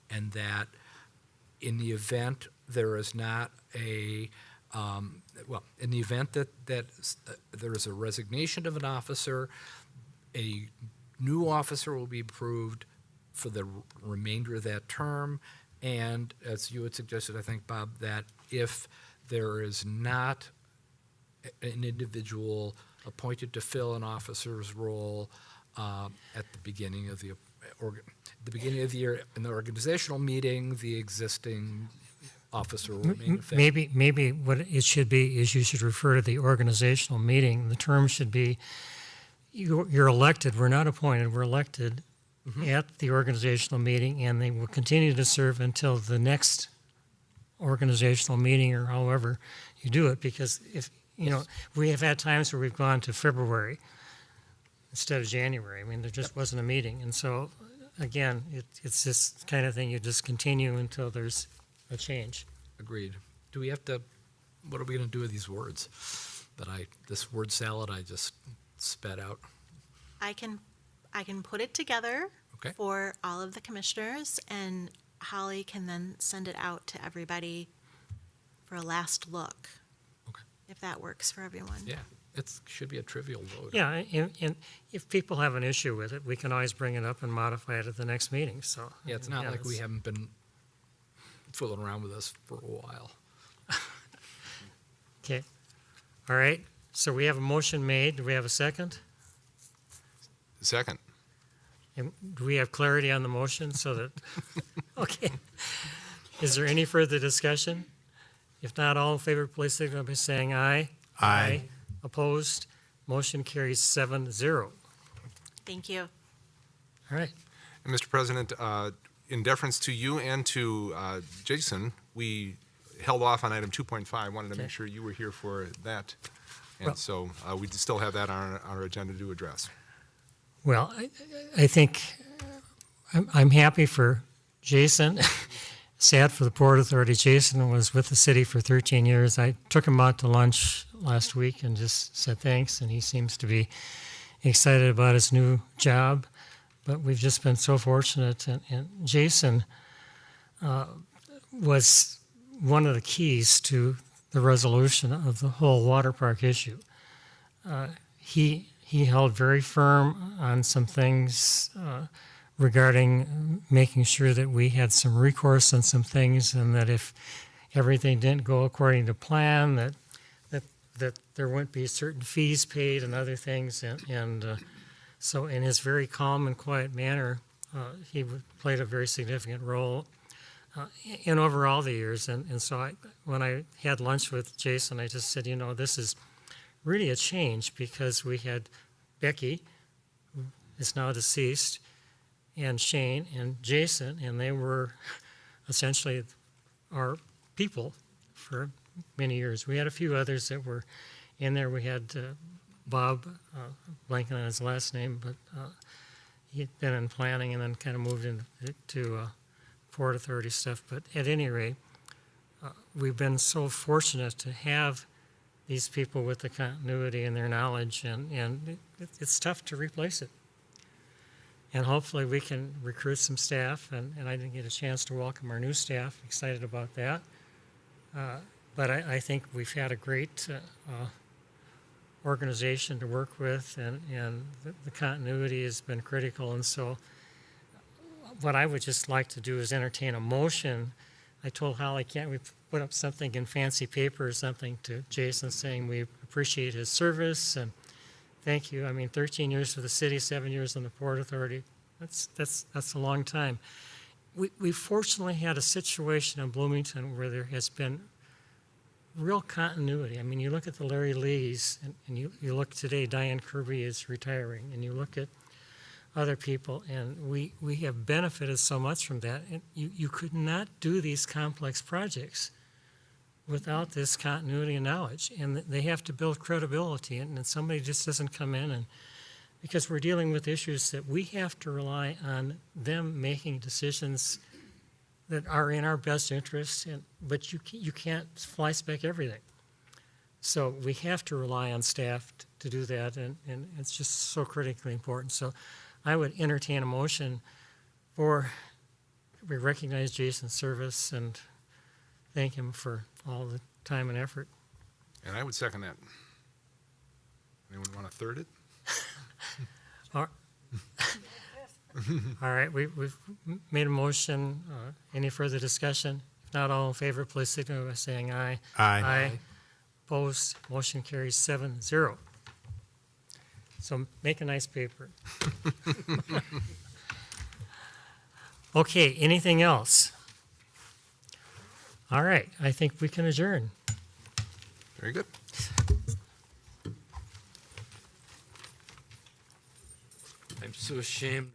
and that in the event there is not a, in the event that there is a resignation of an officer, a new officer will be approved for the remainder of that term. And as you had suggested, I think, Bob, that if there is not an individual appointed to fill an officer's role at the beginning of the year in the organizational meeting, the existing officer will remain effective. Maybe what it should be is you should refer to the organizational meeting. The term should be, you're elected. We're not appointed. We're elected at the organizational meeting, and they will continue to serve until the next organizational meeting, or however you do it. Because if you know, we have had times where we've gone to February instead of January. I mean, there just wasn't a meeting, and so again, it's this kind of thing. You just continue until there's a change. Agreed. Do we have to, what are we going to do with these words this word salad I just spat out? I can put it together Okay. for all of the commissioners, and Holly can then send it out to everybody for a last look. Okay. If that works for everyone. Yeah, it should be a trivial vote. Yeah, and if people have an issue with it, we can always bring it up and modify it at the next meeting. So Yeah, it's not like we it's- haven't been fooling around with this for a while. Okay. All right. So we have a motion made. Do we have a second? Second. And do we have clarity on the motion so that, okay. Is there any further discussion? If not, all in favor, please signify by saying aye. Aye. Opposed? Motion carries 7-0. Thank you. All right. And Mr. President, in deference to you and to Jason, we held off on item 2.5. I wanted to make sure you were here for that. And Well- so we still have that on our agenda to address. Well, I think I'm happy for Jason. Sad for the Port Authority. Jason was with the city for 13 years. I took him out to lunch last week and just said thanks, and he seems to be excited about his new job. But we've just been so fortunate. And Jason was one of the keys to the resolution of the whole water park issue. He held very firm on some things regarding making sure that we had some recourse on some things, and that if everything didn't go according to plan, that there wouldn't be certain fees paid and other things. So in his very calm and quiet manner, he played a very significant role in over all the years. And so when I had lunch with Jason, I just said, this is really a change, because we had Becky, who is now deceased, and Shane and Jason, and they were essentially our people for many years. We had a few others that were in there. We had Bob, blanking on his last name, but he'd been in planning and then kind of moved into Port Authority stuff. But at any rate, we've been so fortunate to have these people with the continuity and their knowledge, and it's tough to replace it. And hopefully we can recruit some staff, and I didn't get a chance to welcome our new staff. Excited about that. But I think we've had a great organization to work with, and the continuity has been critical. And so what I would just like to do is entertain a motion. I told Holly, can't we put up something in fancy paper or something to Jason saying we appreciate his service and thank you. 13 years for the city, 7 years on the Port Authority. That's a long time. We fortunately had a situation in Bloomington where there has been real continuity. You look at the Larry Lees, and you look today, Diane Kirby is retiring, and you look at other people, and we have benefited so much from that. And you could not do these complex projects without this continuity and knowledge, and they have to build credibility, and somebody just doesn't come in, and because we're dealing with issues that we have to rely on them making decisions that are in our best interest, but you can't fly spec everything. So we have to rely on staff to do that, and it's just so critically important. So I would entertain a motion we recognize Jason's service and thank him for all the time and effort. And I would second that. Anyone want to third it? All right, we've made a motion. Any further discussion? If not, all in favor, please signal by saying aye. Aye. Opposed, motion carries 7-0. So make a nice paper. Okay, anything else? All right, I think we can adjourn. Very good. I'm so ashamed.